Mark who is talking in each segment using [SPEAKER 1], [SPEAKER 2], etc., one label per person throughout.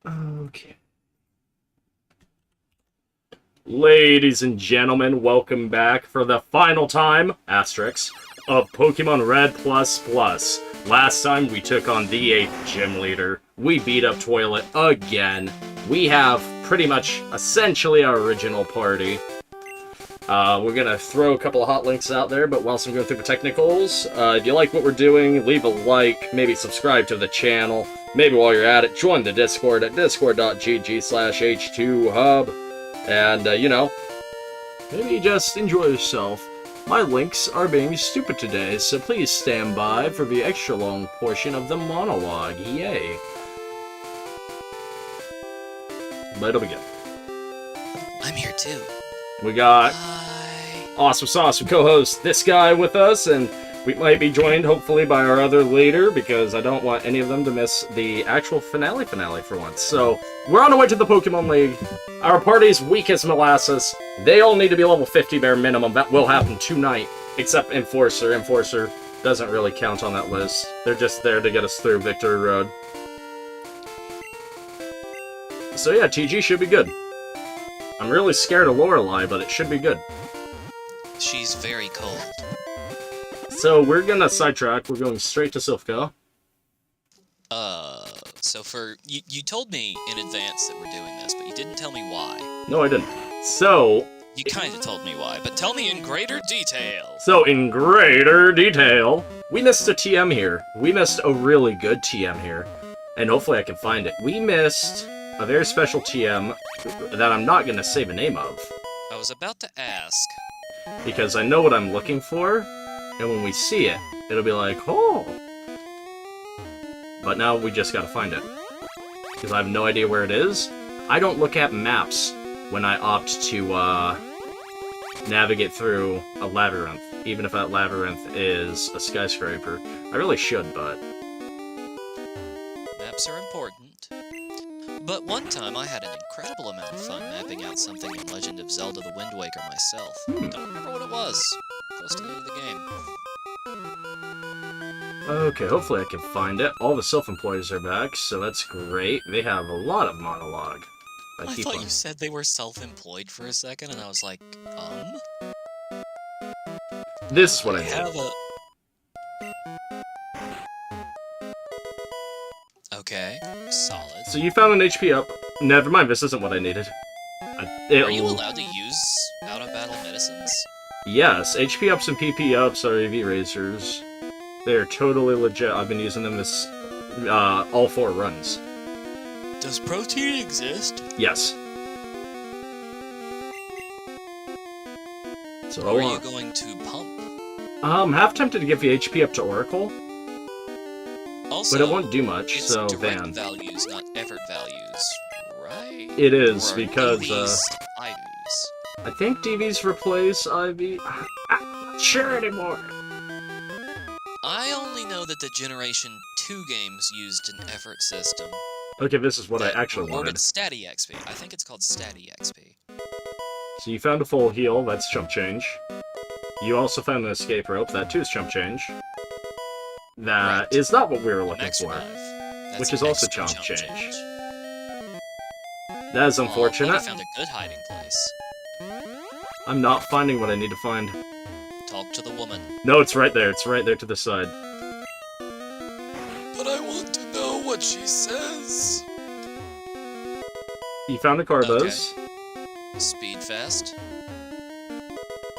[SPEAKER 1] Okay. Ladies and gentlemen, welcome back for the final time, asterisk, of Pokemon Red++. Last time we took on the 8th gym leader. We beat up Toilet again. We have pretty much essentially our original party. We're gonna throw a couple of hot links out there, but whilst I'm going through the technicals, if you like what we're doing, leave a like, maybe subscribe to the channel. Maybe while you're at it, join the Discord at discord.gg/h2hub. And, you know, maybe just enjoy yourself. My links are being stupid today, so please stand by for the extra long portion of the monologue. Yay. But it'll be good.
[SPEAKER 2] I'm here too.
[SPEAKER 1] We got
[SPEAKER 2] Hi.
[SPEAKER 1] awesome co-host, this guy with us, and we might be joined, hopefully, by our other leader, because I don't want any of them to miss the actual finale for once. So, we're on our way to the Pokemon League. Our party's weak as molasses. They all need to be level 50 bare minimum. That will happen tonight, except Enforcer. Enforcer doesn't really count on that list. They're just there to get us through Victory Road. So yeah, TG should be good. I'm really scared of Lorelei, but it should be good.
[SPEAKER 2] She's very cold.
[SPEAKER 1] So we're gonna sidetrack. We're going straight to Silphco.
[SPEAKER 2] So for... You told me in advance that we're doing this, but you didn't tell me why.
[SPEAKER 1] No, I didn't. So...
[SPEAKER 2] You kinda told me why, but tell me in greater detail!
[SPEAKER 1] So, in greater detail, we missed a TM here. We missed a really good TM here. And hopefully I can find it. We missed a very special TM that I'm not gonna say the name of.
[SPEAKER 2] I was about to ask.
[SPEAKER 1] Because I know what I'm looking for, and when we see it, it'll be like, oh! But now we just gotta find it. Because I have no idea where it is. I don't look at maps when I opt to, navigate through a labyrinth. Even if that labyrinth is a skyscraper. I really should, but...
[SPEAKER 2] Maps are important. But one time I had an incredible amount of fun mapping out something in Legend of Zelda the Wind Waker myself. Don't remember what it was. Close to the end of the game.
[SPEAKER 1] Okay, hopefully I can find it. All the self-employees are back, so that's great. They have a lot of monologue.
[SPEAKER 2] I thought you said they were self-employed for a second, and I was like,
[SPEAKER 1] This is what I
[SPEAKER 2] have
[SPEAKER 1] need.
[SPEAKER 2] Okay, solid.
[SPEAKER 1] So you found an HP up. Never mind, this isn't what I needed.
[SPEAKER 2] Are you allowed to use out-of-battle medicines?
[SPEAKER 1] Yes, HP ups and PP ups are AV razors. They're totally legit. I've been using them this, all 4 runs.
[SPEAKER 2] Does protein exist?
[SPEAKER 1] Yes. So
[SPEAKER 2] Or are you going to pump?
[SPEAKER 1] I'm half tempted to give the HP up to Oracle,
[SPEAKER 2] Also,
[SPEAKER 1] but it won't do much,
[SPEAKER 2] it's
[SPEAKER 1] so
[SPEAKER 2] direct
[SPEAKER 1] van.
[SPEAKER 2] values, not effort values, right?
[SPEAKER 1] It is,
[SPEAKER 2] Or are
[SPEAKER 1] because,
[SPEAKER 2] DVs IVs?
[SPEAKER 1] I think DVs replace IV. I'm not sure anymore.
[SPEAKER 2] I only know that the Generation 2 games used an effort system.
[SPEAKER 1] Okay, this is what I
[SPEAKER 2] that
[SPEAKER 1] actually
[SPEAKER 2] rewarded
[SPEAKER 1] wanted.
[SPEAKER 2] Statty XP. I think it's called Statty XP.
[SPEAKER 1] So you found a full heal, that's chump change. You also found an escape rope, that too is chump change. That is not what we were looking
[SPEAKER 2] Next
[SPEAKER 1] for,
[SPEAKER 2] revive. That's
[SPEAKER 1] which is
[SPEAKER 2] an
[SPEAKER 1] also
[SPEAKER 2] extra
[SPEAKER 1] chump change.
[SPEAKER 2] change.
[SPEAKER 1] That is
[SPEAKER 2] Oh,
[SPEAKER 1] unfortunate.
[SPEAKER 2] I found a good hiding place.
[SPEAKER 1] I'm not finding what I need to find.
[SPEAKER 2] Talk to the woman.
[SPEAKER 1] No, it's right there. It's right there to the side.
[SPEAKER 2] But I want to know what she says.
[SPEAKER 1] You found a Carbos.
[SPEAKER 2] Speed fast.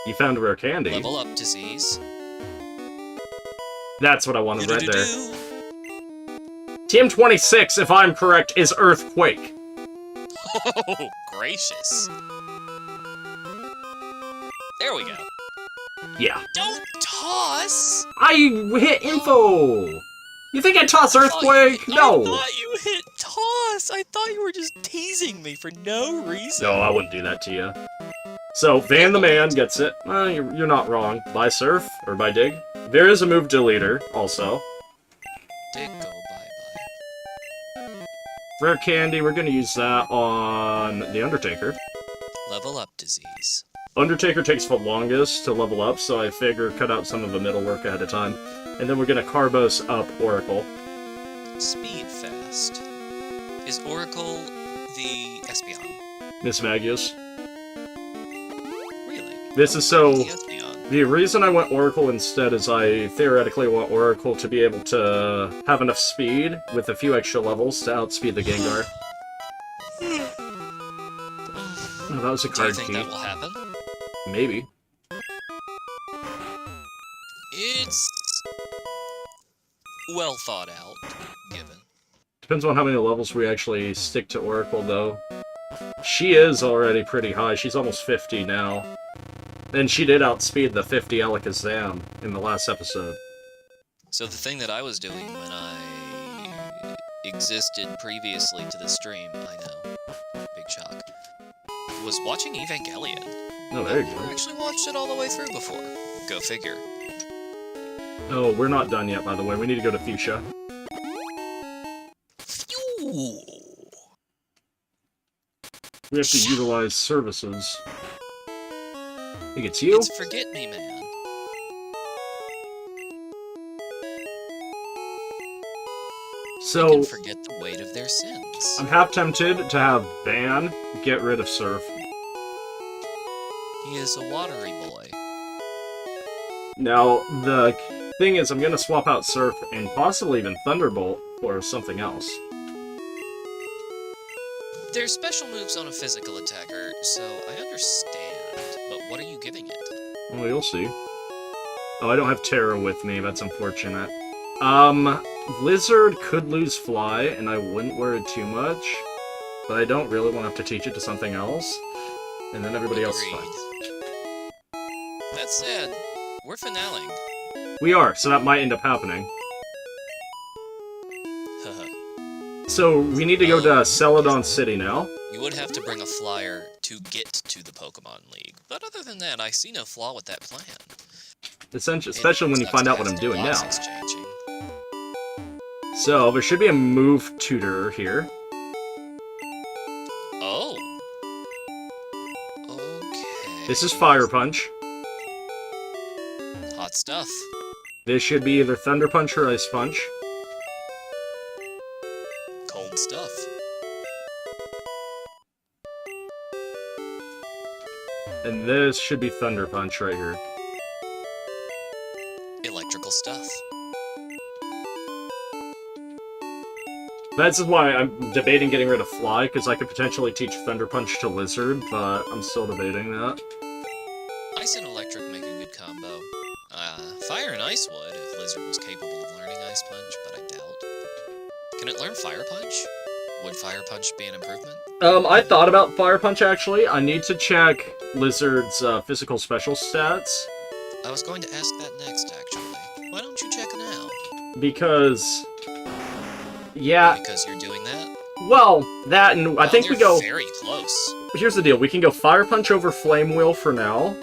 [SPEAKER 1] You found a rare candy.
[SPEAKER 2] Level up disease.
[SPEAKER 1] That's what I wanted right there.
[SPEAKER 2] Do-do-do-do.
[SPEAKER 1] TM26, if I'm correct, is Earthquake.
[SPEAKER 2] Oh, gracious. There we go.
[SPEAKER 1] Yeah.
[SPEAKER 2] Don't toss!
[SPEAKER 1] I hit info! You think I toss Earthquake?
[SPEAKER 2] I
[SPEAKER 1] No!
[SPEAKER 2] thought you hit toss! I thought you were just teasing me for no reason.
[SPEAKER 1] No, I wouldn't do that to you. So, Van the Man gets it. You're not wrong. By Surf, or by Dig. There is a move deleter, also.
[SPEAKER 2] Dig go bye-bye.
[SPEAKER 1] Rare Candy, we're gonna use that on the Undertaker.
[SPEAKER 2] Level up disease.
[SPEAKER 1] Undertaker takes the longest to level up, so I figure cut out some of the middle work ahead of time. And then we're gonna Carbos up Oracle.
[SPEAKER 2] Speed fast. Is Oracle the Espeon?
[SPEAKER 1] Miss Magius.
[SPEAKER 2] Really?
[SPEAKER 1] This is so...
[SPEAKER 2] The Espeon.
[SPEAKER 1] The reason I went Oracle instead is I theoretically want Oracle to be able to have enough speed with a few extra levels to outspeed the Gengar. Oh, that was a
[SPEAKER 2] Do you
[SPEAKER 1] card
[SPEAKER 2] think
[SPEAKER 1] key.
[SPEAKER 2] that will happen?
[SPEAKER 1] Maybe.
[SPEAKER 2] It's well thought out, given.
[SPEAKER 1] Depends on how many levels we actually stick to Oracle, though. She is already pretty high. She's almost 50 now. And she did outspeed the 50 Alakazam in the last episode.
[SPEAKER 2] So the thing that I was doing when I existed previously to the stream, I know, big shock, was watching Evangelion.
[SPEAKER 1] Oh, there you
[SPEAKER 2] I
[SPEAKER 1] go.
[SPEAKER 2] actually watched it all the way through before. Go figure.
[SPEAKER 1] Oh, we're not done yet, by the way. We need to go to Fuchsia.
[SPEAKER 2] Ooh.
[SPEAKER 1] We have to utilize services. I think it's you?
[SPEAKER 2] It's Forget Me Man. They
[SPEAKER 1] So,
[SPEAKER 2] can forget the weight of their sins.
[SPEAKER 1] I'm half tempted to have Ban get rid of Surf.
[SPEAKER 2] He is a watery boy.
[SPEAKER 1] Now, the thing is, I'm gonna swap out Surf and possibly even Thunderbolt for something else.
[SPEAKER 2] There's special moves on a physical attacker, so I understand. But what are you giving it?
[SPEAKER 1] Well, you'll see. Oh, I don't have Terra with me, that's unfortunate. Blizzard could lose Fly, and I wouldn't worry too much. But I don't really want to have to teach it to something else. And then everybody else
[SPEAKER 2] Agreed.
[SPEAKER 1] fights.
[SPEAKER 2] That said, we're finaling.
[SPEAKER 1] We are, so that might end up happening.
[SPEAKER 2] Haha.
[SPEAKER 1] So, we need to go to Celadon City now.
[SPEAKER 2] You would have to bring a flyer to get to the Pokemon League. But other than that, I see no flaw with that plan.
[SPEAKER 1] Especially when you
[SPEAKER 2] It
[SPEAKER 1] find out
[SPEAKER 2] sucks
[SPEAKER 1] what I'm
[SPEAKER 2] to have
[SPEAKER 1] doing
[SPEAKER 2] box
[SPEAKER 1] now.
[SPEAKER 2] exchanging.
[SPEAKER 1] So, there should be a move tutor here.
[SPEAKER 2] Oh. Okay.
[SPEAKER 1] This is Fire Punch.
[SPEAKER 2] Hot stuff.
[SPEAKER 1] This should be either Thunder Punch or Ice Punch.
[SPEAKER 2] Cold stuff.
[SPEAKER 1] And this should be Thunder Punch right here.
[SPEAKER 2] Electrical stuff.
[SPEAKER 1] That's why I'm debating getting rid of Fly, because I could potentially teach Thunder Punch to Lizard, but I'm still debating that.
[SPEAKER 2] Ice and electric make a good combo. Fire and ice would, if Lizard was capable of learning Ice Punch, but I doubt. Can it learn Fire Punch? Would Fire Punch be an improvement?
[SPEAKER 1] I thought about Fire Punch, actually. I need to check Lizard's physical special stats,
[SPEAKER 2] I was going to ask that next, actually. Why don't you check now?
[SPEAKER 1] because... Yeah,
[SPEAKER 2] Because you're doing that?
[SPEAKER 1] well, that and I think
[SPEAKER 2] You're
[SPEAKER 1] we go...
[SPEAKER 2] very close.
[SPEAKER 1] Here's the deal, we can go Fire Punch over Flame Wheel for now,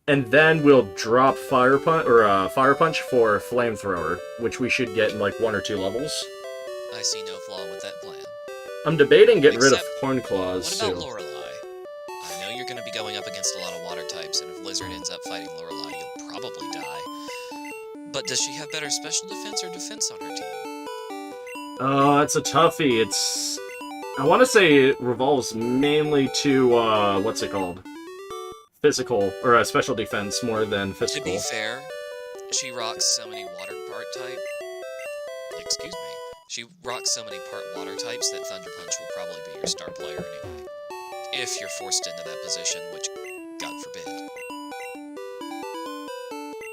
[SPEAKER 1] and then we'll drop Fire Punch, or Fire Punch for Flamethrower, which we should get in like 1 or 2 levels.
[SPEAKER 2] I see no flaw with that plan.
[SPEAKER 1] I'm debating getting rid of
[SPEAKER 2] Except,
[SPEAKER 1] Horn Claws,
[SPEAKER 2] What
[SPEAKER 1] too.
[SPEAKER 2] about Lorelei? I know you're going to be going up against a lot of water types, and if Lizard ends up fighting Lorelei, you'll probably die. But does she have better special defense or defense on her team?
[SPEAKER 1] It's a toughie. It's... I want to say it revolves mainly to, what's it called? Physical, or special defense more than
[SPEAKER 2] To
[SPEAKER 1] physical.
[SPEAKER 2] be fair, she rocks so many water part type. Excuse me. She rocks so many part water types that Thunder Punch will probably be your star player anyway. If you're forced into that position, which, God forbid.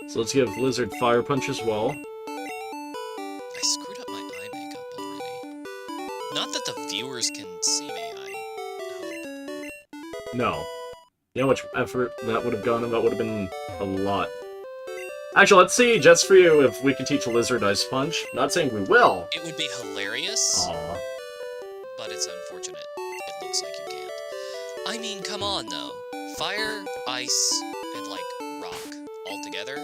[SPEAKER 1] So let's give Lizard Fire Punch as well.
[SPEAKER 2] I screwed up my eye makeup already. Not that the viewers can see me, I hope.
[SPEAKER 1] No. You know how much effort that would have gone, and that would have been a lot. Actually, let's see, just for you, if we can teach Lizard Ice Punch. Not saying we will.
[SPEAKER 2] It would be hilarious,
[SPEAKER 1] Aw.
[SPEAKER 2] but it's unfortunate. It looks like you can't. I mean, come on, though. Fire, ice, and, like, rock all together?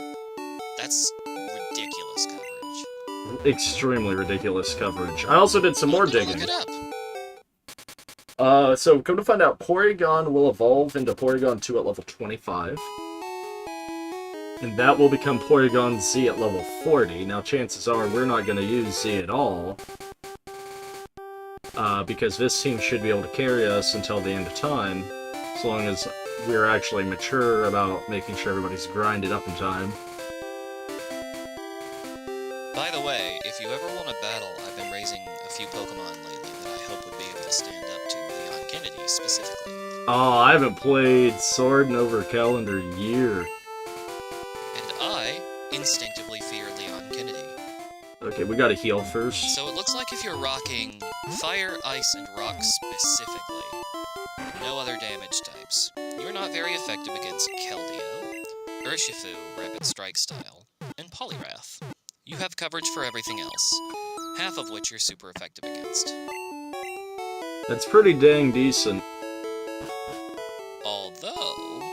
[SPEAKER 2] That's ridiculous coverage.
[SPEAKER 1] Extremely ridiculous coverage. I also did some more
[SPEAKER 2] Look
[SPEAKER 1] digging.
[SPEAKER 2] it up.
[SPEAKER 1] So come to find out, Porygon will evolve into Porygon 2 at level 25. And that will become Porygon Z at level 40. Now, chances are we're not going to use Z at all. because this team should be able to carry us until the end of time, as long as we're actually mature about making sure everybody's grinded up in time.
[SPEAKER 2] By the way, if you ever want to battle, I've been raising a few Pokemon lately that I hope would be able to stand up to Leon Kennedy specifically.
[SPEAKER 1] Oh, I haven't played Sword in over a calendar year.
[SPEAKER 2] And I instinctively fear Leon Kennedy.
[SPEAKER 1] Okay, we gotta heal first.
[SPEAKER 2] So it looks like if you're rocking Fire, Ice, and Rock specifically, no other damage types, you're not very effective against Keldeo, Urshifu, Rapid Strike Style, and Poliwrath. You have coverage for everything else, half of which you're super effective against.
[SPEAKER 1] That's pretty dang decent.
[SPEAKER 2] Although,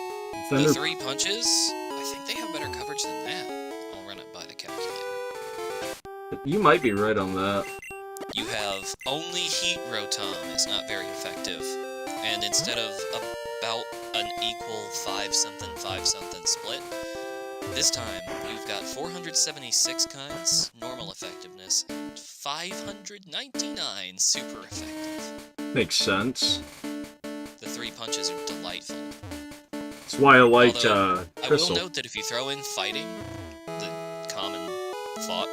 [SPEAKER 1] Thunder...
[SPEAKER 2] the 3 punches, I think they have better coverage than that. I'll run it by the calculator.
[SPEAKER 1] You might be right on that.
[SPEAKER 2] You have only Heat Rotom is not very effective, and instead of about an equal 5-something split, this time you've got 476 kinds, normal effectiveness, and 599 super effective.
[SPEAKER 1] Makes sense.
[SPEAKER 2] The 3 punches are delightful.
[SPEAKER 1] That's why I liked
[SPEAKER 2] Crystal. I will note that if you throw in Fighting, the common thought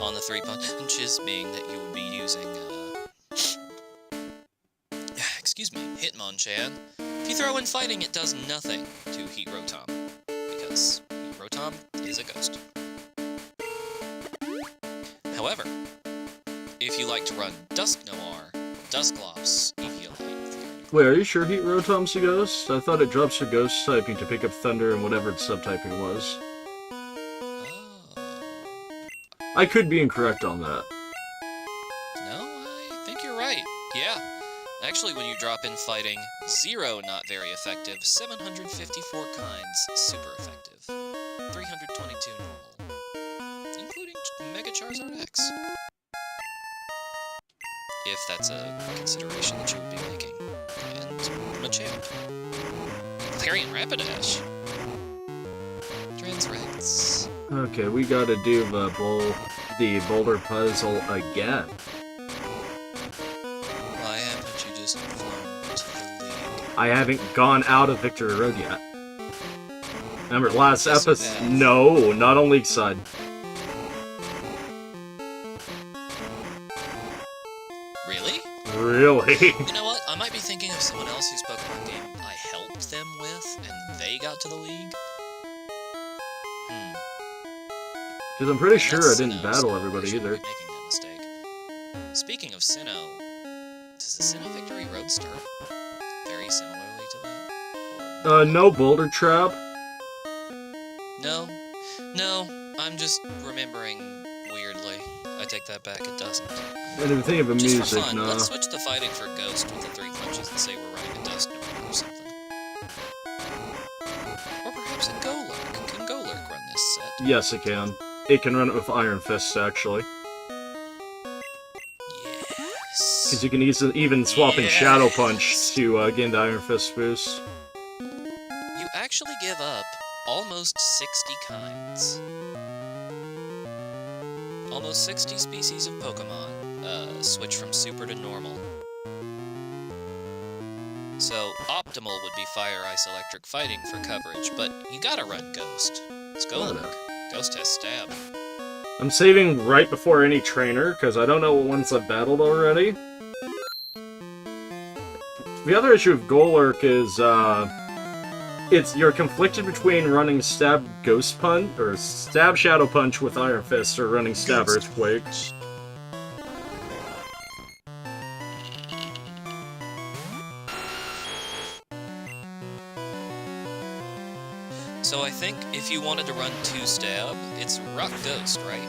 [SPEAKER 2] on the 3 punches being that you would be using, excuse me, Hitmonchan. If you throw in Fighting, it does nothing to Heat Rotom, because Heat Rotom is a ghost. However, if you like to run Dusk Noir, Dusclops, Eviolite...
[SPEAKER 1] Wait, are you sure Heat Rotom's a ghost? I thought it drops your ghost typing to pick up Thunder and whatever its subtyping was. I could be incorrect on that.
[SPEAKER 2] No, I think you're right. Yeah. Actually, when you drop in Fighting, 0 not very effective, 754 kinds super effective, 322 normal, including Mega Charizard X. If that's a consideration that you would be making. And Machamp. Larian Rapidash. Transrex.
[SPEAKER 1] Okay, we gotta do the boulder puzzle again.
[SPEAKER 2] Why haven't you just flown to the league?
[SPEAKER 1] I haven't gone out of Victory Road yet. Remember, last
[SPEAKER 2] Yes, you
[SPEAKER 1] episode...
[SPEAKER 2] have.
[SPEAKER 1] No, not on League side.
[SPEAKER 2] Really?
[SPEAKER 1] Really?
[SPEAKER 2] You know what? I might be thinking of someone else whose Pokemon game I helped them with, and they got to the league.
[SPEAKER 1] Because I'm pretty
[SPEAKER 2] And
[SPEAKER 1] sure I
[SPEAKER 2] that's
[SPEAKER 1] didn't
[SPEAKER 2] Sinnoh,
[SPEAKER 1] battle
[SPEAKER 2] so
[SPEAKER 1] everybody
[SPEAKER 2] I shouldn't
[SPEAKER 1] either.
[SPEAKER 2] be making that mistake. Speaking of Sinnoh, does the Sinnoh Victory Road start very similarly to that? Or...
[SPEAKER 1] No Boulder Trap?
[SPEAKER 2] No. No, I'm just remembering weirdly. I take that back, it doesn't.
[SPEAKER 1] I didn't think of a
[SPEAKER 2] Just
[SPEAKER 1] music,
[SPEAKER 2] for fun,
[SPEAKER 1] no.
[SPEAKER 2] let's switch to Fighting for Ghost with the 3 punches and say we're running a Dust Noir or something. Or perhaps a Golurk. Can Golurk run this set?
[SPEAKER 1] Yes, it can. It can run it with Iron Fists, actually.
[SPEAKER 2] Yes.
[SPEAKER 1] Because you can even swap in Shadow Punch to gain the Iron Fist boost.
[SPEAKER 2] You actually give up almost 60 kinds. Almost 60 species of Pokemon switch from Super to Normal. So, optimal would be Fire, Ice, Electric Fighting for coverage, but you gotta run Ghost. It's Golurk. Ghost has Stab.
[SPEAKER 1] I'm saving right before any trainer, because I don't know what ones I've battled already. The other issue with Golurk is, you're conflicted between running Stab Ghost Punch, or Stab Shadow Punch with Iron Fist, or running Stab Earthquake.
[SPEAKER 2] So I think if you wanted to run 2 Stab, it's Rock Ghost, right?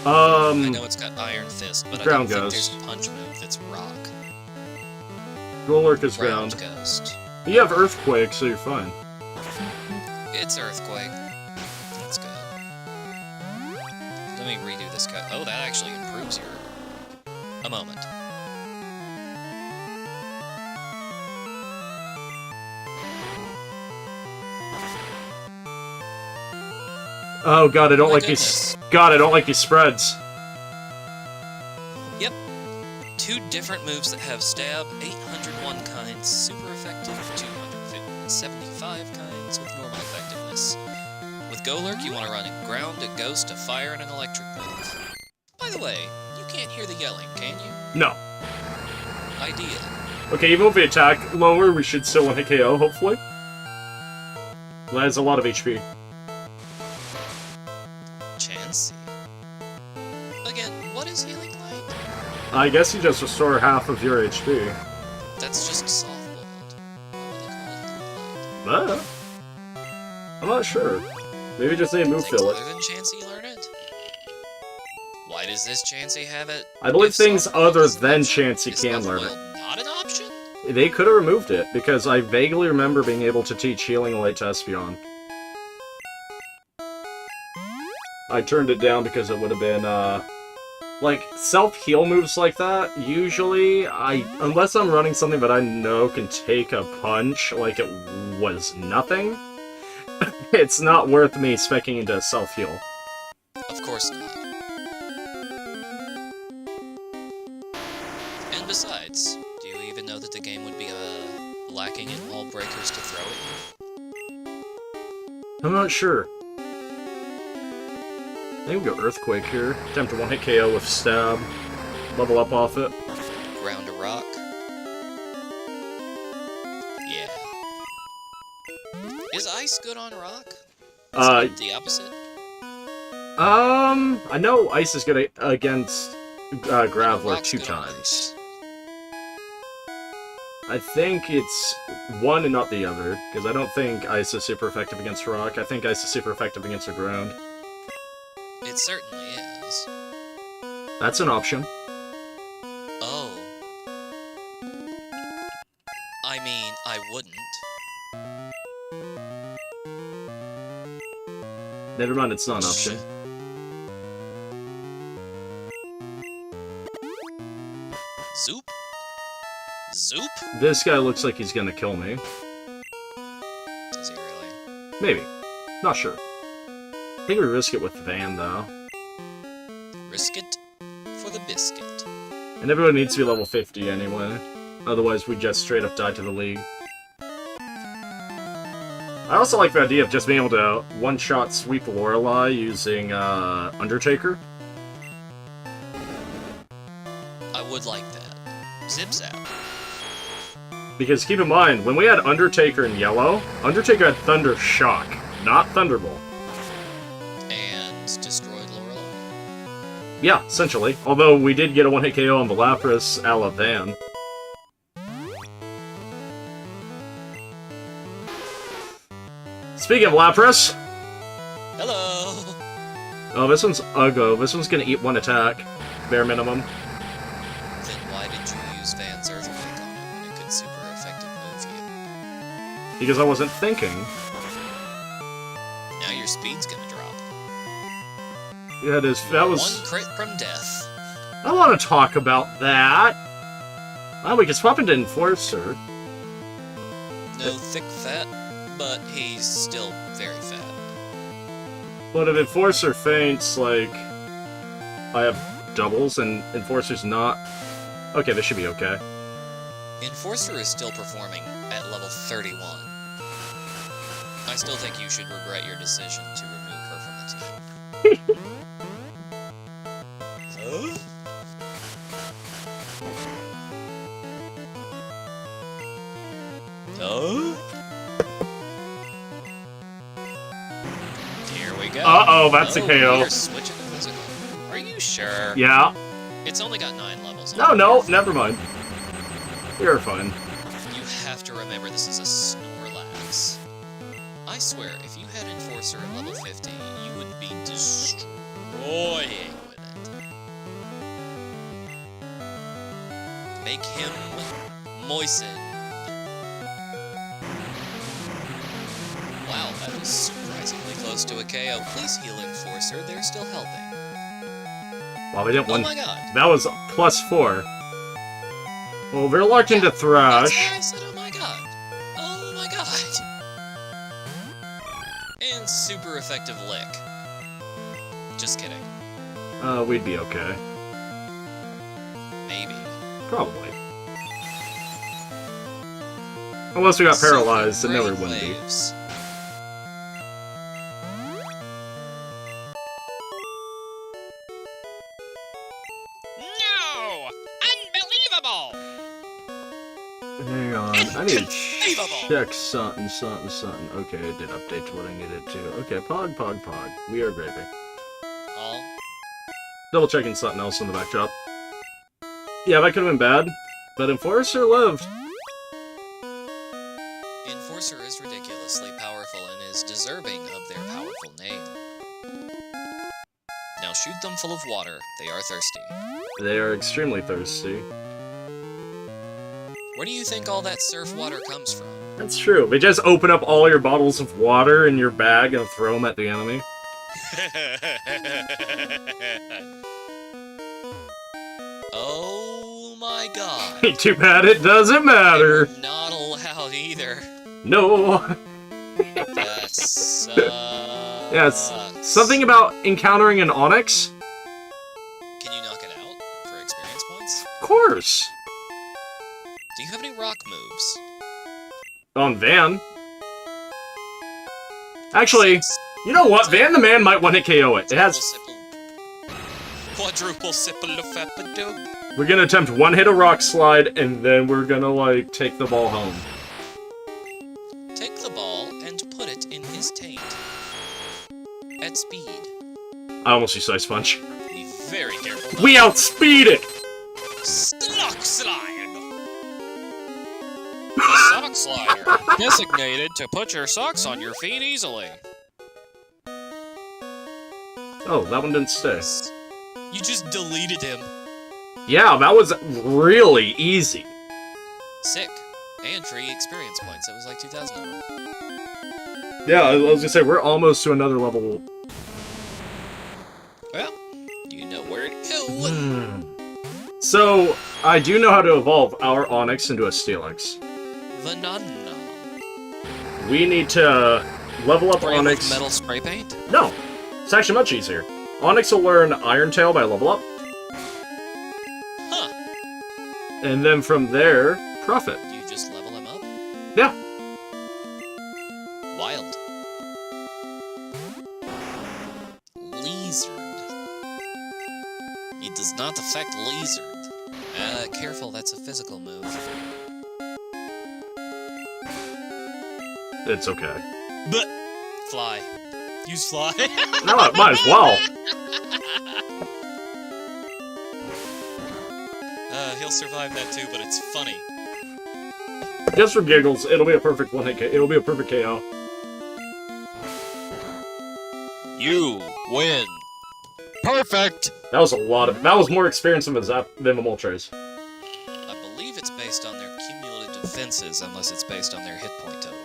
[SPEAKER 2] I know it's got Iron Fist, but
[SPEAKER 1] Ground
[SPEAKER 2] I don't
[SPEAKER 1] Ghost.
[SPEAKER 2] think there's a punch move that's Rock.
[SPEAKER 1] Golurk is ground.
[SPEAKER 2] Ghost.
[SPEAKER 1] You have Earthquake, so you're fine.
[SPEAKER 2] It's Earthquake. That's good. Let me redo this guy. Oh, that actually improves your... A moment.
[SPEAKER 1] Oh god, I don't
[SPEAKER 2] My
[SPEAKER 1] like
[SPEAKER 2] goodness.
[SPEAKER 1] these. God, I don't like these spreads.
[SPEAKER 2] Yep. 2 different moves that have stab, 801 kinds, super effective, 275 kinds with normal effectiveness. With Go Lurk, you want to run a ground, a ghost, a fire, and an electric move. By the way, you can't hear the yelling, can you?
[SPEAKER 1] No.
[SPEAKER 2] Ideal.
[SPEAKER 1] Okay, even if we attack lower, we should still hit KO, hopefully. That has a lot of HP.
[SPEAKER 2] Chansey. Again, what is Healing Light?
[SPEAKER 1] I guess you just restore half of your HP.
[SPEAKER 2] That's just soft-boiled. Why would they call it Healing Light?
[SPEAKER 1] I'm not sure. Maybe just need to move
[SPEAKER 2] Things
[SPEAKER 1] fill
[SPEAKER 2] other
[SPEAKER 1] it.
[SPEAKER 2] than Chansey learn it? Why does this Chansey have it?
[SPEAKER 1] I believe
[SPEAKER 2] If
[SPEAKER 1] things
[SPEAKER 2] soft-boiled
[SPEAKER 1] other
[SPEAKER 2] is
[SPEAKER 1] than
[SPEAKER 2] an option,
[SPEAKER 1] Chansey
[SPEAKER 2] is
[SPEAKER 1] can learn
[SPEAKER 2] level-boiled not an option?
[SPEAKER 1] They could have removed it, because I vaguely remember being able to teach Healing Light to Espeon. I turned it down because it would have been, like, self-heal moves like that, usually, unless I'm running something that I know can take a punch like it was nothing, it's not worth me speccing into self-heal.
[SPEAKER 2] Of course not. And besides, do you even know that the game would be, lacking in wall breakers to throw at you?
[SPEAKER 1] I'm not sure. I think we go Earthquake here. Attempt to one-hit KO with Stab. Level up off it.
[SPEAKER 2] Ground a rock. Yeah. Is ice good on rock? Is it the opposite?
[SPEAKER 1] I know Ice is good against Graveler
[SPEAKER 2] Rock's
[SPEAKER 1] 2
[SPEAKER 2] good on
[SPEAKER 1] times.
[SPEAKER 2] ice.
[SPEAKER 1] I think it's one and not the other, because I don't think Ice is super effective against Rock. I think Ice is super effective against the ground.
[SPEAKER 2] It certainly is.
[SPEAKER 1] That's an option.
[SPEAKER 2] Oh. I mean, I wouldn't.
[SPEAKER 1] Never mind, it's not an option.
[SPEAKER 2] Zoop? Zoop?
[SPEAKER 1] This guy looks like he's gonna kill me.
[SPEAKER 2] Does he really?
[SPEAKER 1] Maybe. Not sure. I think we risk it with Van, though.
[SPEAKER 2] Risk it for the biscuit.
[SPEAKER 1] And everyone needs to be level 50 anyway. Otherwise, we just straight up die to the League. I also like the idea of just being able to one-shot sweep Lorelei using Undertaker.
[SPEAKER 2] I would like that. Zips out.
[SPEAKER 1] Because keep in mind, when we had Undertaker in yellow, Undertaker had Thunder Shock, not Thunderbolt.
[SPEAKER 2] And destroyed Lorelei.
[SPEAKER 1] Yeah, essentially. Although we did get a one-hit KO on the Lapras a la Van. Speaking of Lapras...
[SPEAKER 2] Hello!
[SPEAKER 1] Oh, this one's Uggo. This one's gonna eat one attack. Bare minimum.
[SPEAKER 2] Then why did you use Van's Earthquake on it when it could super effective move you?
[SPEAKER 1] Because I wasn't thinking.
[SPEAKER 2] Now your speed's gonna drop.
[SPEAKER 1] Yeah, that was...
[SPEAKER 2] One crit from death.
[SPEAKER 1] I want to talk about that. Well, we can swap into Enforcer.
[SPEAKER 2] No thick fat, but he's still very fat.
[SPEAKER 1] But if Enforcer faints, like... I have doubles and Enforcer's not... Okay, this should be okay.
[SPEAKER 2] Enforcer is still performing at level 31. I still think you should regret your decision to remove her from the team. Huh? Oh? Here we go.
[SPEAKER 1] Uh-oh, that's a KO.
[SPEAKER 2] You're switching to physical. Are you sure?
[SPEAKER 1] Yeah.
[SPEAKER 2] It's only got 9 levels on
[SPEAKER 1] No,
[SPEAKER 2] it.
[SPEAKER 1] no, never mind. You're fine.
[SPEAKER 2] You have to remember this is a Snorlax. I swear, if you had Enforcer at level 50, you would be destroying with it. Make him moisten. Wow, that was surprisingly close to a KO. Please heal Enforcer, they're still helping.
[SPEAKER 1] Well, we didn't
[SPEAKER 2] Oh
[SPEAKER 1] win.
[SPEAKER 2] my god.
[SPEAKER 1] That was +4. Well, we're locked into
[SPEAKER 2] That's
[SPEAKER 1] Thrash.
[SPEAKER 2] why I said, oh my god. Oh my god. And super effective lick. Just kidding.
[SPEAKER 1] We'd be okay. Probably. Unless we got paralyzed, and then we wouldn't be.
[SPEAKER 2] Waves. No! Unbelievable!
[SPEAKER 1] Hang on, I need to
[SPEAKER 2] Inconceivable!
[SPEAKER 1] check something. Okay, it did update to what I needed to. Okay, pog. We are gravy.
[SPEAKER 2] All.
[SPEAKER 1] Double checking something else in the backdrop. Yeah, that could have been bad, but Enforcer lived.
[SPEAKER 2] Enforcer is ridiculously powerful and is deserving of their powerful name. Now shoot them full of water. They are thirsty.
[SPEAKER 1] They are extremely thirsty.
[SPEAKER 2] Where do you think all that surf water comes from?
[SPEAKER 1] That's true. They just open up all your bottles of water in your bag and throw them at the enemy.
[SPEAKER 2] Oh my god.
[SPEAKER 1] Too bad it doesn't matter.
[SPEAKER 2] You're not allowed either.
[SPEAKER 1] No.
[SPEAKER 2] That's
[SPEAKER 1] Yes. Something about encountering an Onyx?
[SPEAKER 2] Can you knock it out for experience points?
[SPEAKER 1] Of course.
[SPEAKER 2] Do you have any rock moves?
[SPEAKER 1] On Van. Actually, you know what? Van the Man might one-hit KO it. It has...
[SPEAKER 2] Quadruple sipple-a-fappa-doo.
[SPEAKER 1] We're gonna attempt one-hit a rock slide, and then we're gonna, like, take the ball home.
[SPEAKER 2] Take the ball and put it in his taint. At speed.
[SPEAKER 1] I almost used Ice Punch.
[SPEAKER 2] Be very careful.
[SPEAKER 1] We outspeed it!
[SPEAKER 2] Sock slide! The sock slider. Designated to put your socks on your feet easily.
[SPEAKER 1] Oh, that one didn't stay.
[SPEAKER 2] You just deleted him.
[SPEAKER 1] Yeah, that was really easy.
[SPEAKER 2] Sick. And free experience points. It was like 2,000 of them.
[SPEAKER 1] Yeah, I was gonna say, we're almost to another level.
[SPEAKER 2] Well, you know where to go.
[SPEAKER 1] So, I do know how to evolve our Onyx into a Steelix.
[SPEAKER 2] Banana.
[SPEAKER 1] We need to level up
[SPEAKER 2] Spray
[SPEAKER 1] Onyx.
[SPEAKER 2] with metal spray paint?
[SPEAKER 1] No, it's actually much easier. Onyx will learn Iron Tail by level up.
[SPEAKER 2] Huh.
[SPEAKER 1] And then from there, Profit.
[SPEAKER 2] Do you just level him up?
[SPEAKER 1] Yeah.
[SPEAKER 2] Wild. Lizard. It does not affect Lizard. Careful, that's a physical move.
[SPEAKER 1] It's okay.
[SPEAKER 2] But fly. Use fly.
[SPEAKER 1] No, might as well.
[SPEAKER 2] He'll survive that too, but it's funny.
[SPEAKER 1] Just for giggles, it'll be a perfect one-hit. It'll be a perfect KO.
[SPEAKER 2] You win. Perfect.
[SPEAKER 1] That was a lot of. That was more experience than the Moltres.
[SPEAKER 2] I believe it's based on their cumulative defenses, unless it's based on their hit point total.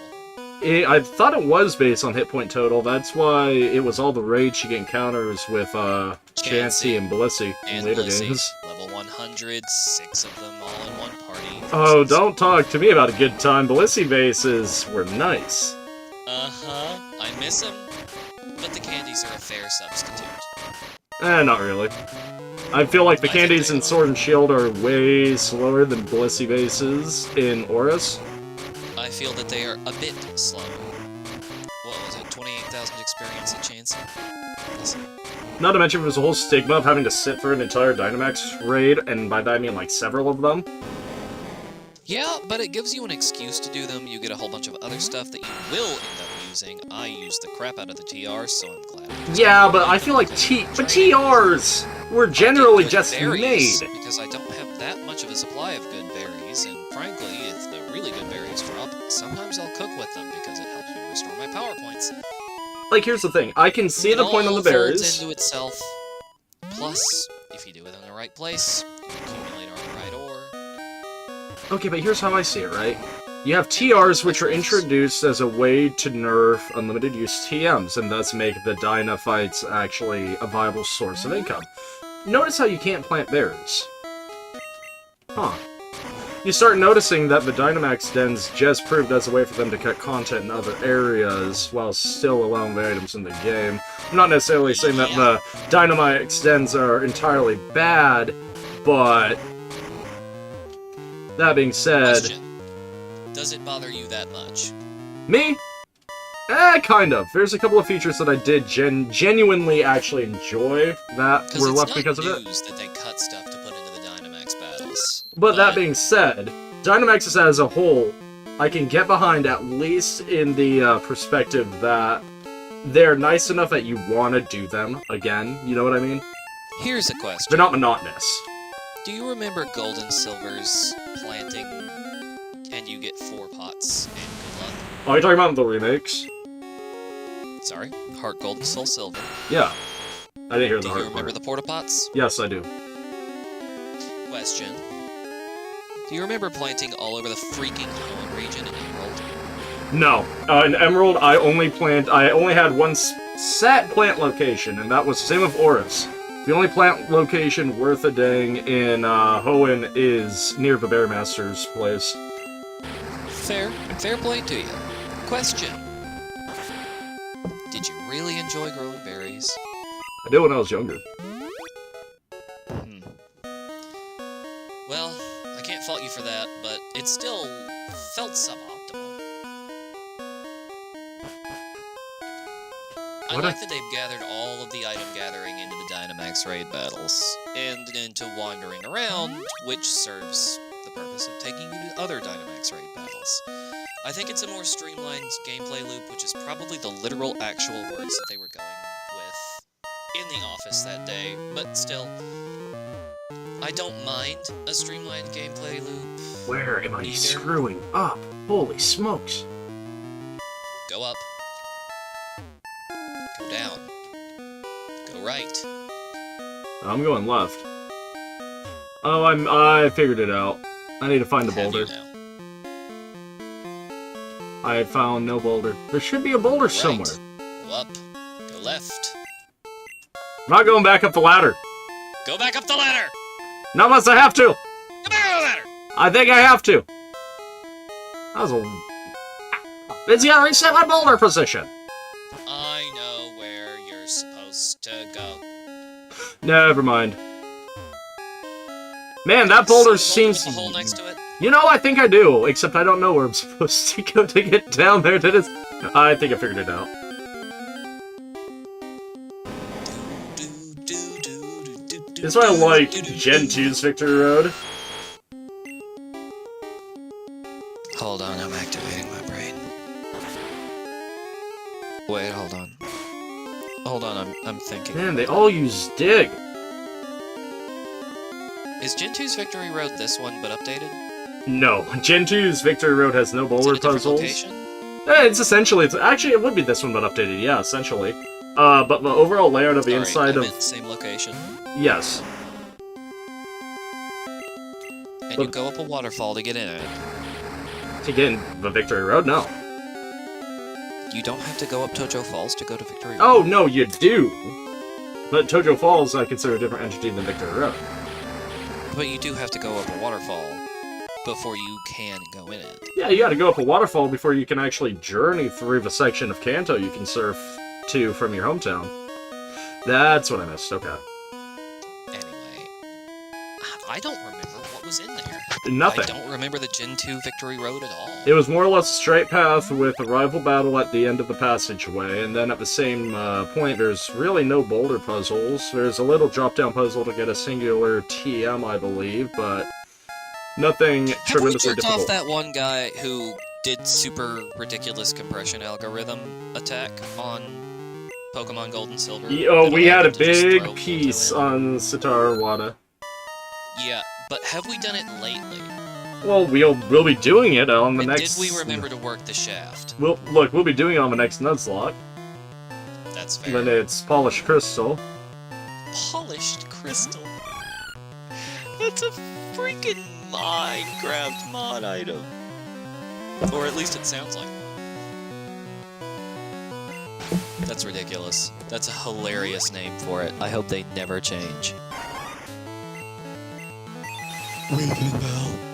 [SPEAKER 1] I thought it was based on hit point total. That's why it was all the rage she get encounters with Chansey and Blissey in later games.
[SPEAKER 2] Level 100, 6 of them all in one party.
[SPEAKER 1] Oh, don't talk to me about a good time. Blissey bases were nice.
[SPEAKER 2] Uh-huh. I miss them, but the candies are a fair substitute.
[SPEAKER 1] Not really. I feel like the candies in Sword and Shield are way slower than Blissey bases in Aurus.
[SPEAKER 2] I feel that they are a bit slower. What was it, 28,000 experience at Chansey?
[SPEAKER 1] Not to mention there's a whole stigma of having to sit for an entire Dynamax raid, and by that I mean like several of them.
[SPEAKER 2] Yeah, but it gives you an excuse to do them. You get a whole bunch of other stuff that you will end up using. I use the crap out of the TRs, so I'm glad.
[SPEAKER 1] Yeah, but I feel like TRs were generally just
[SPEAKER 2] berries,
[SPEAKER 1] made.
[SPEAKER 2] Because I don't have that much of a supply of good berries, and frankly, if the really good berries drop, sometimes I'll cook with them because it helps me restore my power points.
[SPEAKER 1] Like, here's the thing. I can see the point on the berries.
[SPEAKER 2] It all folds into itself. Plus, if you do it in the right place, you accumulate on the right ore.
[SPEAKER 1] Okay, but here's how I see it, right? You have TRs, which are introduced as a way to nerf unlimited use TMs, and thus make the Dyna fights actually a viable source of income. Notice how you can't plant berries. Huh. You start noticing that the Dynamax dens just proved as a way for them to cut content in other areas, while still allowing the items in the game. I'm not necessarily saying that the Dynamax dens are entirely bad, but That being said...
[SPEAKER 2] Question. Does it bother you that much?
[SPEAKER 1] Me? Kind of. There's a couple of features that I did genuinely actually enjoy that were left because of it.
[SPEAKER 2] Because it's not news that they cut stuff to put into the Dynamax battles.
[SPEAKER 1] But that being said, Dynamax as a whole, I can get behind at least in the perspective that they're nice enough that you want to do them again. You know what I mean?
[SPEAKER 2] Here's a question.
[SPEAKER 1] They're not monotonous.
[SPEAKER 2] Do you remember Gold and Silver's planting, and you get 4 pots and good luck?
[SPEAKER 1] Oh, you're talking about the remakes?
[SPEAKER 2] Sorry, Heart Gold and Soul Silver.
[SPEAKER 1] Yeah. I didn't hear the
[SPEAKER 2] Do
[SPEAKER 1] hard
[SPEAKER 2] you remember
[SPEAKER 1] part.
[SPEAKER 2] the porta pots?
[SPEAKER 1] Yes, I do.
[SPEAKER 2] Question. Do you remember planting all over the freaking Hoenn region in Emerald?
[SPEAKER 1] No. In Emerald, I only had one set plant location, and that was the same with Oris. The only plant location worth a dang in Hoenn is near the Bearmaster's place.
[SPEAKER 2] Fair play to you. Question. Did you really enjoy growing berries?
[SPEAKER 1] I did when I was younger.
[SPEAKER 2] Well, I can't fault you for that, but it still felt suboptimal. I like that they've gathered all of the item gathering into the Dynamax raid battles, and into wandering around, which serves the purpose of taking you to other Dynamax raid battles. I think it's a more streamlined gameplay loop, which is probably the literal actual words that they were going with in the office that day, but still, I don't mind a streamlined gameplay loop.
[SPEAKER 1] Where am I screwing up? Holy smokes.
[SPEAKER 2] Go up. Go down. Go right.
[SPEAKER 1] I'm going left. Oh, I figured it out. I need to find a boulder. I found no boulder. There should be a boulder somewhere.
[SPEAKER 2] Go up. Go left.
[SPEAKER 1] I'm not going back up the ladder.
[SPEAKER 2] Go back up the ladder!
[SPEAKER 1] Not unless I have to!
[SPEAKER 2] Go back up the ladder!
[SPEAKER 1] I think I have to. That was a... It's gotta reset my boulder position!
[SPEAKER 2] I know where you're supposed to go.
[SPEAKER 1] Never mind. Man, that boulder seems...
[SPEAKER 2] a hole next to it?
[SPEAKER 1] You know, I think I do, except I don't know where I'm supposed to go to get down there to this... I think I figured it out. That's why I like Gen 2's Victory Road.
[SPEAKER 2] Hold on, I'm activating my brain. Wait, hold on. Hold on, I'm thinking.
[SPEAKER 1] Man, they all use Dig.
[SPEAKER 2] Is Gen 2's Victory Road this one, but updated?
[SPEAKER 1] No, Gen 2's Victory Road has no boulder puzzles.
[SPEAKER 2] Location?
[SPEAKER 1] It's essentially, actually, it would be this one, but updated, yeah, essentially. But the overall layout of the inside of...
[SPEAKER 2] same location.
[SPEAKER 1] Yes.
[SPEAKER 2] And you go up a waterfall to get in it.
[SPEAKER 1] To get in the Victory Road? No.
[SPEAKER 2] You don't have to go up Tojo Falls to go to Victory Road.
[SPEAKER 1] Oh, no, you do! But Tojo Falls, I consider a different entity than Victory Road.
[SPEAKER 2] But you do have to go up a waterfall before you can go in it.
[SPEAKER 1] Yeah, you gotta go up a waterfall before you can actually journey through the section of Kanto you can surf to from your hometown. That's what I missed, okay.
[SPEAKER 2] Anyway, I don't remember what was in there.
[SPEAKER 1] Nothing.
[SPEAKER 2] I don't remember the Gen 2 Victory Road at all.
[SPEAKER 1] It was more or less a straight path with a rival battle at the end of the passageway, and then at the same point, there's really no boulder puzzles. There's a little drop-down puzzle to get a singular TM, I believe, but nothing tremendously difficult.
[SPEAKER 2] Have we off that one guy who did super ridiculous compression algorithm attack on Pokemon Gold and Silver?
[SPEAKER 1] We had a big piece on Sitar Wada.
[SPEAKER 2] Yeah, but have we done it lately?
[SPEAKER 1] Well, we'll be doing it on the next...
[SPEAKER 2] Did we remember to work the shaft?
[SPEAKER 1] We'll be doing it on the next Nuzlocke.
[SPEAKER 2] That's fair.
[SPEAKER 1] Then it's Polished Crystal.
[SPEAKER 2] Polished Crystal? That's a freaking Minecraft mod item. Or at least it sounds like one. That's ridiculous. That's a hilarious name for it. I hope they never change.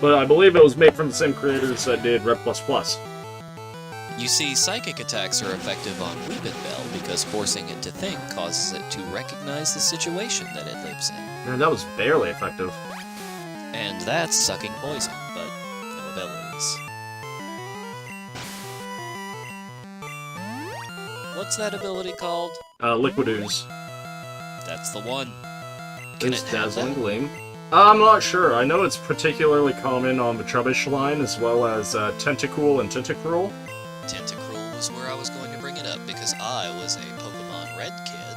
[SPEAKER 1] But I believe it was made from the same creators that did Red++.
[SPEAKER 2] You see, psychic attacks are effective on Weepinbell because forcing it to think causes it to recognize the situation that it lives in.
[SPEAKER 1] Man, that was barely effective.
[SPEAKER 2] And that's sucking poison, but abilities. What's that ability called?
[SPEAKER 1] Liquid Ooze.
[SPEAKER 2] That's the one. Can
[SPEAKER 1] Is
[SPEAKER 2] it have
[SPEAKER 1] Dazzling
[SPEAKER 2] that?
[SPEAKER 1] Gleam. I'm not sure. I know it's particularly common on the Trubbish line, as well as Tentacool and Tentacruel.
[SPEAKER 2] Tentacruel was where I was going to bring it up, because I was a Pokemon Red kid.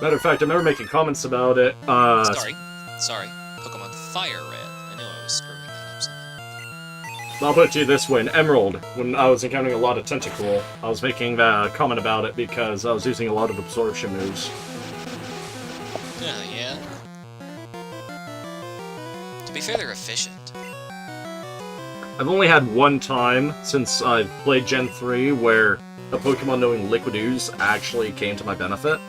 [SPEAKER 1] Matter of fact, I remember making comments about it.
[SPEAKER 2] Sorry. Pokemon Fire Red. I knew I was screwing that up somehow.
[SPEAKER 1] I'll put it to you this way, in Emerald, when I was encountering a lot of Tentacool, I was making the comment about it because I was using a lot of absorption moves.
[SPEAKER 2] Yeah. To be fair, they're efficient.
[SPEAKER 1] I've only had one time since I've played Gen 3 where a Pokemon knowing Liquid Ooze actually came to my benefit.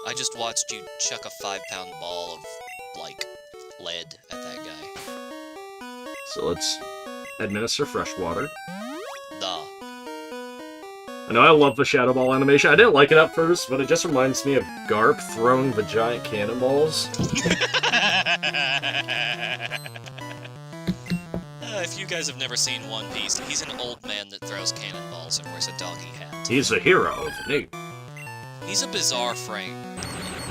[SPEAKER 2] I just watched you chuck a 5-pound ball of, like, lead at that guy.
[SPEAKER 1] So let's administer fresh water.
[SPEAKER 2] Duh.
[SPEAKER 1] I know I love the Shadow Ball animation. I didn't like it at first, but it just reminds me of Garp throwing the giant cannonballs.
[SPEAKER 2] If you guys have never seen One Piece, he's an old man that throws cannonballs and wears a doggy hat.
[SPEAKER 1] He's a hero of the new.
[SPEAKER 2] He's a bizarre frame.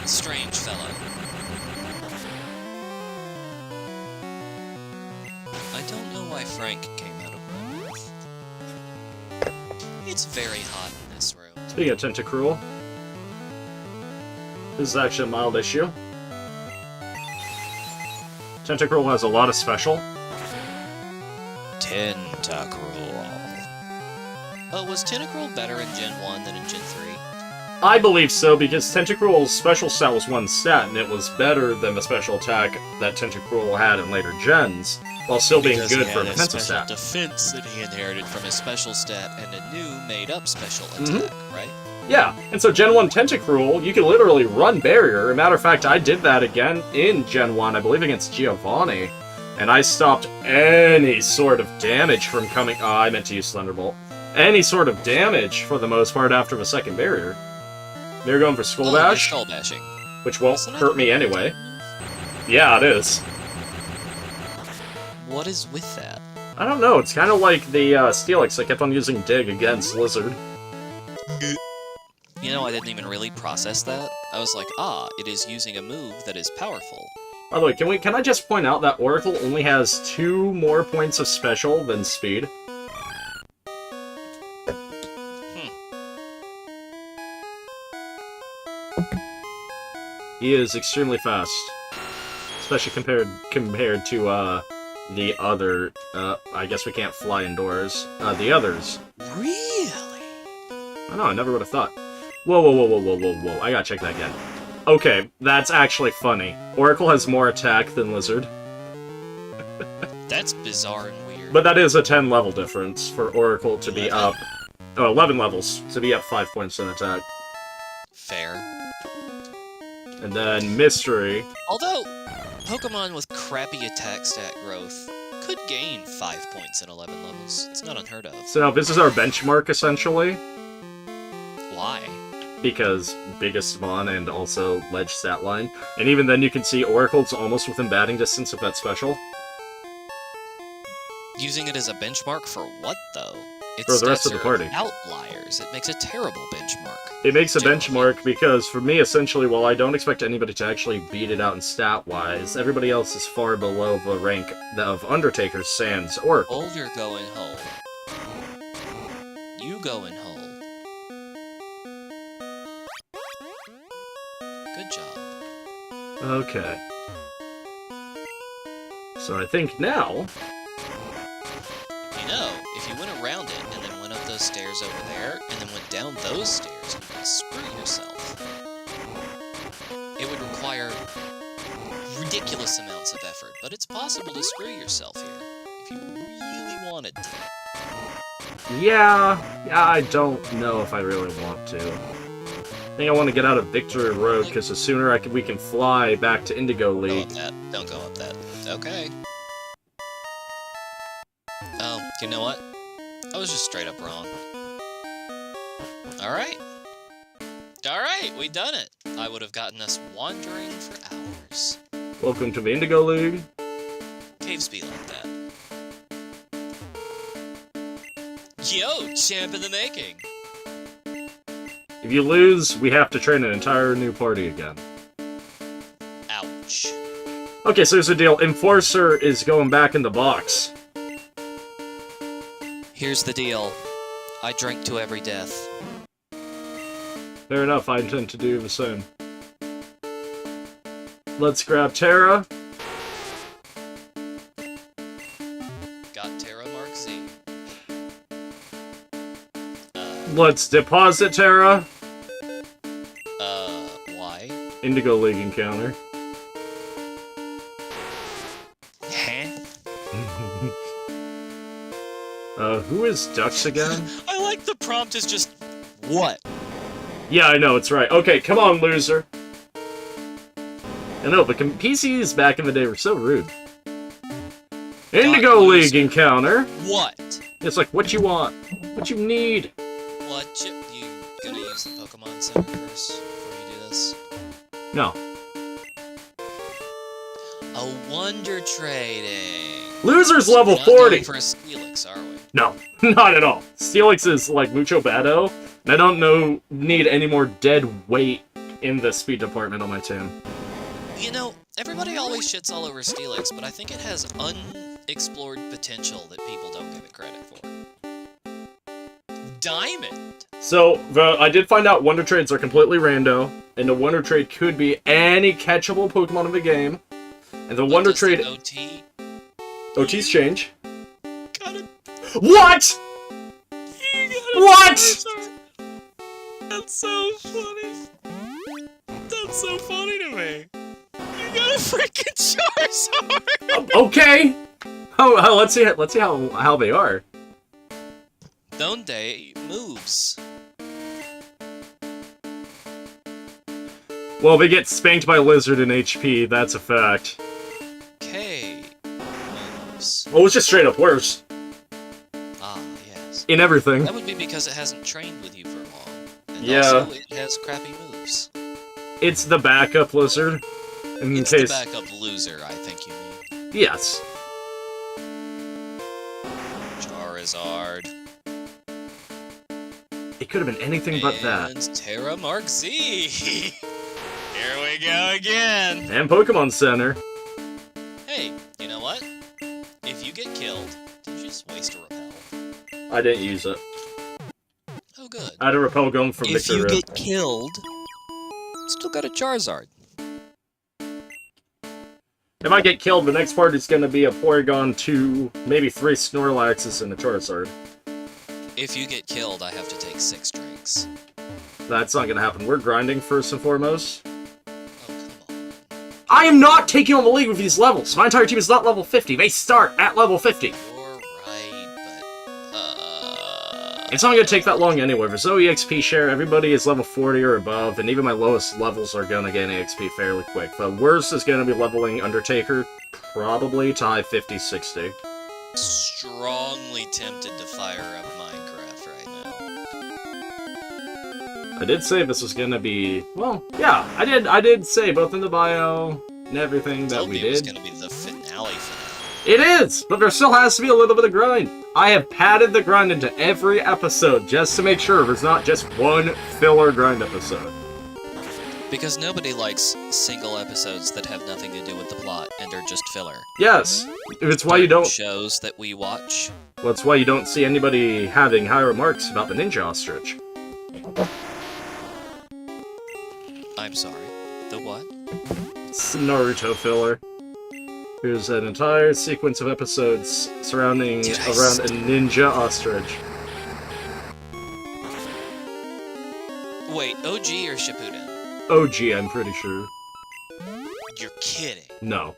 [SPEAKER 2] Strange fellow. I don't know why Frank came out of my mouth. It's very hot in this room.
[SPEAKER 1] Speaking of Tentacruel, this is actually a mild issue. Tentacruel has a lot of special.
[SPEAKER 2] Tentacruel. Oh, was Tentacruel better in Gen 1 than in Gen 3?
[SPEAKER 1] I believe so, because Tentacruel's special stat was 1 stat, and it was better than the special attack that Tentacruel had in later gens, while still being
[SPEAKER 2] Because
[SPEAKER 1] good
[SPEAKER 2] he
[SPEAKER 1] for a
[SPEAKER 2] had
[SPEAKER 1] defensive
[SPEAKER 2] special
[SPEAKER 1] stat.
[SPEAKER 2] defense that he inherited from his special stat and a new made-up special attack, right?
[SPEAKER 1] Yeah, and so Gen 1 Tentacruel, you can literally run Barrier. As a matter of fact, I did that again in Gen 1, I believe against Giovanni, and I stopped any sort of damage from coming... Oh, I meant to use Thunderbolt. Any sort of damage, for the most part, after the second Barrier. They're going for Skull Bash,
[SPEAKER 2] Skull Bashing.
[SPEAKER 1] which won't
[SPEAKER 2] Isn't it
[SPEAKER 1] hurt me anyway. Yeah, it is.
[SPEAKER 2] What is with that?
[SPEAKER 1] I don't know, it's kind of like the Steelix. I kept on using Dig against Lizard.
[SPEAKER 2] You know, I didn't even really process that. I was like, it is using a move that is powerful.
[SPEAKER 1] By the way, can I just point out that Oracle only has 2 more points of special than Speed? He is extremely fast, especially compared to the other. I guess we can't fly indoors. The others.
[SPEAKER 2] Really?
[SPEAKER 1] I know. I never would have thought. Whoa! I gotta check that again. Okay, that's actually funny. Oracle has more attack than Lizard.
[SPEAKER 2] That's bizarre and weird.
[SPEAKER 1] But that is a 10 level difference for Oracle to be up. Oh, 11 levels to be up 5 points in attack.
[SPEAKER 2] Fair.
[SPEAKER 1] And then Mystery.
[SPEAKER 2] Although, Pokemon with crappy attack stat growth could gain 5 points in 11 levels. It's not unheard of.
[SPEAKER 1] So now this is our benchmark, essentially.
[SPEAKER 2] Why?
[SPEAKER 1] Because biggest Mon and also Ledge stat line. And even then you can see Oracle's almost within batting distance of that special.
[SPEAKER 2] Using it as a benchmark for what, though? Its
[SPEAKER 1] For the rest
[SPEAKER 2] stats
[SPEAKER 1] of the
[SPEAKER 2] are
[SPEAKER 1] party.
[SPEAKER 2] Outliers. It makes a terrible benchmark.
[SPEAKER 1] It makes a
[SPEAKER 2] Generally.
[SPEAKER 1] benchmark because, for me, essentially, while I don't expect anybody to actually beat it out in stat-wise, everybody else is far below the rank of Undertaker, Sans, Oracle.
[SPEAKER 2] Hold your going hole. You go in hole. Good job.
[SPEAKER 1] Okay. So I think now...
[SPEAKER 2] You know, if you went around it and then went up those stairs over there and then went down those stairs, you could screw yourself. It would require ridiculous amounts of effort, but it's possible to screw yourself here if you really wanted to.
[SPEAKER 1] Yeah, I don't know if I really want to. I think I want to get out of Victory Road, because the sooner we can fly back to Indigo
[SPEAKER 2] Go
[SPEAKER 1] League.
[SPEAKER 2] up that. Don't go up that. Okay. Oh, you know what? I was just straight up wrong. Alright. Alright, we done it. I would have gotten us wandering for hours.
[SPEAKER 1] Welcome to the Indigo League.
[SPEAKER 2] Caves be like that. Yo, champ in the making!
[SPEAKER 1] If you lose, we have to train an entire new party again.
[SPEAKER 2] Ouch.
[SPEAKER 1] Okay, so here's the deal. Enforcer is going back in the box.
[SPEAKER 2] Here's the deal. I drink to every death.
[SPEAKER 1] Fair enough, I intend to do the same. Let's grab Terra.
[SPEAKER 2] Got Terra Mark Z.
[SPEAKER 1] Let's deposit Terra.
[SPEAKER 2] Why?
[SPEAKER 1] Indigo League encounter. Who is Dux again?
[SPEAKER 2] I like the prompt is just... What?
[SPEAKER 1] Yeah, I know, it's right. Okay, come on, loser. I know, but PCs back in the day were so rude. Indigo League encounter.
[SPEAKER 2] What?
[SPEAKER 1] It's like, what you want? What you need?
[SPEAKER 2] What you gonna use the Pokemon Center first before you do this?
[SPEAKER 1] No.
[SPEAKER 2] A wonder trading.
[SPEAKER 1] Loser's level
[SPEAKER 2] We're not
[SPEAKER 1] 40!
[SPEAKER 2] going for a Steelix, are we?
[SPEAKER 1] No, not at all. Steelix is like mucho bado, and I don't need any more dead weight in the speed department on my team.
[SPEAKER 2] You know, everybody always shits all over Steelix, but I think it has unexplored potential that people don't give it credit for. Diamond!
[SPEAKER 1] So, I did find out Wonder Trades are completely rando, and the Wonder Trade could be any catchable Pokemon in the game. And the Wonder Trade...
[SPEAKER 2] OT?
[SPEAKER 1] OT's change.
[SPEAKER 2] Got it.
[SPEAKER 1] What?! What?!
[SPEAKER 2] That's so funny. That's so funny to me. You got a freaking Charizard!
[SPEAKER 1] Okay! Oh, let's see how they are.
[SPEAKER 2] Donde moves.
[SPEAKER 1] Well, they get spanked by Lizard in HP, that's a fact.
[SPEAKER 2] K moves.
[SPEAKER 1] Well, it's just straight up worse.
[SPEAKER 2] Ah, yes.
[SPEAKER 1] In everything.
[SPEAKER 2] That would be because it hasn't trained with you for long. And
[SPEAKER 1] Yeah.
[SPEAKER 2] also, it has crappy moves.
[SPEAKER 1] It's the backup Lizard.
[SPEAKER 2] It's the backup loser, I think you mean.
[SPEAKER 1] Yes.
[SPEAKER 2] Charizard.
[SPEAKER 1] It could have been anything but that.
[SPEAKER 2] And Terra Mark Z! Here we go again!
[SPEAKER 1] And Pokemon Center.
[SPEAKER 2] Hey, you know what? If you get killed, did you just waste a repel?
[SPEAKER 1] I didn't use it.
[SPEAKER 2] Oh, good.
[SPEAKER 1] I had a repel going from
[SPEAKER 2] If
[SPEAKER 1] Victor
[SPEAKER 2] you
[SPEAKER 1] Rip.
[SPEAKER 2] get killed, still got a Charizard.
[SPEAKER 1] If I get killed, the next part is going to be a Porygon 2, maybe 3 Snorlaxes, and a Charizard.
[SPEAKER 2] If you get killed, I have to take 6 drinks.
[SPEAKER 1] That's not going to happen. We're grinding first and foremost.
[SPEAKER 2] Oh, come on.
[SPEAKER 1] I am not taking on the league with these levels. My entire team is not level 50. They start at level 50.
[SPEAKER 2] You're right, but...
[SPEAKER 1] It's not going to take that long anyway. For Zoe XP share, everybody is level 40 or above, and even my lowest levels are going to gain XP fairly quick. The worst is going to be leveling Undertaker, probably to high 50, 60.
[SPEAKER 2] Strongly tempted to fire up Minecraft right now.
[SPEAKER 1] I did say this was going to be... Well, yeah, I did say both in the bio and everything that we
[SPEAKER 2] It was
[SPEAKER 1] did.
[SPEAKER 2] going to be the finale.
[SPEAKER 1] It is! But there still has to be a little bit of grind. I have padded the grind into every episode just to make sure there's not just one filler grind episode.
[SPEAKER 2] Because nobody likes single episodes that have nothing to do with the plot and are just filler.
[SPEAKER 1] Yes! It's why you don't...
[SPEAKER 2] Shows that we watch.
[SPEAKER 1] Well, it's why you don't see anybody having high remarks about the Ninja Ostrich.
[SPEAKER 2] I'm sorry. The what?
[SPEAKER 1] It's Naruto filler. There's an entire sequence of episodes surrounding around a Ninja Ostrich.
[SPEAKER 2] Wait, OG or Shippuden?
[SPEAKER 1] OG, I'm pretty sure.
[SPEAKER 2] You're kidding.
[SPEAKER 1] No.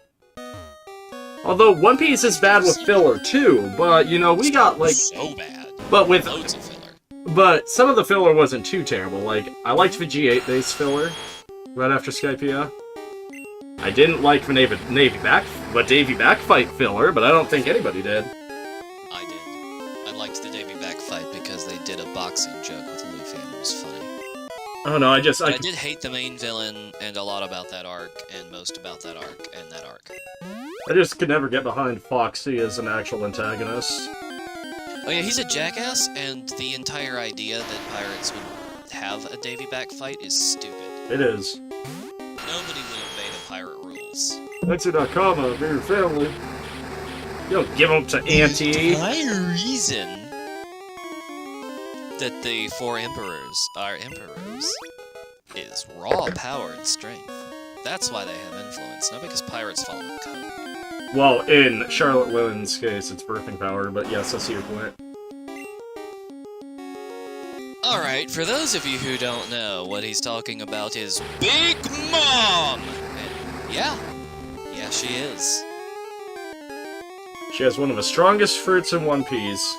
[SPEAKER 1] Although One Piece is bad with filler too, but you know, we got like...
[SPEAKER 2] So bad.
[SPEAKER 1] But with...
[SPEAKER 2] Loads of filler.
[SPEAKER 1] But some of the filler wasn't too terrible. Like, I liked the G8 base filler right after Skypiea. I didn't like the Davy Backfight filler, but I don't think anybody did.
[SPEAKER 2] I did. I liked the Davy Back fight because they did a boxing joke with Luffy and it was funny.
[SPEAKER 1] I don't know, I
[SPEAKER 2] did hate the main villain and a lot about that arc, and most about that arc, and that arc.
[SPEAKER 1] I just could never get behind Foxy as an actual antagonist.
[SPEAKER 2] Oh yeah, he's a jackass, and the entire idea that pirates would have a Davy back fight is stupid.
[SPEAKER 1] It is.
[SPEAKER 2] Nobody would obey the pirate rules.
[SPEAKER 1] That's a Nakama, they're your family. You don't give them to Auntie.
[SPEAKER 2] The entire reason that the 4 emperors are emperors is raw power and strength. That's why they have influence, not because pirates follow a code.
[SPEAKER 1] Well, in Charlotte Wynn's case, it's birthing power, but yes, I see your point.
[SPEAKER 2] Alright, for those of you who don't know, what he's talking about is Big Mom! And yeah, she is.
[SPEAKER 1] She has one of the strongest fruits in One Piece,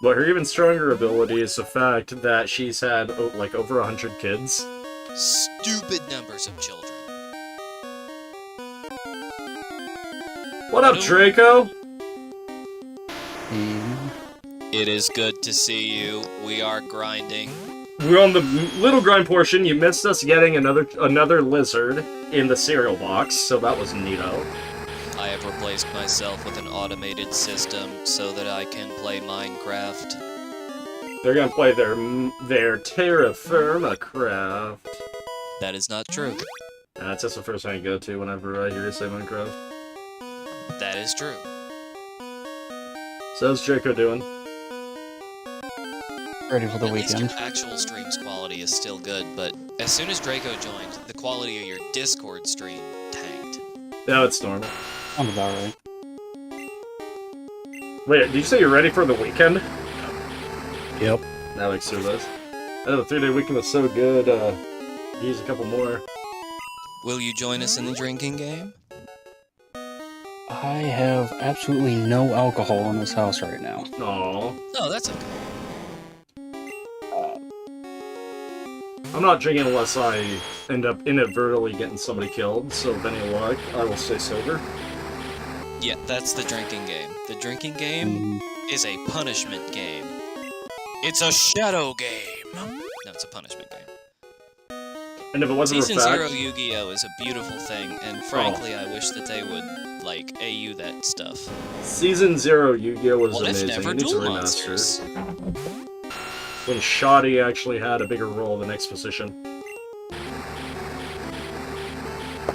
[SPEAKER 1] but her even stronger ability is the fact that she's had, like, over 100 kids.
[SPEAKER 2] Stupid numbers of children.
[SPEAKER 1] What up, Draco?
[SPEAKER 2] It is good to see you. We are grinding.
[SPEAKER 1] We're on the little grind portion. You missed us getting another lizard in the cereal box, so that was neato.
[SPEAKER 2] I have replaced myself with an automated system so that I can play Minecraft.
[SPEAKER 1] They're gonna play their Terra Firma craft.
[SPEAKER 2] That is not true.
[SPEAKER 1] That's just the first thing I go to whenever I hear you say Minecraft.
[SPEAKER 2] That is true.
[SPEAKER 1] So how's Draco doing?
[SPEAKER 3] Ready for the
[SPEAKER 2] At least
[SPEAKER 3] weekend.
[SPEAKER 2] your actual stream's quality is still good, but as soon as Draco joined, the quality of your Discord stream tanked.
[SPEAKER 1] No, it's normal.
[SPEAKER 3] I'm about right.
[SPEAKER 1] Wait, did you say you're ready for the weekend?
[SPEAKER 3] Yep.
[SPEAKER 1] That makes 2 of us. Oh, the 3-day weekend was so good, use a couple more.
[SPEAKER 2] Will you join us in the drinking game?
[SPEAKER 3] I have absolutely no alcohol in this house right now.
[SPEAKER 1] Aww.
[SPEAKER 2] Oh, that's okay.
[SPEAKER 1] I'm not drinking unless I end up inadvertently getting somebody killed, so with any luck, I will stay sober.
[SPEAKER 2] Yeah, that's the drinking game. The drinking game is a punishment game. It's a shadow game! No, it's a punishment game.
[SPEAKER 1] And if it wasn't
[SPEAKER 2] Season
[SPEAKER 1] for fact...
[SPEAKER 2] 0 Yu-Gi-Oh! Is a beautiful thing, and frankly, I wish that they would, like, AU that stuff.
[SPEAKER 1] Season 0 Yu-Gi-Oh! Was
[SPEAKER 2] What if
[SPEAKER 1] amazing.
[SPEAKER 2] never
[SPEAKER 1] It needs a
[SPEAKER 2] Duel
[SPEAKER 1] remaster.
[SPEAKER 2] Monsters?
[SPEAKER 1] When Shoddy actually had a bigger role in exposition.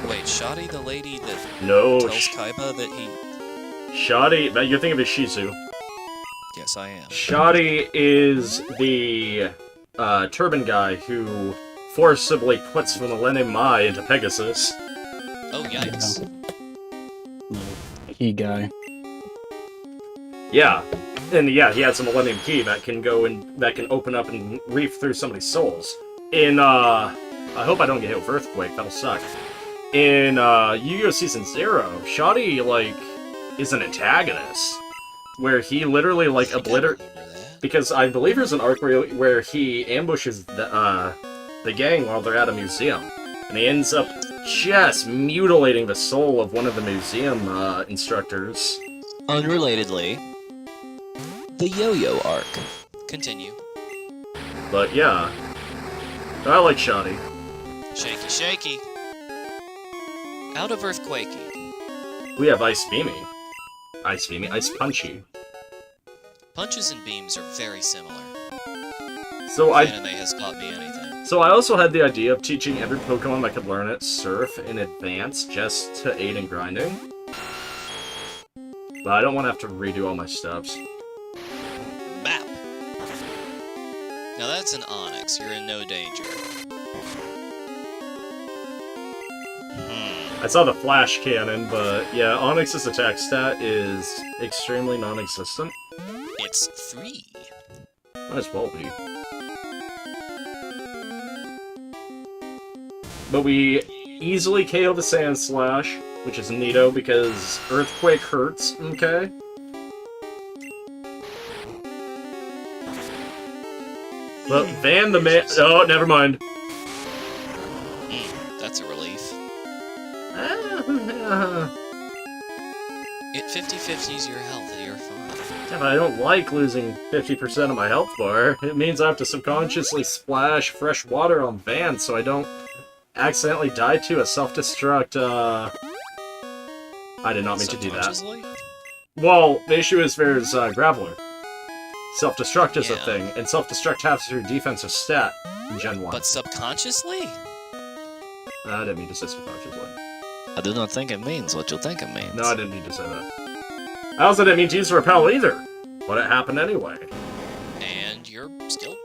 [SPEAKER 2] Wait, Shoddy the lady that
[SPEAKER 1] No,
[SPEAKER 2] tells Kaiba that he...
[SPEAKER 1] Shoddy... You're thinking of Ishizu.
[SPEAKER 2] Yes, I am.
[SPEAKER 1] Shoddy is the turban guy who forcibly puts Millennium Mai into Pegasus.
[SPEAKER 2] Oh, yikes.
[SPEAKER 3] Key guy.
[SPEAKER 1] Yeah. And yeah, he has a Millennium Key that can go and that can open up and reef through somebody's souls. In I hope I don't get hit with Earthquake, that'll suck. In Yu-Gi-Oh! Season 0, Shoddy, like, is an antagonist. Where he literally, like, because I believe there's an arc where he ambushes the gang while they're at a museum. And he ends up just mutilating the soul of one of the museum instructors.
[SPEAKER 2] Unrelatedly, the Yo-Yo arc. Continue.
[SPEAKER 1] But yeah, I like Shoddy.
[SPEAKER 2] Shaky, shaky. Out of Earthquakey.
[SPEAKER 1] We have Ice Beamy. Ice Beamy, Ice Punchy.
[SPEAKER 2] Punches and beams are very similar.
[SPEAKER 1] So
[SPEAKER 2] If anime has taught me anything.
[SPEAKER 1] So I also had the idea of teaching every Pokemon that could learn it Surf in advance just to aid in grinding. But I don't want to have to redo all my steps.
[SPEAKER 2] Map. Now that's an Onyx. You're in no danger.
[SPEAKER 1] I saw the Flash Cannon, but yeah, Onyx's attack stat is extremely non-existent.
[SPEAKER 2] It's 3.
[SPEAKER 1] Might as well be. But we easily KO the Sand Slash, which is neato because Earthquake hurts, okay? But Van the Man... Oh, never mind.
[SPEAKER 2] That's a relief. It 50-50s your health and you're fine.
[SPEAKER 1] Yeah, but I don't like losing 50% of my health bar. It means I have to subconsciously splash fresh water on Van so I don't accidentally die to a self-destruct, I did not mean to do that.
[SPEAKER 2] Subconsciously?
[SPEAKER 1] Well, the issue is there's Graveler. Self-destruct is a
[SPEAKER 2] Yeah.
[SPEAKER 1] thing, and self-destruct has your defensive stat in Gen 1.
[SPEAKER 2] But subconsciously?
[SPEAKER 1] I didn't mean to say subconsciously.
[SPEAKER 2] I do not think it means what you think it means.
[SPEAKER 1] No, I didn't mean to say that. I also didn't mean to use repel either, but it happened anyway.
[SPEAKER 2] And you're still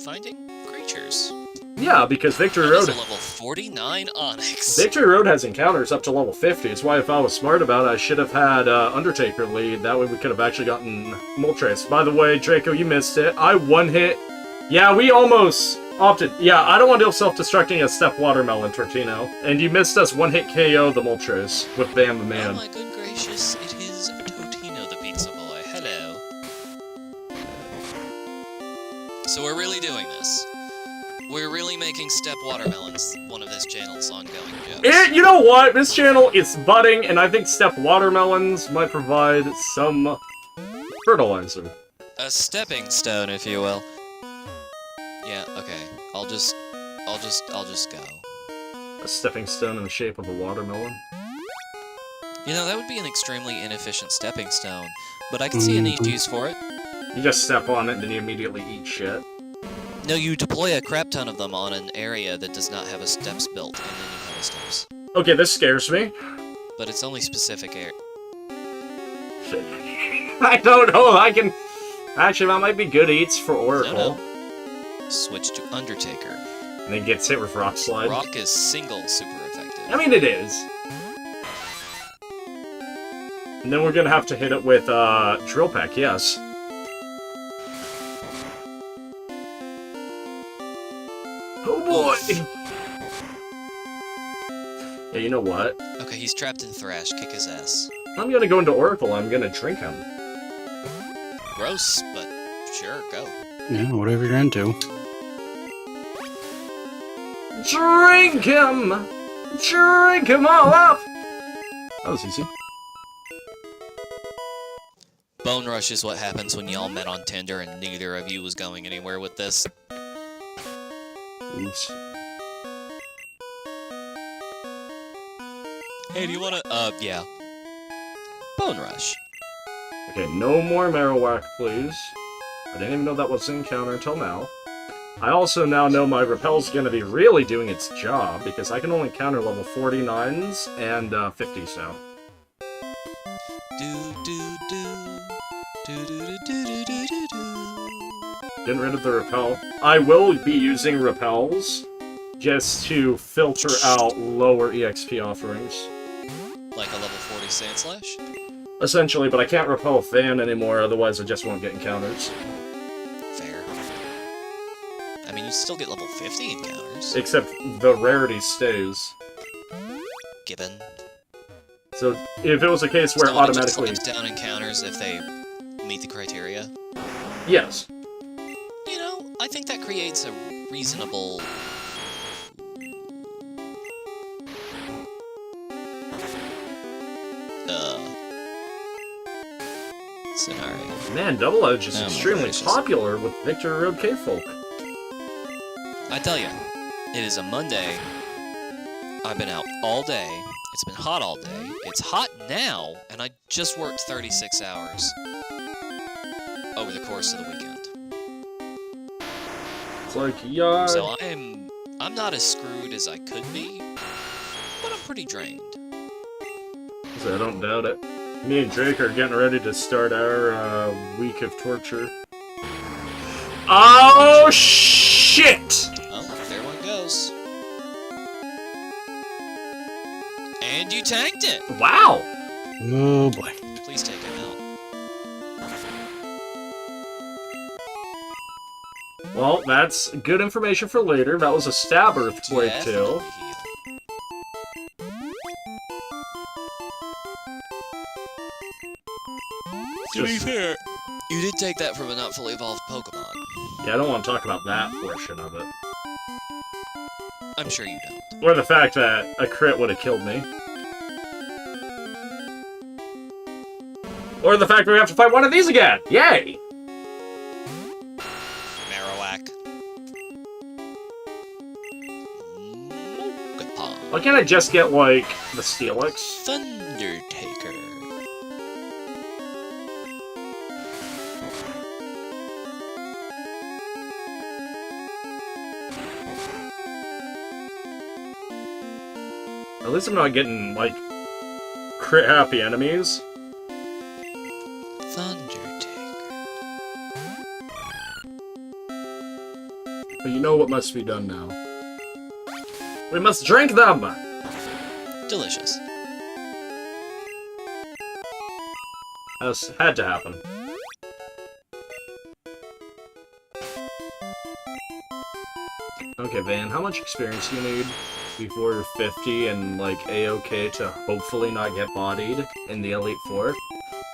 [SPEAKER 2] finding creatures.
[SPEAKER 1] Yeah, because Victory
[SPEAKER 2] That is
[SPEAKER 1] Road...
[SPEAKER 2] a level 49 Onyx.
[SPEAKER 1] Victory Road has encounters up to level 50. It's why if I was smart about it, I should have had Undertaker lead. That way we could have actually gotten Moltres. By the way, Draco, you missed it. I one-hit... Yeah, we almost opted... Yeah, I don't want to deal with self-destructing a Step Watermelon, Tortino. And you missed us one-hit KO the Moltres with Bam the Man.
[SPEAKER 2] Oh my good gracious, it is Totino the pizza boy. Hello. So we're really doing this. We're really making Step Watermelons one of this channel's ongoing jokes.
[SPEAKER 1] You know what? This channel is budding, and I think Step Watermelons might provide some fertilizer.
[SPEAKER 2] A stepping stone, if you will. Yeah, okay. I'll just go.
[SPEAKER 1] A stepping stone in the shape of a watermelon.
[SPEAKER 2] You know, that would be an extremely inefficient stepping stone, but I can see a niche use for it.
[SPEAKER 1] You just step on it, and then you immediately eat shit.
[SPEAKER 2] No, you deploy a crap ton of them on an area that does not have a steps built, and then you have a steps.
[SPEAKER 1] Okay, this scares me.
[SPEAKER 2] But it's only specific area.
[SPEAKER 1] Shit. I don't know if I can... Actually, that might be good eats for Oracle.
[SPEAKER 2] No. Switch to Undertaker.
[SPEAKER 1] And then gets hit with Rock Slide.
[SPEAKER 2] Rock is single super effective.
[SPEAKER 1] I mean, it is. And then we're gonna have to hit it with, Drill Peck, yes. Oh boy! Yeah, you know what?
[SPEAKER 2] Okay, he's trapped in Thrash. Kick his ass.
[SPEAKER 1] I'm gonna go into Oracle, I'm gonna drink him.
[SPEAKER 2] Gross, but sure, go.
[SPEAKER 3] Yeah, whatever you're into.
[SPEAKER 1] Drink him! Drink him all up! That was easy.
[SPEAKER 2] Bone Rush is what happens when y'all met on Tinder and neither of you was going anywhere with this.
[SPEAKER 1] Oops.
[SPEAKER 2] Hey, do you wanna, yeah. Bone Rush.
[SPEAKER 1] Okay, no more Marowak, please. I didn't even know that was an encounter until now. I also now know my Repel's gonna be really doing its job, because I can only counter level 49s and 50s now. Getting rid of the Repel. I will be using Repels just to filter out lower EXP offerings.
[SPEAKER 2] Like a level 40 Sand Slash?
[SPEAKER 1] Essentially, but I can't Repel Fan anymore, otherwise I just won't get encounters.
[SPEAKER 2] Fair. I mean, you still get level 50 encounters.
[SPEAKER 1] Except the rarity stays.
[SPEAKER 2] Given.
[SPEAKER 1] So, if it was a case where
[SPEAKER 2] So it just
[SPEAKER 1] automatically...
[SPEAKER 2] slams down encounters if they meet the criteria.
[SPEAKER 1] Yes.
[SPEAKER 2] You know, I think that creates a reasonable... scenario.
[SPEAKER 1] Man, Double Edge is
[SPEAKER 2] Oh my
[SPEAKER 1] extremely
[SPEAKER 2] gracious.
[SPEAKER 1] popular with Victory Road K-Folk.
[SPEAKER 2] I tell you, it is a Monday. I've been out all day. It's been hot all day. It's hot now, and I just worked 36 hours over the course of the weekend.
[SPEAKER 1] It's like, yeah...
[SPEAKER 2] So I'm not as screwed as I could be, but I'm pretty drained.
[SPEAKER 1] I don't doubt it. Me and Drake are getting ready to start our week of torture. Oh, shit!
[SPEAKER 2] Oh, there one goes. And you tanked it!
[SPEAKER 1] Wow!
[SPEAKER 3] Oh boy.
[SPEAKER 2] Please take him out.
[SPEAKER 1] Well, that's good information for later. That was a stab earthquake, too.
[SPEAKER 2] Definitely heal. To be
[SPEAKER 1] Just-
[SPEAKER 2] fair, you did take that from a not fully evolved Pokemon.
[SPEAKER 1] Yeah, I don't want to talk about that portion of it.
[SPEAKER 2] I'm sure you don't.
[SPEAKER 1] Or the fact that a crit would have killed me. Or the fact that we have to fight one of these again! Yay!
[SPEAKER 2] Marowak. Mogapon.
[SPEAKER 1] Why can't I just get, like, the Steelix?
[SPEAKER 2] Thundertaker.
[SPEAKER 1] At least I'm not getting, like, crit-happy enemies.
[SPEAKER 2] Thundertaker.
[SPEAKER 1] But you know what must be done now. We must drink them!
[SPEAKER 2] Delicious.
[SPEAKER 1] This had to happen. Okay, Van, how much experience do you need before you're 50 and, like, A-OK to hopefully not get bodied in the Elite Four?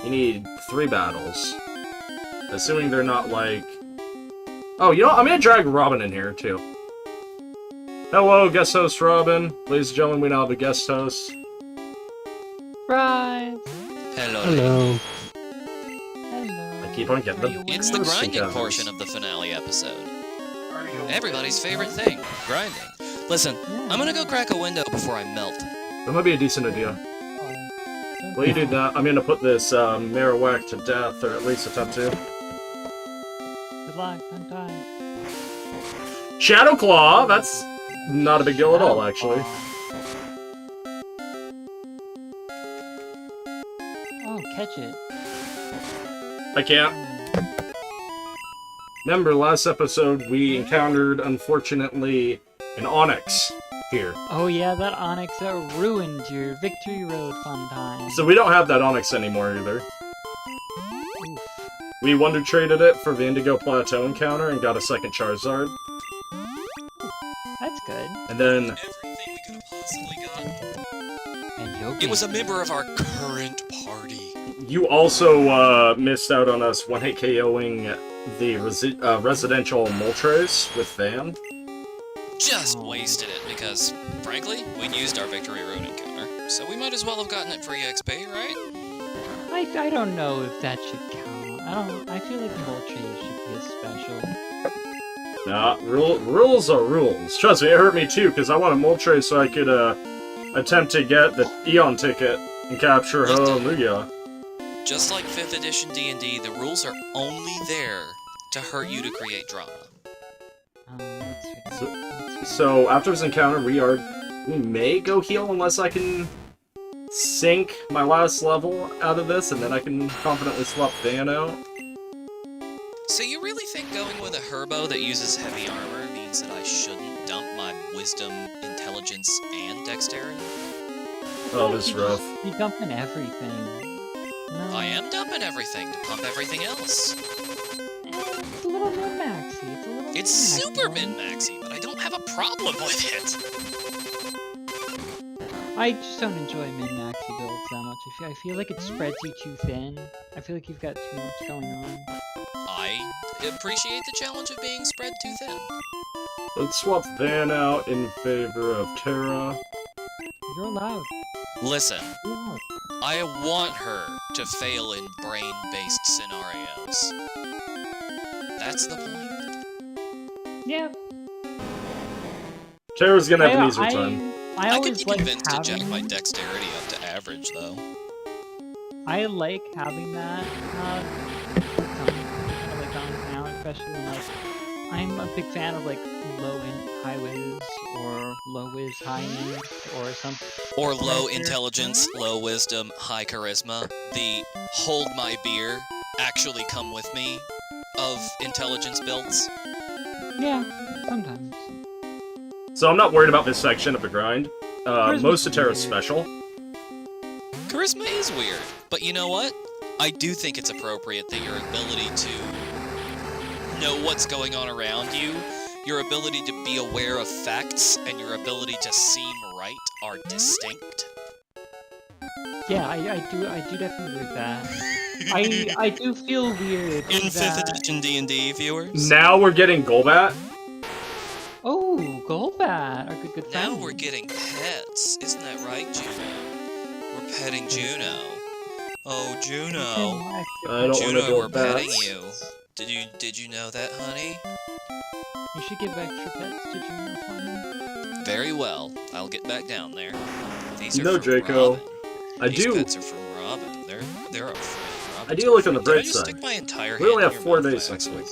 [SPEAKER 1] You need 3 battles. Assuming they're not, like... Oh, you know what? I'm gonna drag Robin in here, too. Hello, guest host Robin. Ladies and gentlemen, we now have a guest host.
[SPEAKER 4] Surprise!
[SPEAKER 2] Hello.
[SPEAKER 3] Hello.
[SPEAKER 4] Hello.
[SPEAKER 1] I keep on getting the
[SPEAKER 2] It's the
[SPEAKER 1] most
[SPEAKER 2] grinding
[SPEAKER 1] encounters.
[SPEAKER 2] portion of the finale episode. Everybody's favorite thing, grinding. Listen, I'm gonna go crack a window before I melt.
[SPEAKER 1] That might be a decent idea. While you do that, I'm gonna put this Marowak to death, or at least attempt to.
[SPEAKER 4] Good luck, don't die.
[SPEAKER 1] Shadow Claw! That's not a big deal at all, actually.
[SPEAKER 4] Oh, catch it.
[SPEAKER 1] I can't. Remember, last episode we encountered, unfortunately, an Onyx here.
[SPEAKER 4] Oh yeah, that Onyx that ruined your Victory Road fun time.
[SPEAKER 1] So we don't have that Onyx anymore either.
[SPEAKER 4] Oof.
[SPEAKER 1] We wonder traded it for the Indigo Plateau encounter and got a second Charizard.
[SPEAKER 4] That's good.
[SPEAKER 1] And then,
[SPEAKER 2] Everything we could have possibly gotten.
[SPEAKER 4] And you'll
[SPEAKER 2] It was a member of our current party.
[SPEAKER 1] you also missed out on us one-hit KOing the residential Moltres with Van.
[SPEAKER 2] Just wasted it because, frankly, we used our Victory Road encounter, so we might as well have gotten it free XP, right?
[SPEAKER 4] I don't know if that should count. I feel like Moltres should be a special.
[SPEAKER 1] Nah, rules are rules. Trust me, it hurt me too, because I wanted Moltres so I could attempt to get the Eon ticket and capture Hallelujah.
[SPEAKER 2] Just like 5th edition D&D, the rules are only there to hurt you to create drama.
[SPEAKER 4] That's fair.
[SPEAKER 1] So after this encounter, we may go heal unless I can sink my last level out of this, and then I can confidently swap Van out.
[SPEAKER 2] So you really think going with a Herbo that uses heavy armor means that I shouldn't dump my wisdom, intelligence, and dexterity?
[SPEAKER 1] Oh, this is rough.
[SPEAKER 4] You're dumping everything. No.
[SPEAKER 2] I am dumping everything to pump everything else.
[SPEAKER 4] It's a little min-maxy.
[SPEAKER 2] It's super min-maxy, but I don't have a problem with it.
[SPEAKER 4] I just don't enjoy min-maxy builds that much. I feel like it spreads you too thin. I feel like you've got too much going on.
[SPEAKER 2] I appreciate the challenge of being spread too thin.
[SPEAKER 1] Let's swap Van out in favor of Terra.
[SPEAKER 4] You're allowed.
[SPEAKER 2] Listen,
[SPEAKER 4] You're allowed.
[SPEAKER 2] I want her to fail in brain-based scenarios. That's the point.
[SPEAKER 4] Yeah.
[SPEAKER 1] Terra's gonna have an easier time.
[SPEAKER 4] I
[SPEAKER 2] I could
[SPEAKER 4] always
[SPEAKER 2] be
[SPEAKER 4] like
[SPEAKER 2] convinced to jack my
[SPEAKER 4] having.
[SPEAKER 2] dexterity up to average, though.
[SPEAKER 4] I like having that. Kind of like on now, especially when like I'm a big fan of like low int high whiz or low whiz high int or something.
[SPEAKER 2] Or low intelligence, low wisdom, high charisma. The hold my beer, actually come with me of intelligence builds.
[SPEAKER 4] Yeah, sometimes.
[SPEAKER 1] So I'm not worried about this section of the grind.
[SPEAKER 4] Charisma's
[SPEAKER 1] Most of Terra's
[SPEAKER 4] weird.
[SPEAKER 1] special.
[SPEAKER 2] Charisma is weird, but you know what? I do think it's appropriate that your ability to know what's going on around you, your ability to be aware of facts, and your ability to seem right are distinct.
[SPEAKER 4] Yeah, I do definitely agree with that. I do feel weird.
[SPEAKER 2] In 5th
[SPEAKER 4] that...
[SPEAKER 2] edition D&D, viewers,
[SPEAKER 1] Now we're getting Golbat.
[SPEAKER 4] Oh, Golbat, our good friend.
[SPEAKER 2] now we're getting pets. Isn't that right, Juno? We're petting Juno. Oh, Juno.
[SPEAKER 1] I don't want to
[SPEAKER 2] Juno,
[SPEAKER 1] go
[SPEAKER 2] we're petting
[SPEAKER 1] bats.
[SPEAKER 2] you. Did you know that, honey?
[SPEAKER 4] You should give extra pets to Juno for me.
[SPEAKER 2] Very well. I'll get back down there. These are
[SPEAKER 1] No,
[SPEAKER 2] from
[SPEAKER 1] Draco.
[SPEAKER 2] Robin.
[SPEAKER 1] I
[SPEAKER 2] These
[SPEAKER 1] do.
[SPEAKER 2] pets are from Robin. They're a friend.
[SPEAKER 1] I do look on the
[SPEAKER 2] Did I
[SPEAKER 1] bright
[SPEAKER 2] just
[SPEAKER 1] side.
[SPEAKER 2] stick my entire
[SPEAKER 1] We only
[SPEAKER 2] hand
[SPEAKER 1] have
[SPEAKER 2] in
[SPEAKER 1] 4
[SPEAKER 2] your mouth
[SPEAKER 1] days
[SPEAKER 2] by
[SPEAKER 1] next week.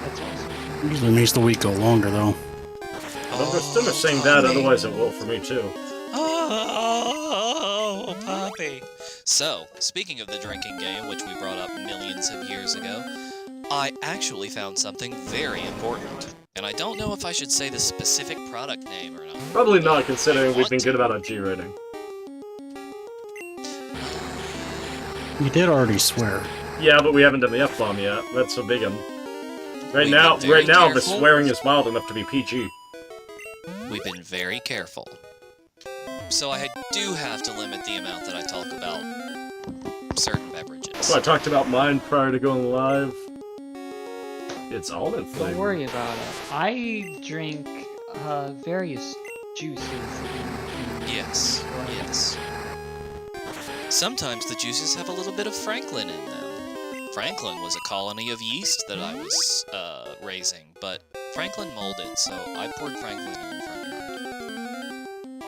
[SPEAKER 4] That's awesome.
[SPEAKER 3] Usually makes the week go longer, though.
[SPEAKER 1] I'm just saying that, otherwise it will for me too.
[SPEAKER 2] Oh, puppy. So, speaking of the drinking game, which we brought up millions of years ago, I actually found something very important. And I don't know if I should say the specific product name or not.
[SPEAKER 1] Probably not,
[SPEAKER 2] but
[SPEAKER 1] considering
[SPEAKER 2] I
[SPEAKER 1] we've been
[SPEAKER 2] want
[SPEAKER 1] good
[SPEAKER 2] to.
[SPEAKER 1] about our G rating.
[SPEAKER 3] You did already swear.
[SPEAKER 1] Yeah, but we haven't done the F-bomb yet. That's a big one. Right
[SPEAKER 2] We've
[SPEAKER 1] now,
[SPEAKER 2] been very
[SPEAKER 1] the
[SPEAKER 2] careful.
[SPEAKER 1] swearing is mild enough to be PG.
[SPEAKER 2] We've been very careful. So I do have to limit the amount that I talk about certain beverages.
[SPEAKER 1] So I talked about mine prior to going live. It's almond
[SPEAKER 4] Don't
[SPEAKER 1] flavor.
[SPEAKER 4] worry about it. I drink various juices.
[SPEAKER 2] Yes, yes. Sometimes the juices have a little bit of Franklin in them. Franklin was a colony of yeast that I was raising, but Franklin molded, so I poured Franklin in the front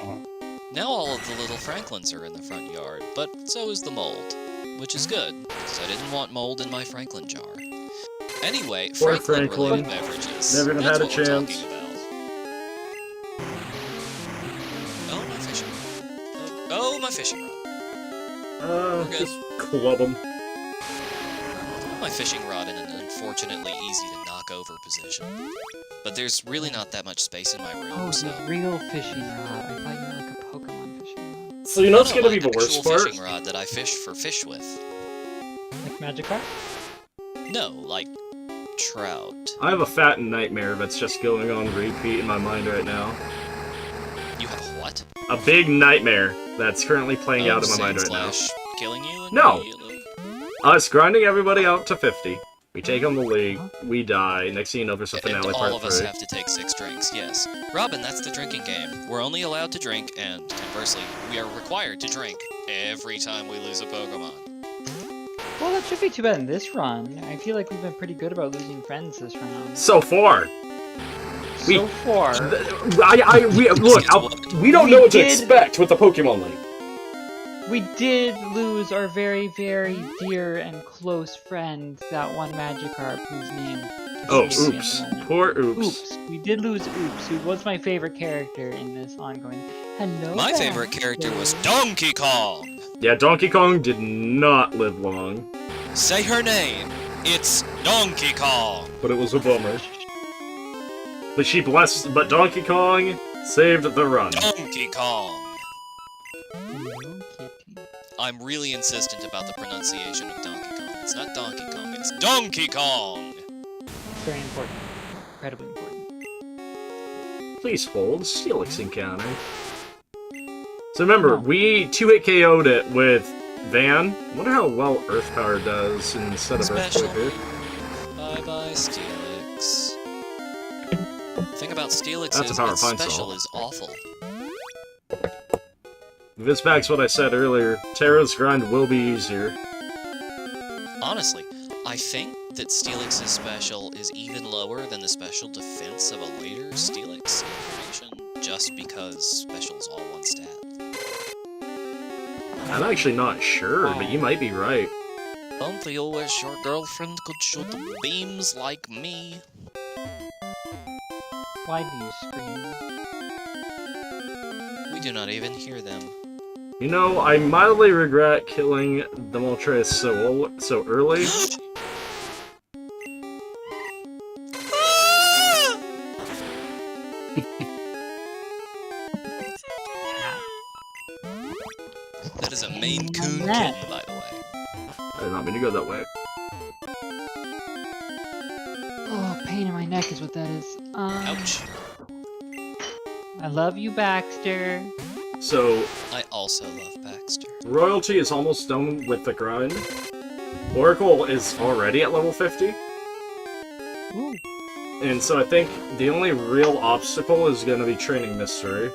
[SPEAKER 2] yard. Now all of the little Franklins are in the front yard, but so is the mold, which is good, because I didn't want mold in my Franklin jar. Anyway,
[SPEAKER 1] Poor
[SPEAKER 2] Franklin-related
[SPEAKER 1] Franklin.
[SPEAKER 2] beverages.
[SPEAKER 1] Never even
[SPEAKER 2] That's
[SPEAKER 1] had a
[SPEAKER 2] what we're
[SPEAKER 1] chance.
[SPEAKER 2] talking about. Oh, my fishing rod. Oh, my fishing rod. We're good.
[SPEAKER 1] Just club them.
[SPEAKER 2] My fishing rod in an unfortunately easy to knock over position. But there's really not that much space in my room,
[SPEAKER 4] Oh,
[SPEAKER 2] so...
[SPEAKER 4] the real fishing rod. I thought you meant like a Pokemon fishing rod.
[SPEAKER 1] So you know what's
[SPEAKER 2] No,
[SPEAKER 1] gonna be
[SPEAKER 2] an
[SPEAKER 1] the worst
[SPEAKER 2] actual
[SPEAKER 1] part?
[SPEAKER 2] fishing rod that I fish for fish with.
[SPEAKER 4] Like Magikarp?
[SPEAKER 2] No, like trout.
[SPEAKER 1] I have a fat nightmare that's just going on repeat in my mind right now.
[SPEAKER 2] You have a what?
[SPEAKER 1] A big nightmare that's currently playing out in my mind right now.
[SPEAKER 2] Killing you
[SPEAKER 1] No.
[SPEAKER 2] immediately?
[SPEAKER 1] Us grinding everybody out to 50. We take on the league, we die, next thing you know there's a
[SPEAKER 2] And
[SPEAKER 1] finale
[SPEAKER 2] all
[SPEAKER 1] part
[SPEAKER 2] of us
[SPEAKER 1] 3.
[SPEAKER 2] have to take 6 drinks, yes. Robin, that's the drinking game. We're only allowed to drink, and conversely, we are required to drink every time we lose a Pokemon.
[SPEAKER 4] Well, that should be too bad in this run. I feel like we've been pretty good about losing friends this round.
[SPEAKER 1] So far!
[SPEAKER 4] So far,
[SPEAKER 1] We don't know what to
[SPEAKER 4] did-
[SPEAKER 1] expect with the Pokemon League.
[SPEAKER 4] we did lose our very, very dear and close friend, that one Magikarp whose name...
[SPEAKER 1] Oh,
[SPEAKER 4] escapes me at
[SPEAKER 1] oops.
[SPEAKER 4] the moment.
[SPEAKER 1] Poor oops.
[SPEAKER 4] Oops. We did lose Oops, who was my favorite character in this ongoing... Hello,
[SPEAKER 2] My favorite character was Donkey Kong!
[SPEAKER 1] Yeah, Donkey Kong did not live long,
[SPEAKER 2] Say her name! It's Donkey Kong!
[SPEAKER 1] but it was a bummer. But Donkey Kong saved the run.
[SPEAKER 2] Donkey Kong!
[SPEAKER 4] Hello, Kitty.
[SPEAKER 2] I'm really insistent about the pronunciation of Donkey Kong. It's not Donkey Kong, it's Donkey Kong!
[SPEAKER 4] Very important. Incredibly important.
[SPEAKER 1] Please hold Steelix encounter. So remember, we 2-hit KO'd it with Van. I wonder how well Earth Power does instead of
[SPEAKER 2] Special.
[SPEAKER 1] Earthquake.
[SPEAKER 2] Bye-bye, Steelix. The thing about Steelix
[SPEAKER 1] That's a
[SPEAKER 2] is
[SPEAKER 1] power
[SPEAKER 2] its
[SPEAKER 1] pine
[SPEAKER 2] special
[SPEAKER 1] saw.
[SPEAKER 2] is awful.
[SPEAKER 1] This backs what I said earlier. Terra's grind will be easier.
[SPEAKER 2] Honestly, I think that Steelix's special is even lower than the special defense of a later Steelix incarnation, just because special's all one stat.
[SPEAKER 1] I'm actually not sure, but you might be right.
[SPEAKER 2] Don't you wish your girlfriend could shoot beams like me?
[SPEAKER 4] Why do you scream?
[SPEAKER 2] We do not even hear them.
[SPEAKER 1] You know, I mildly regret killing the Moltres so early. That is a Maine Coon
[SPEAKER 4] Matt.
[SPEAKER 2] kitten, by the way.
[SPEAKER 1] I did not mean to go that way.
[SPEAKER 4] Oh, pain in my neck is what that is.
[SPEAKER 2] Ouch.
[SPEAKER 4] I love you, Baxter.
[SPEAKER 1] So,
[SPEAKER 2] I also love Baxter.
[SPEAKER 1] Royalty is almost done with the grind. Oracle is already at level 50.
[SPEAKER 4] Ooh.
[SPEAKER 1] And so I think the only real obstacle is going to be training Mystery.
[SPEAKER 4] Ooh,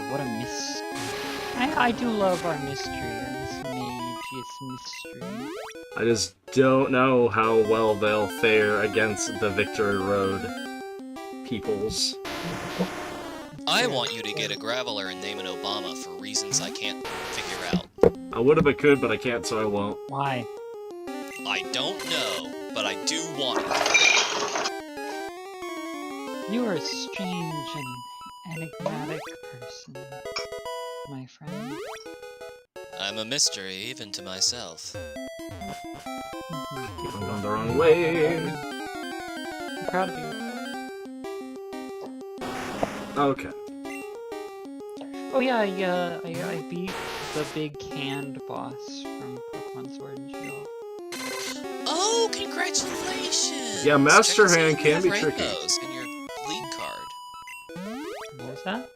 [SPEAKER 4] what a miss. I I do love our mystery, our mismagious mystery.
[SPEAKER 1] I just don't know how well they'll fare against the Victory Road peoples.
[SPEAKER 2] I want you to get a Graveler and name it Obama for reasons I can't figure out.
[SPEAKER 1] I would if I could, but I can't, so I won't.
[SPEAKER 4] Why?
[SPEAKER 2] I don't know, but I do want it.
[SPEAKER 4] You are a strange and enigmatic person, my friend.
[SPEAKER 2] I'm a mystery even to myself.
[SPEAKER 1] Keep on going the wrong way.
[SPEAKER 4] I'm proud of you.
[SPEAKER 1] Okay.
[SPEAKER 4] Oh yeah, I beat the big canned boss from Pokemon Sword and Shield.
[SPEAKER 2] Oh, congratulations!
[SPEAKER 1] Yeah, Master
[SPEAKER 2] Check and see
[SPEAKER 1] Hand
[SPEAKER 2] if you
[SPEAKER 1] can
[SPEAKER 2] have
[SPEAKER 1] be tricky.
[SPEAKER 2] rainbows in your lead card.
[SPEAKER 4] What was that?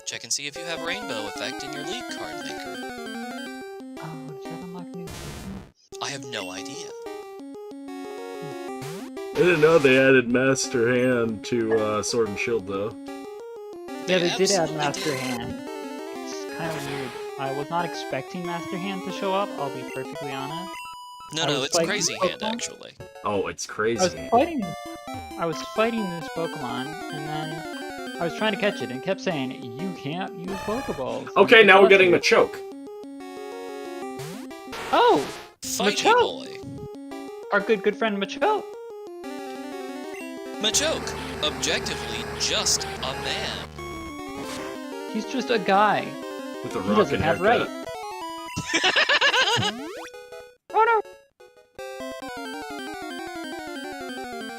[SPEAKER 2] Check and see if you have rainbow effect in your lead card maker.
[SPEAKER 4] Oh, does that unlock new Pokemon?
[SPEAKER 2] I have no idea.
[SPEAKER 1] I didn't know they added Master Hand to Sword and Shield, though.
[SPEAKER 4] Yeah, they did add
[SPEAKER 2] absolutely
[SPEAKER 4] Master
[SPEAKER 2] did.
[SPEAKER 4] Hand. It's kind of weird. I was not expecting Master Hand to show up, I'll be perfectly honest.
[SPEAKER 2] No,
[SPEAKER 4] I
[SPEAKER 2] no,
[SPEAKER 4] was
[SPEAKER 2] it's
[SPEAKER 4] fighting
[SPEAKER 2] Crazy
[SPEAKER 4] Pokemon.
[SPEAKER 2] Hand, actually.
[SPEAKER 1] Oh, it's crazy.
[SPEAKER 4] I was fighting this Pokemon, and then I was trying to catch it, and it kept saying, you can't use Pokeballs.
[SPEAKER 1] Okay, now we're getting
[SPEAKER 4] the
[SPEAKER 1] Machoke.
[SPEAKER 4] Oh!
[SPEAKER 2] Fighty
[SPEAKER 4] Machoke!
[SPEAKER 2] Boy.
[SPEAKER 4] Our good friend Machoke!
[SPEAKER 2] Machoke, objectively just a man.
[SPEAKER 4] He's just a guy.
[SPEAKER 1] With a
[SPEAKER 4] He
[SPEAKER 1] rocket
[SPEAKER 4] doesn't have
[SPEAKER 1] haircut.
[SPEAKER 4] right. Oh no!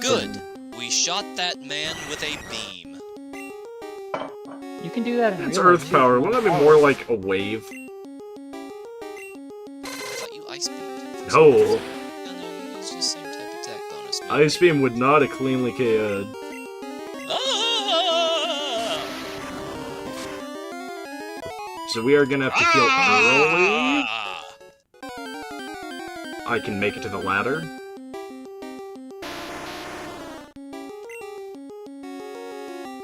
[SPEAKER 2] Good. We shot that man with a beam.
[SPEAKER 4] You can do that in
[SPEAKER 1] It's
[SPEAKER 4] real life,
[SPEAKER 1] Earth
[SPEAKER 4] too.
[SPEAKER 1] power. Wouldn't that be more like a wave?
[SPEAKER 2] I thought you ice beamed.
[SPEAKER 1] No.
[SPEAKER 2] No, you used the same type of attack bonus.
[SPEAKER 1] Ice Beam would not have cleanly KO'd.
[SPEAKER 2] Ah!
[SPEAKER 1] So we are gonna have to kill early.
[SPEAKER 2] Ah!
[SPEAKER 1] I can make it to the ladder.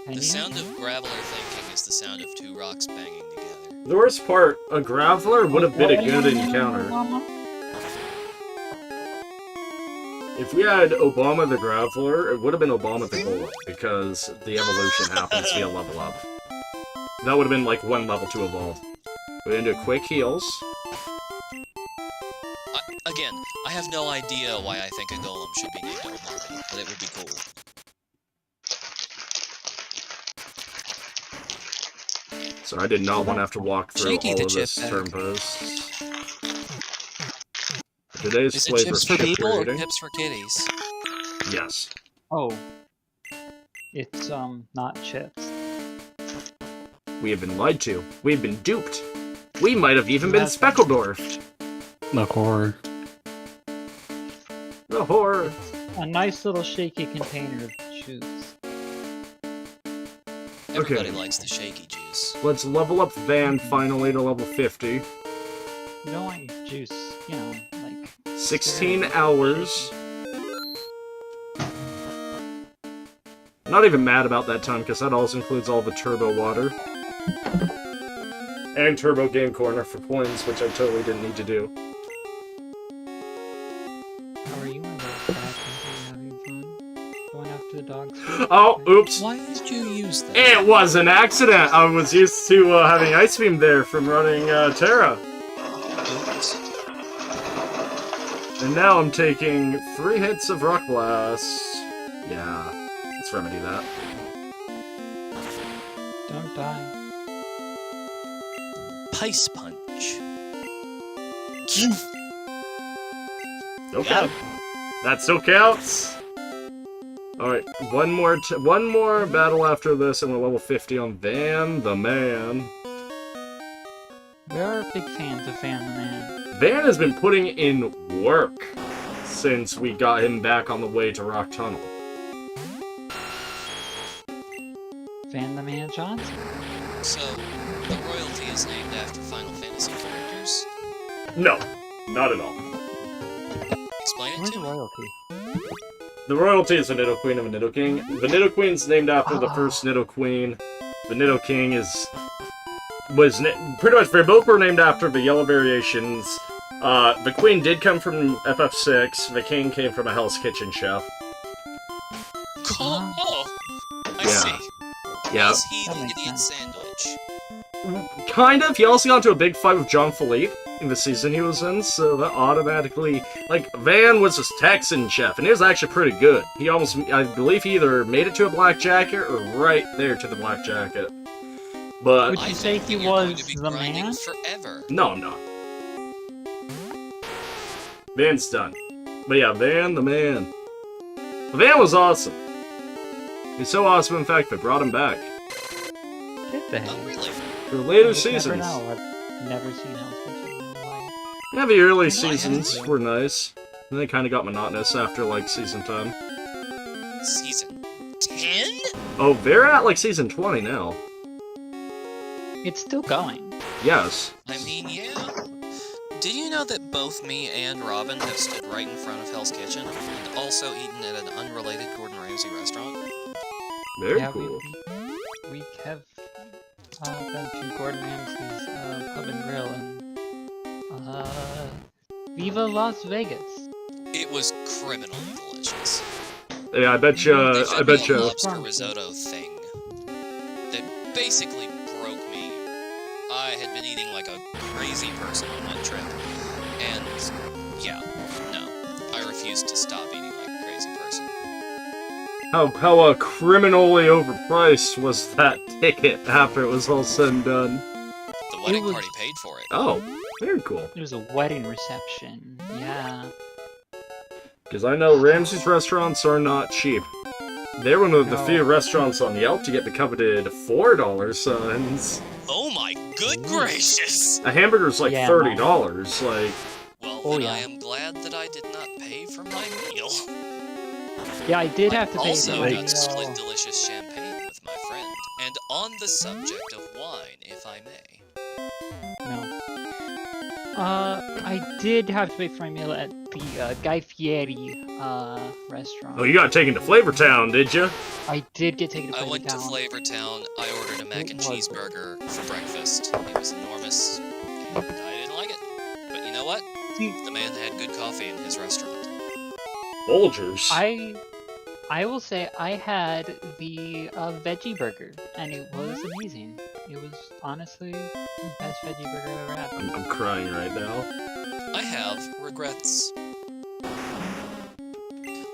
[SPEAKER 2] The sound of Graveler thinking is the sound of two rocks banging together.
[SPEAKER 1] The worst part, a Graveler would have been a good encounter. If we had Obama the Graveler, it would have been Obama the Golem, because the evolution happens via level up. That would have been like one level to evolve. We're gonna do quick heals.
[SPEAKER 2] Again, I have no idea why I think a golem should be named Obama, but it would be cool.
[SPEAKER 1] So I did not want to have to walk through
[SPEAKER 2] Shaky
[SPEAKER 1] all
[SPEAKER 2] the
[SPEAKER 1] of this
[SPEAKER 2] chip
[SPEAKER 1] turn
[SPEAKER 2] bag.
[SPEAKER 1] posts. Today's
[SPEAKER 2] Is it
[SPEAKER 1] flavor
[SPEAKER 2] chips
[SPEAKER 1] of
[SPEAKER 2] for
[SPEAKER 1] chip
[SPEAKER 2] people or
[SPEAKER 1] rating.
[SPEAKER 2] chips for kitties?
[SPEAKER 1] Yes.
[SPEAKER 4] Oh. It's, not chips.
[SPEAKER 1] We have been lied to. We have been duped. We might have even been Speckledorfed.
[SPEAKER 3] The horror.
[SPEAKER 1] The horror.
[SPEAKER 4] A nice little shaky container of juice.
[SPEAKER 2] Everybody likes the shaky juice.
[SPEAKER 1] Let's level up Van finally to level 50.
[SPEAKER 4] You don't want your juice, you know, like...
[SPEAKER 1] 16 hours. I'm not even mad about that time, because that also includes all the turbo water. And turbo game corner for coins, which I totally didn't need to do.
[SPEAKER 4] How are you in those back? Are you having fun? Going after the dogs?
[SPEAKER 1] Oh, oops.
[SPEAKER 2] Why did you use that?
[SPEAKER 1] It was an accident! I was used to having Ice Beam there from running Terra.
[SPEAKER 2] Oops.
[SPEAKER 1] And now I'm taking 3 hits of Rock Blast. Yeah, let's remedy that.
[SPEAKER 4] Don't die.
[SPEAKER 2] Pice punch.
[SPEAKER 1] Okay. That still counts. Alright, one more battle after this, and we're level 50 on Van the Man.
[SPEAKER 4] We are big fans of Van the Man.
[SPEAKER 1] Van has been putting in work since we got him back on the way to Rock Tunnel.
[SPEAKER 4] Van the Man Johnson.
[SPEAKER 2] So, the royalty is named after Final Fantasy characters?
[SPEAKER 1] No, not at all.
[SPEAKER 2] Explain it
[SPEAKER 4] Where's
[SPEAKER 2] to
[SPEAKER 4] the
[SPEAKER 2] me.
[SPEAKER 4] royalty?
[SPEAKER 1] The royalty is the Nidoqueen of a Nidoking. The Nidoqueen's named after the first Nidoqueen. The Nidoking is was pretty much, they both were named after the yellow variations. The Queen did come from FF6, the King came from a Hell's Kitchen chef.
[SPEAKER 2] Oh, I
[SPEAKER 1] Yeah.
[SPEAKER 2] see.
[SPEAKER 1] Yeah.
[SPEAKER 2] Was he
[SPEAKER 4] That
[SPEAKER 2] the
[SPEAKER 4] makes
[SPEAKER 2] idiot
[SPEAKER 4] sense.
[SPEAKER 2] sandwich?
[SPEAKER 1] Kind of. He also got into a big fight with John Philippe in the season he was in, so that automatically... Like, Van was a Texan chef, and he was actually pretty good. He almost... I believe he either made it to a black jacket or right there to the black jacket. But...
[SPEAKER 4] Would you
[SPEAKER 2] I
[SPEAKER 4] say
[SPEAKER 2] think
[SPEAKER 4] he
[SPEAKER 2] that you're going
[SPEAKER 4] was
[SPEAKER 2] to be
[SPEAKER 4] the
[SPEAKER 2] grinding
[SPEAKER 4] man?
[SPEAKER 2] forever.
[SPEAKER 1] No, I'm not. Van's done. But yeah, Van the man. Van was awesome. He's so awesome, in fact, they brought him back.
[SPEAKER 4] Did they?
[SPEAKER 2] Oh, really?
[SPEAKER 1] For later
[SPEAKER 4] Never
[SPEAKER 1] seasons.
[SPEAKER 4] know. I've never seen Hell's Kitchen in my life.
[SPEAKER 1] Yeah, the early
[SPEAKER 2] I
[SPEAKER 1] seasons
[SPEAKER 2] haven't.
[SPEAKER 1] were nice. Then they kind of got monotonous after, like, season 10.
[SPEAKER 2] Season 10?
[SPEAKER 1] Oh, they're at, like, season 20 now.
[SPEAKER 4] It's still going.
[SPEAKER 1] Yes.
[SPEAKER 2] I mean, yeah. Did you know that both me and Robin have stood right in front of Hell's Kitchen and also eaten at an unrelated Gordon Ramsay restaurant?
[SPEAKER 1] Very
[SPEAKER 4] Yeah,
[SPEAKER 1] cool.
[SPEAKER 4] we have been to Gordon Ramsay's Pub and Grill in Viva Las Vegas.
[SPEAKER 2] It was criminally delicious.
[SPEAKER 1] Yeah, I bet
[SPEAKER 2] They
[SPEAKER 1] you.
[SPEAKER 2] fed
[SPEAKER 1] I
[SPEAKER 2] me
[SPEAKER 1] bet
[SPEAKER 2] a
[SPEAKER 1] you.
[SPEAKER 2] lobster risotto thing that basically broke me. I had been eating like a crazy person on that trip, and yeah, no, I refused to stop eating like a crazy person.
[SPEAKER 1] How criminally overpriced was that ticket after it was all said and done?
[SPEAKER 2] The wedding
[SPEAKER 4] was-
[SPEAKER 2] party paid for it.
[SPEAKER 1] Oh, very cool.
[SPEAKER 4] It was a wedding reception. Yeah.
[SPEAKER 1] Because I know Ramsay's restaurants are not cheap. They're one of the
[SPEAKER 4] No.
[SPEAKER 1] few restaurants on Yelp to get the coveted $4 signs.
[SPEAKER 2] Oh my good gracious!
[SPEAKER 1] A hamburger's like
[SPEAKER 4] Yeah,
[SPEAKER 1] $30. Like,
[SPEAKER 2] Well,
[SPEAKER 4] Oh,
[SPEAKER 2] then
[SPEAKER 4] yeah.
[SPEAKER 2] I am glad that I did not pay for my meal.
[SPEAKER 4] Yeah, I did
[SPEAKER 2] I
[SPEAKER 4] have to pay
[SPEAKER 2] also
[SPEAKER 4] for my
[SPEAKER 2] got to split
[SPEAKER 4] meal.
[SPEAKER 2] delicious champagne with my friend. And on the subject of wine, if I may.
[SPEAKER 4] No. I did have to pay for my meal at the Guy Fieri restaurant.
[SPEAKER 1] oh, you got taken to Flavortown, did you?
[SPEAKER 4] I did get taken to
[SPEAKER 2] I went to
[SPEAKER 4] Flavortown.
[SPEAKER 2] Flavortown, I ordered a mac and
[SPEAKER 4] It
[SPEAKER 2] cheese
[SPEAKER 4] was-
[SPEAKER 2] burger for breakfast. It was enormous, and I didn't like it. But you know what?
[SPEAKER 4] See,
[SPEAKER 2] The man had good coffee in his restaurant.
[SPEAKER 1] Folgers.
[SPEAKER 4] I will say I had the veggie burger, and it was amazing. It was honestly the best veggie burger I've ever had.
[SPEAKER 1] I'm crying right now.
[SPEAKER 2] I have regrets.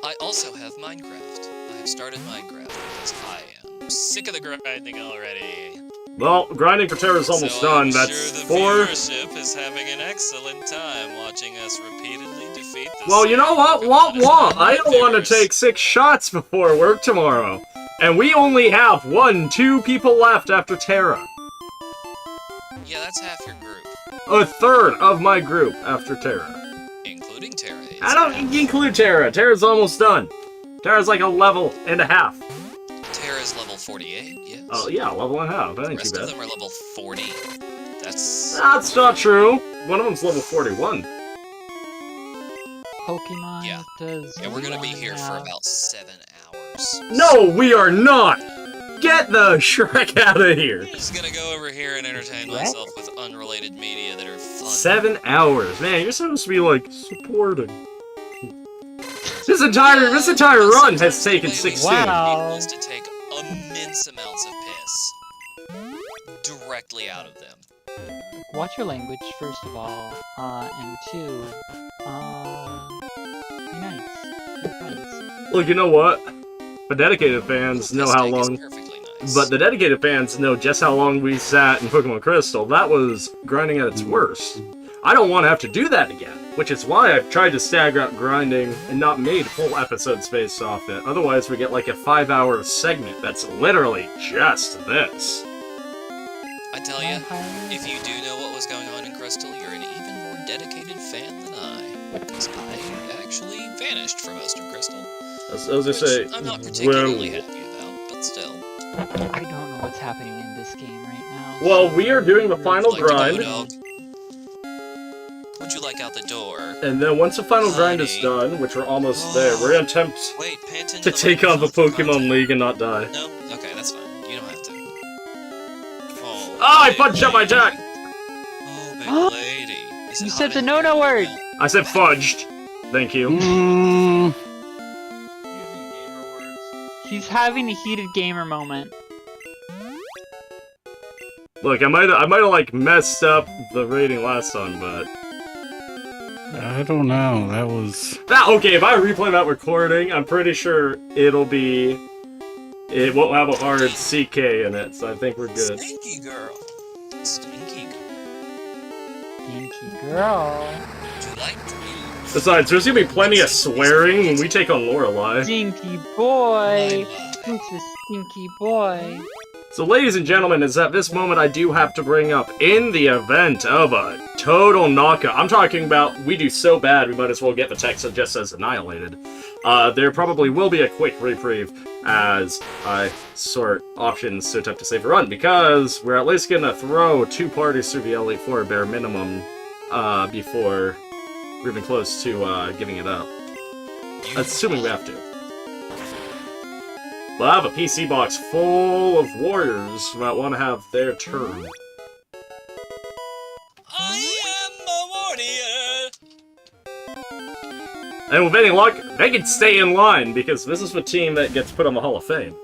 [SPEAKER 2] I also have Minecraft. I have started Minecraft because I am sick of the grinding already.
[SPEAKER 1] Well, grinding for Terra is almost
[SPEAKER 2] so
[SPEAKER 1] done.
[SPEAKER 2] I'm
[SPEAKER 1] That's
[SPEAKER 2] sure the
[SPEAKER 1] 4.
[SPEAKER 2] viewership is having an excellent time watching us repeatedly defeat the
[SPEAKER 1] Well, you know what?
[SPEAKER 2] same
[SPEAKER 1] Womp womp!
[SPEAKER 2] Pokemon
[SPEAKER 1] I don't want
[SPEAKER 2] viewers.
[SPEAKER 1] to take 6 shots before work tomorrow. And we only have 2 people left after Terra.
[SPEAKER 2] Yeah, that's half your group,
[SPEAKER 1] A third of my group after Terra.
[SPEAKER 2] including Terra. is
[SPEAKER 1] I don't
[SPEAKER 2] half.
[SPEAKER 1] include Terra. Terra's almost done. Terra's like a level and a half.
[SPEAKER 2] Terra's level 48, yes.
[SPEAKER 1] Oh, yeah, level and a half. That
[SPEAKER 2] The
[SPEAKER 1] ain't too
[SPEAKER 2] rest of
[SPEAKER 1] bad.
[SPEAKER 2] them are level 40. That's...
[SPEAKER 1] That's not true. One of them's level 41.
[SPEAKER 4] Pokemon
[SPEAKER 2] Yeah.
[SPEAKER 4] does.
[SPEAKER 2] Yeah, we're gonna be
[SPEAKER 4] one
[SPEAKER 2] here for
[SPEAKER 4] have-
[SPEAKER 2] about 7 hours.
[SPEAKER 1] No, we are not! Get the Shrek out of here!
[SPEAKER 2] I'm just gonna go over here and entertain
[SPEAKER 4] What?
[SPEAKER 2] myself with unrelated media that are fun.
[SPEAKER 1] 7 hours. Man, you're supposed to be, like, supporting. This entire
[SPEAKER 2] Yeah,
[SPEAKER 1] run
[SPEAKER 2] sometimes
[SPEAKER 1] has
[SPEAKER 2] the
[SPEAKER 1] taken
[SPEAKER 2] way we
[SPEAKER 1] 16.
[SPEAKER 2] see
[SPEAKER 4] Wow.
[SPEAKER 2] people is to take immense amounts of piss directly out of them.
[SPEAKER 4] Watch your language, first of all, and 2, be nice. Be friends.
[SPEAKER 1] Look, you know what? The dedicated fans know how
[SPEAKER 2] Piss take is
[SPEAKER 1] long...
[SPEAKER 2] perfectly nice.
[SPEAKER 1] But the dedicated fans know just how long we sat in Pokemon Crystal. That was grinding at its worst. I don't want to have to do that again, which is why I've tried to stagger out grinding and not made whole episodes based off it. Otherwise, we get like a 5-hour segment that's literally just this.
[SPEAKER 2] I tell
[SPEAKER 4] I
[SPEAKER 2] you,
[SPEAKER 4] highly-
[SPEAKER 2] if you do know what was going on in Crystal, you're an even more dedicated fan than I. Because I actually vanished for most of Crystal.
[SPEAKER 1] As I
[SPEAKER 2] Which
[SPEAKER 1] say,
[SPEAKER 2] I'm not particularly
[SPEAKER 1] well,
[SPEAKER 2] happy about, but still.
[SPEAKER 4] I don't know what's happening in this game right now.
[SPEAKER 1] well,
[SPEAKER 4] so-
[SPEAKER 1] we are doing the final
[SPEAKER 2] Would you like to
[SPEAKER 1] grind,
[SPEAKER 2] go, dog? Would you like out the door?
[SPEAKER 1] and then once the final grind is
[SPEAKER 2] Honey.
[SPEAKER 1] done, which we're almost there, we're gonna attempt
[SPEAKER 2] Wait, pay attention
[SPEAKER 1] to
[SPEAKER 2] the
[SPEAKER 1] take on the
[SPEAKER 2] microphone for
[SPEAKER 1] Pokemon
[SPEAKER 2] content.
[SPEAKER 1] League and not die.
[SPEAKER 2] No? Okay, that's fine. You don't have to. Oh. Oh,
[SPEAKER 1] I punched up my attack!
[SPEAKER 2] Oh, big lady. Is
[SPEAKER 4] You
[SPEAKER 2] it
[SPEAKER 4] said
[SPEAKER 2] hot
[SPEAKER 4] the
[SPEAKER 2] in
[SPEAKER 4] no-no
[SPEAKER 2] here?
[SPEAKER 4] word!
[SPEAKER 1] I said fudged. Thank you.
[SPEAKER 4] He's having a heated gamer moment.
[SPEAKER 1] Look, I might have like messed up the rating last time, but
[SPEAKER 3] I don't know. That was.
[SPEAKER 1] okay. If I replay that recording, I'm pretty sure it won't have a hard CK in it, so I think we're good.
[SPEAKER 2] Stinky girl. Stinky girl.
[SPEAKER 4] Stinky girl.
[SPEAKER 2] Would you like to eat?
[SPEAKER 1] Besides, there's gonna be plenty of swearing when we take on Lorelei.
[SPEAKER 4] Stinky boy. It's a stinky boy.
[SPEAKER 1] So, ladies and gentlemen, is at this moment I do have to bring up, in the event of a total knockout, I'm talking about we do so bad we might as well get the text that just says annihilated. There probably will be a quick reprieve as I sort options so tough to save a run, because we're at least gonna throw 2 parties through the Elite Four bare minimum before we're even close to giving it up. Assuming we have to. We'll have a PC box full of warriors who might want to have their turn.
[SPEAKER 2] I am a warrior.
[SPEAKER 1] And with any luck, they can stay in line, because this is the team that gets put on the Hall of Fame.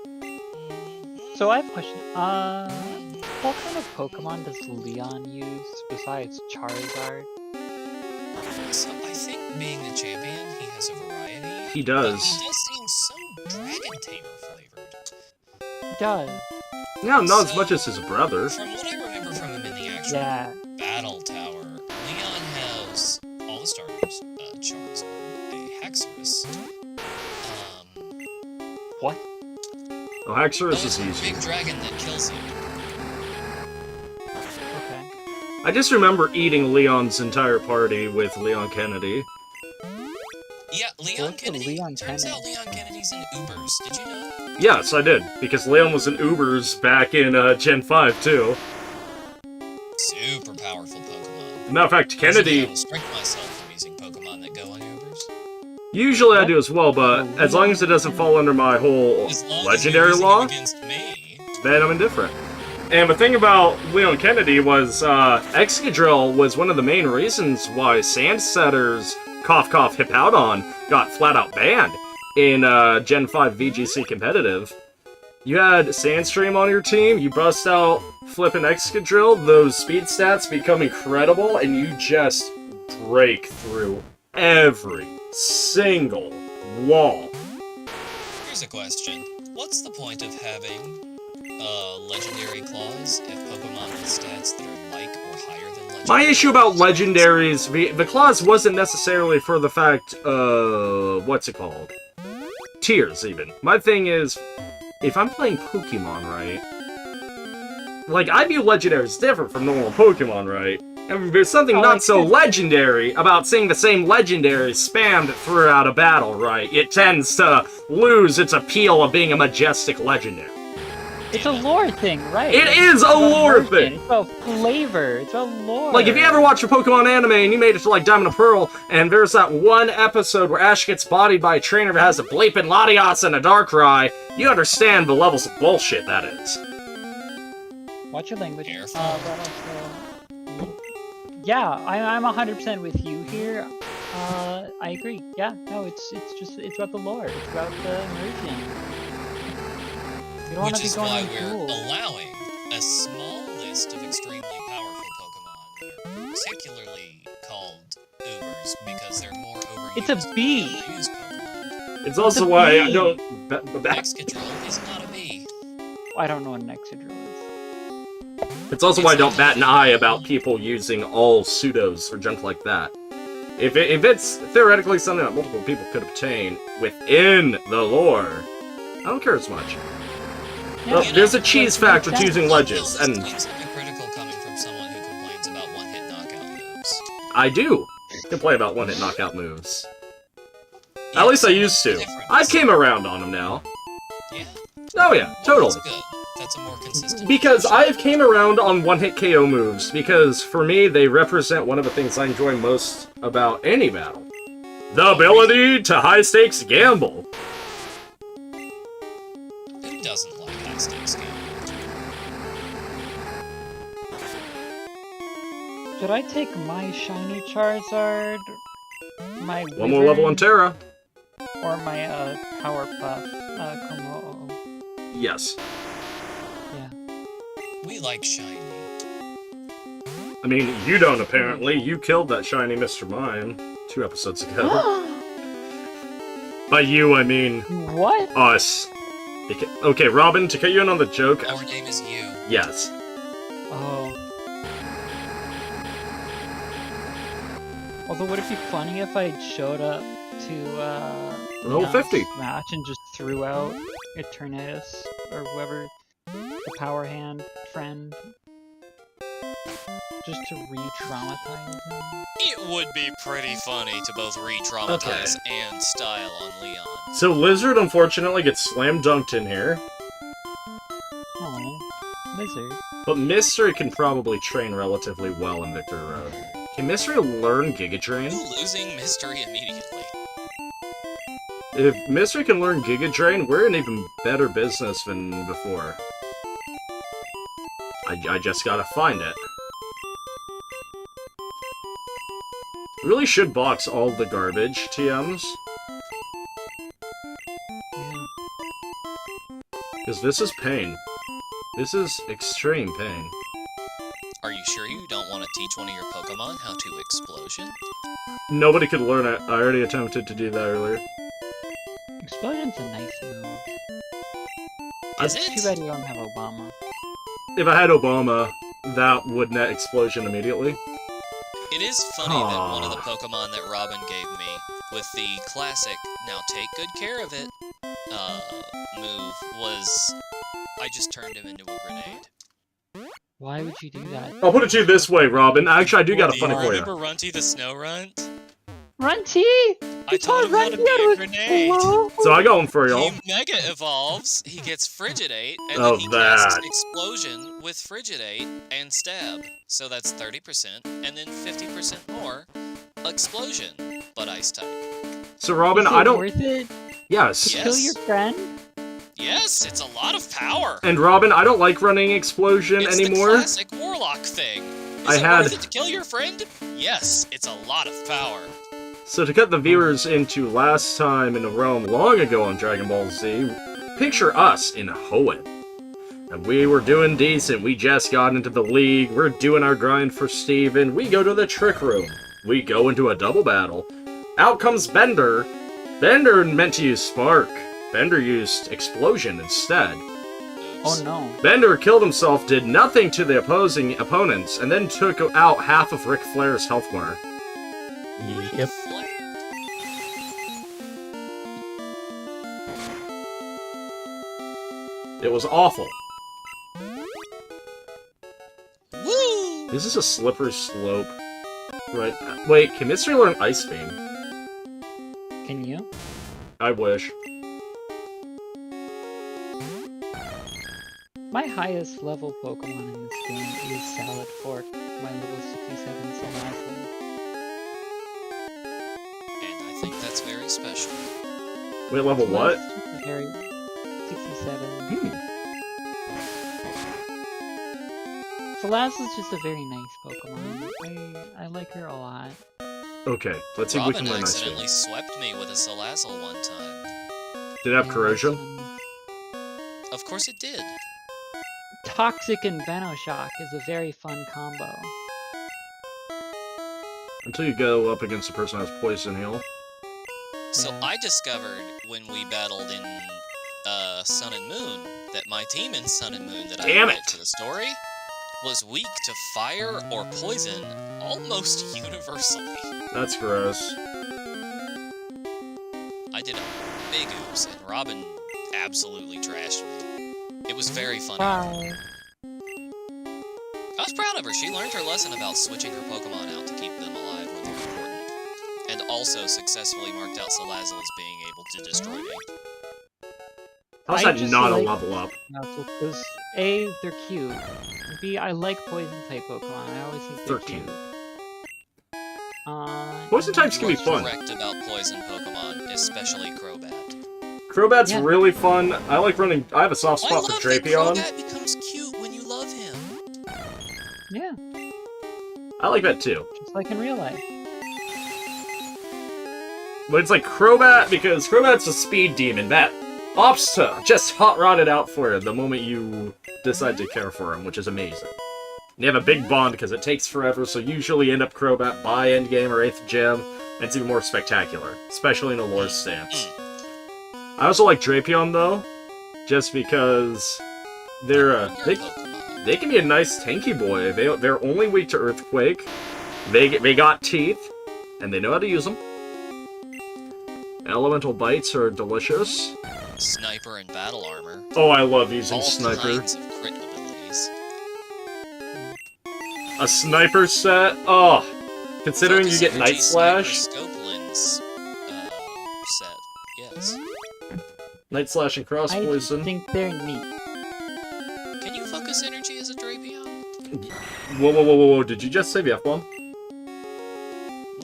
[SPEAKER 4] So I have a question. What kind of Pokemon does Leon use besides Charizard?
[SPEAKER 2] So I think being the champion, he has a variety.
[SPEAKER 1] He
[SPEAKER 2] But
[SPEAKER 1] does.
[SPEAKER 2] he does seem so Dragon Tamer flavored.
[SPEAKER 4] He does.
[SPEAKER 1] Yeah, not as much as his brother.
[SPEAKER 2] From what I remember from him in the actual
[SPEAKER 4] Yeah.
[SPEAKER 2] Battle Tower, Leon has all the starters, a Charizard, a Haxorus,
[SPEAKER 4] What?
[SPEAKER 1] Oh, Haxorus is
[SPEAKER 2] a
[SPEAKER 1] easy.
[SPEAKER 2] big dragon that kills you.
[SPEAKER 4] Okay.
[SPEAKER 1] I just remember eating Leon's entire party with Leon Kennedy.
[SPEAKER 2] Yeah, Leon
[SPEAKER 4] What's the
[SPEAKER 2] Kennedy.
[SPEAKER 4] Leon
[SPEAKER 2] Turns
[SPEAKER 4] Kennedy?
[SPEAKER 2] out Leon Kennedy's in Ubers. Did you know?
[SPEAKER 1] Yes, I did, because Leon was in Ubers back in Gen 5, too.
[SPEAKER 2] Super powerful Pokemon.
[SPEAKER 1] As a matter of fact,
[SPEAKER 2] Usually I
[SPEAKER 1] Kennedy...
[SPEAKER 2] will restrict myself from using Pokemon that go on Ubers.
[SPEAKER 1] Usually I do as well, but as long as it doesn't fall under my whole
[SPEAKER 2] As long
[SPEAKER 1] legendary
[SPEAKER 2] as you're
[SPEAKER 1] law,
[SPEAKER 2] using it against me.
[SPEAKER 1] then I'm indifferent. And the thing about Leon Kennedy was, Excadrill was one of the main reasons why Sandsetter's Cough Cough Hippowdon got flat out banned in Gen 5 VGC competitive. You had Sandstream on your team, you bust out flipping Excadrill, those speed stats become incredible, and you just break through every single wall.
[SPEAKER 2] Here's a question. What's the point of having legendary claws if Pokemon with stats that are like or higher than legendary?
[SPEAKER 1] My issue about legendaries, the clause wasn't necessarily for the fact, what's it called? Tiers, even. My thing is, if I'm playing Pokemon right, like, I view legendaries different from normal Pokemon, right? And there's something not so legendary about seeing the same legendary spammed throughout a battle, right? It tends to lose its appeal of being a majestic legendary.
[SPEAKER 4] It's a lore thing, right?
[SPEAKER 1] It is a lore thing!
[SPEAKER 4] It's about flavor. It's about lore.
[SPEAKER 1] Like, if you ever watch a Pokemon anime and you made it to, like, Diamond and Pearl, and there's that one episode where Ash gets bodied by a trainer that has a bleeping Latias and a Darkrai, you understand the levels of bullshit that is.
[SPEAKER 4] Watch your language.
[SPEAKER 2] Careful.
[SPEAKER 4] But also... Yeah, I'm 100% with you here. I agree. Yeah, no, it's about the lore. It's about the immersion. You don't want
[SPEAKER 2] Which
[SPEAKER 4] to be
[SPEAKER 2] is
[SPEAKER 4] going
[SPEAKER 2] why
[SPEAKER 4] on
[SPEAKER 2] we're
[SPEAKER 4] cool.
[SPEAKER 2] allowing a small list of extremely powerful Pokemon that are particularly called Ubers because they're more overused.
[SPEAKER 4] It's a bee.
[SPEAKER 2] than other used Pokemon.
[SPEAKER 1] It's also
[SPEAKER 4] a
[SPEAKER 1] why I
[SPEAKER 4] bee.
[SPEAKER 1] don't...
[SPEAKER 2] Excadrill is not a bee.
[SPEAKER 4] I don't know what an Excadrill is.
[SPEAKER 1] It's also why I don't bat an eye about people using all pseudos or junk like that. If it's theoretically something that multiple people could obtain within the lore, I don't care as much.
[SPEAKER 4] Yeah,
[SPEAKER 1] Well, there's a cheese factor to using ledges, and
[SPEAKER 2] Seems hypocritical coming from someone who complains about one-hit knockout moves.
[SPEAKER 1] I do complain about one-hit knockout moves.
[SPEAKER 2] Yeah,
[SPEAKER 1] At least I
[SPEAKER 2] so
[SPEAKER 1] used
[SPEAKER 2] what's the
[SPEAKER 1] to.
[SPEAKER 2] difference?
[SPEAKER 1] I came around on them now.
[SPEAKER 2] Yeah.
[SPEAKER 1] Oh yeah,
[SPEAKER 2] Well,
[SPEAKER 1] totally.
[SPEAKER 2] That's good. That's a more consistent.
[SPEAKER 1] Because
[SPEAKER 2] approach.
[SPEAKER 1] I've came around on one-hit KO moves, because for me, they represent one of the things I enjoy most about any battle. The ability to high-stakes gamble.
[SPEAKER 2] Who doesn't like high-stakes gaming?
[SPEAKER 4] Should I take my shiny Charizard, my
[SPEAKER 1] One more level on
[SPEAKER 4] Wyvern,
[SPEAKER 1] Terra.
[SPEAKER 4] or my Powerpuff Komo?
[SPEAKER 1] Yes.
[SPEAKER 4] Yeah.
[SPEAKER 2] We like shiny.
[SPEAKER 1] I mean, you don't apparently. You killed that shiny Mr. Mime 2 episodes ago. By you, I mean
[SPEAKER 4] What?
[SPEAKER 1] us. Okay, Robin, to cut you in on the joke.
[SPEAKER 2] Our name is you.
[SPEAKER 1] Yes.
[SPEAKER 4] Oh. Although, would it be funny if I showed up to
[SPEAKER 1] Level 50.
[SPEAKER 4] match and just threw out Eternatus or whoever the Power Hand friend, just to re-traumatize him?
[SPEAKER 2] It would be pretty funny to both re-traumatize and style on Leon.
[SPEAKER 1] So Lizard, unfortunately, gets slam dunked in here.
[SPEAKER 4] Oh, Lizard.
[SPEAKER 1] But Mystery can probably train relatively well in Victory Road. Can Mystery learn Giga Drain?
[SPEAKER 2] Losing Mystery immediately.
[SPEAKER 1] If Mystery can learn Giga Drain, we're in even better business than before. I just gotta find it. We really should box all the garbage TMs.
[SPEAKER 4] Yeah.
[SPEAKER 1] Because this is pain. This is extreme pain.
[SPEAKER 2] Are you sure you don't want to teach one of your Pokemon how to Explosion?
[SPEAKER 1] Nobody could learn it. I already attempted to do that earlier.
[SPEAKER 4] Explosion's a nice move.
[SPEAKER 2] Is
[SPEAKER 4] Too
[SPEAKER 2] it?
[SPEAKER 4] bad you don't have Obama.
[SPEAKER 1] If I had Obama, that would net Explosion immediately.
[SPEAKER 2] It is funny that one of the Pokemon that Robin gave me, with the classic, now take good care of it, move, was, I just turned him into a grenade.
[SPEAKER 4] Why would you do that?
[SPEAKER 1] I'll put it to you this way, Robin. Actually, I do got a funny for you.
[SPEAKER 2] Remember Runty the Snow Runt?
[SPEAKER 4] Runty!
[SPEAKER 2] I taught him how to be a grenade.
[SPEAKER 1] So I got one for y'all.
[SPEAKER 2] He Mega Evolves, he gets Frigidate, and
[SPEAKER 1] Oh,
[SPEAKER 2] then he casts
[SPEAKER 1] that.
[SPEAKER 2] Explosion with Frigidate and Stab. So that's 30%, and then 50% more Explosion, but Ice type.
[SPEAKER 1] So Robin,
[SPEAKER 4] Is it
[SPEAKER 1] I don't.
[SPEAKER 4] worth it
[SPEAKER 1] Yes.
[SPEAKER 4] to kill your friend?
[SPEAKER 2] Yes, it's a lot of power.
[SPEAKER 1] And Robin, I don't like running Explosion
[SPEAKER 2] It's
[SPEAKER 1] anymore.
[SPEAKER 2] the classic Warlock thing. Is
[SPEAKER 1] I
[SPEAKER 2] it
[SPEAKER 1] had-
[SPEAKER 2] worth it to kill your friend? Yes, it's a lot of power.
[SPEAKER 1] So to cut the viewers into last time in a realm long ago on Dragon Ball Z, picture us in Hoenn. And we were doing decent. We just got into the league. We're doing our grind for Steven. We go to the trick room. We go into a double battle. Out comes Bender. Bender meant to use Spark. Bender used Explosion instead.
[SPEAKER 4] Oh no.
[SPEAKER 1] Bender killed himself, did nothing to the opposing opponents, and then took out half of Ric Flair's health bar.
[SPEAKER 3] Yep.
[SPEAKER 1] It was awful.
[SPEAKER 2] Woo!
[SPEAKER 1] This is a slippery slope. Right. Wait, can Mystery learn Ice Beam?
[SPEAKER 4] Can you?
[SPEAKER 1] I wish.
[SPEAKER 4] My highest level Pokemon in this game is Salad Fork, my level 67 Salazzle.
[SPEAKER 2] And I think that's very special.
[SPEAKER 1] Wait, level what?
[SPEAKER 4] Salazzle's just a very 67. Salazzle's just a very nice Pokemon. I like her a lot.
[SPEAKER 1] Okay, let's see if we
[SPEAKER 2] Robin
[SPEAKER 1] can learn Ice Beam.
[SPEAKER 2] accidentally swept me with a Salazzle one time.
[SPEAKER 1] Did it have
[SPEAKER 4] And
[SPEAKER 1] Corrosion?
[SPEAKER 2] Of course it did.
[SPEAKER 4] Toxic and Venoshock is a very fun combo.
[SPEAKER 1] Until you go up against a person who has Poison Heal.
[SPEAKER 2] So
[SPEAKER 4] Yeah.
[SPEAKER 2] I discovered when we battled in Sun and Moon that my team in Sun and Moon that
[SPEAKER 1] Damn
[SPEAKER 2] I
[SPEAKER 1] it.
[SPEAKER 2] added to the story was weak to fire or poison almost universally.
[SPEAKER 1] That's gross.
[SPEAKER 2] I did a big oops and Robin absolutely trashed me. It was very funny.
[SPEAKER 4] Bye.
[SPEAKER 2] I was proud of her. She learned her lesson about switching her Pokemon out to keep them alive when they're important. And also successfully marked out Salazzle as being able to destroy me.
[SPEAKER 1] How's
[SPEAKER 4] I
[SPEAKER 1] that
[SPEAKER 4] just
[SPEAKER 1] not a
[SPEAKER 4] like-
[SPEAKER 1] level up?
[SPEAKER 4] Because A, they're cute. B, I like poison type Pokemon. I always think they're
[SPEAKER 1] 13.
[SPEAKER 4] cute.
[SPEAKER 1] Poison types can be
[SPEAKER 2] You are
[SPEAKER 1] fun.
[SPEAKER 2] correct about poison Pokemon, especially Crobat.
[SPEAKER 1] Crobat's
[SPEAKER 4] Yeah.
[SPEAKER 1] really fun. I like running. I have a soft
[SPEAKER 2] I
[SPEAKER 1] spot
[SPEAKER 2] love
[SPEAKER 1] for
[SPEAKER 2] that
[SPEAKER 1] Drapion.
[SPEAKER 2] Crobat becomes cute when you love him.
[SPEAKER 4] Yeah.
[SPEAKER 1] I like that too.
[SPEAKER 4] Just like in real life.
[SPEAKER 1] But it's like Crobat, because Crobat's a speed demon that opts to just hot rod it out for you the moment you decide to care for him, which is amazing. And you have a big bond because it takes forever, so usually you end up Crobat by endgame or 8th gym, and it's even more spectacular, especially in a lore stance. I also like Drapion though, just because they're they can be a nice tanky boy. They're only weak to Earthquake. They got teeth, and they know how to use them. Elemental bites are delicious.
[SPEAKER 2] Sniper and battle armor.
[SPEAKER 1] Oh, I love using
[SPEAKER 2] All
[SPEAKER 1] sniper.
[SPEAKER 2] kinds of crit abilities.
[SPEAKER 1] A sniper set. Oh, considering
[SPEAKER 2] Focus
[SPEAKER 1] you get
[SPEAKER 2] Energy
[SPEAKER 1] Night Slash.
[SPEAKER 2] Sniper Scope Lens set. Yes.
[SPEAKER 1] Night Slash and Cross
[SPEAKER 4] I
[SPEAKER 1] Poison.
[SPEAKER 4] think they're neat.
[SPEAKER 2] Can you focus energy as a Drapion?
[SPEAKER 1] Whoa. Did you just say the F-bomb?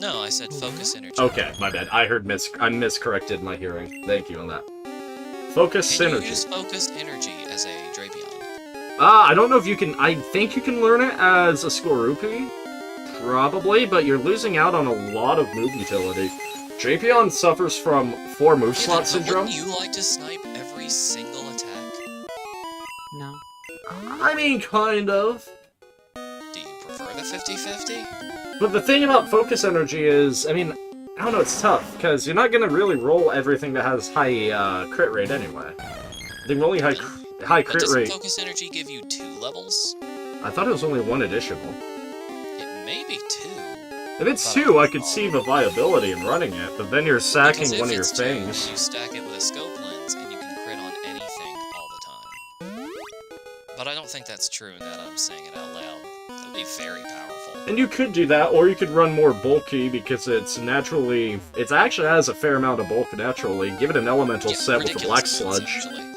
[SPEAKER 2] No, I said focus energy.
[SPEAKER 1] Okay, my bad. I miscorrected my hearing. Thank you on that. Focus
[SPEAKER 2] Can you
[SPEAKER 1] Synergy.
[SPEAKER 2] use focus energy as a Drapion?
[SPEAKER 1] I don't know if you can... I think you can learn it as a Skorupi. Probably, but you're losing out on a lot of move utility. Drapion suffers from 4 move slot syndrome.
[SPEAKER 2] Wouldn't you like to snipe every single attack?
[SPEAKER 4] No.
[SPEAKER 1] I mean, kind of.
[SPEAKER 2] Do you prefer the 50-50?
[SPEAKER 1] But the thing about focus energy is, I mean, I don't know, it's tough, because you're not going to really roll everything that has high crit rate anyway. I think rolling high
[SPEAKER 2] But
[SPEAKER 1] crit
[SPEAKER 2] doesn't
[SPEAKER 1] rate...
[SPEAKER 2] focus energy give you 2 levels?
[SPEAKER 1] I thought it was only 1 additional.
[SPEAKER 2] It may be 2.
[SPEAKER 1] If it's 2, I could see the viability in running it, but then you're sacking
[SPEAKER 2] Because if
[SPEAKER 1] one of your
[SPEAKER 2] it's 2,
[SPEAKER 1] things.
[SPEAKER 2] you stack it with a scope lens, and you can crit on anything all the time. But I don't think that's true now that I'm saying it out loud. That would be very powerful.
[SPEAKER 1] And you could do that, or you could run more bulky, because it's naturally... It actually has a fair amount of bulk naturally. Give it an elemental set with the Black
[SPEAKER 2] ridiculous amounts,
[SPEAKER 1] Sludge.
[SPEAKER 2] actually.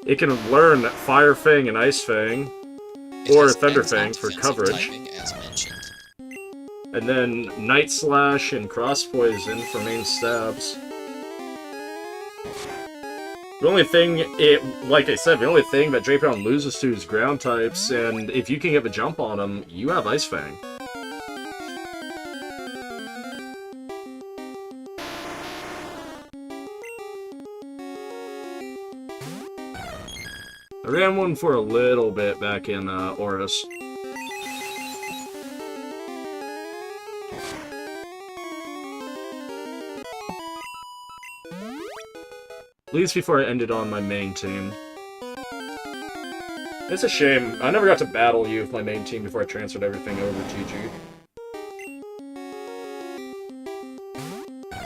[SPEAKER 1] It can learn Fire Fang and Ice Fang,
[SPEAKER 2] It
[SPEAKER 1] or
[SPEAKER 2] has
[SPEAKER 1] Thunder
[SPEAKER 2] excellent
[SPEAKER 1] Fang for
[SPEAKER 2] defensive
[SPEAKER 1] coverage.
[SPEAKER 2] typing, as mentioned.
[SPEAKER 1] And then Night Slash and Cross Poison for main stabs. The only thing, like I said, the only thing that Drapion loses to is ground types, and if you can get the jump on him, you have Ice Fang. I ran one for a little bit back in Oris. At least before I ended on my main team. It's a shame. I never got to battle you with my main team before I transferred everything over to TG.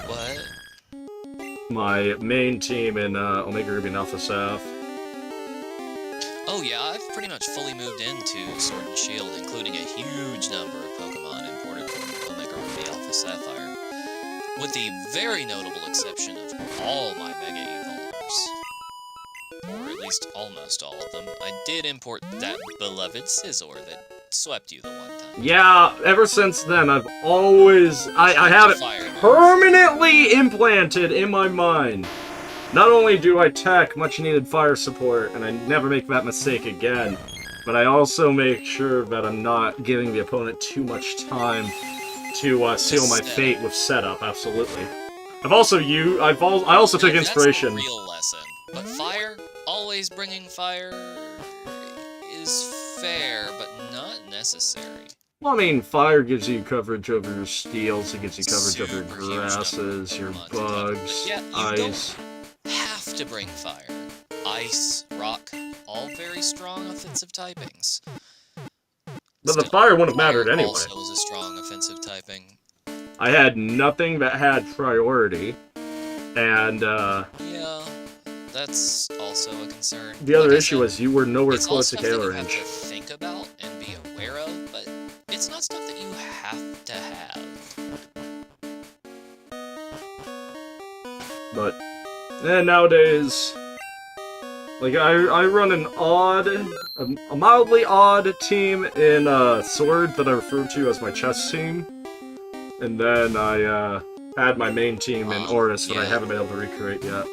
[SPEAKER 2] What?
[SPEAKER 1] My main team in Omega Ruby and Alpha Saph.
[SPEAKER 2] Oh yeah, I've pretty much fully moved into Sword and Shield, including a huge number of Pokemon imported from Omega Ruby Alpha Sapphire. With the very notable exception of all my Mega Evolvers. Or at least almost all of them. I did import that beloved Scizor that swept you the one time.
[SPEAKER 1] Yeah, ever since then, I've always... I have it
[SPEAKER 2] Fire move.
[SPEAKER 1] permanently implanted in my mind. Not only do I tech much-needed fire support, and I never make that mistake again, but I also make sure that I'm not giving the opponent too much time to seal my fate with setup, absolutely. I also took inspiration.
[SPEAKER 2] That's a real lesson. But fire, always bringing fire, is fair, but not necessary.
[SPEAKER 1] Well, I mean, fire gives you coverage over your steels, it gives you coverage over
[SPEAKER 2] Super
[SPEAKER 1] your
[SPEAKER 2] huge
[SPEAKER 1] grasses, your
[SPEAKER 2] number of Pokemon to cover.
[SPEAKER 1] bugs,
[SPEAKER 2] Yeah, you
[SPEAKER 1] ice.
[SPEAKER 2] Have to bring fire. Ice, rock, all very strong offensive typings.
[SPEAKER 1] But the
[SPEAKER 2] Still,
[SPEAKER 1] fire wouldn't have mattered
[SPEAKER 2] fire
[SPEAKER 1] anyway.
[SPEAKER 2] Also is a strong offensive typing.
[SPEAKER 1] I had nothing that had priority, and
[SPEAKER 2] Yeah, that's also a concern.
[SPEAKER 1] the other
[SPEAKER 2] Like I
[SPEAKER 1] issue
[SPEAKER 2] said,
[SPEAKER 1] was you were nowhere
[SPEAKER 2] it's all
[SPEAKER 1] close to
[SPEAKER 2] stuff that
[SPEAKER 1] KO
[SPEAKER 2] you have
[SPEAKER 1] range.
[SPEAKER 2] to think about and be aware of, but it's not stuff that you have to have.
[SPEAKER 1] But nowadays, like I run an odd, a mildly odd team in Sword that I refer to as my chess team, and then I had my main team in Oris that I
[SPEAKER 2] yeah.
[SPEAKER 1] haven't been able to recreate yet.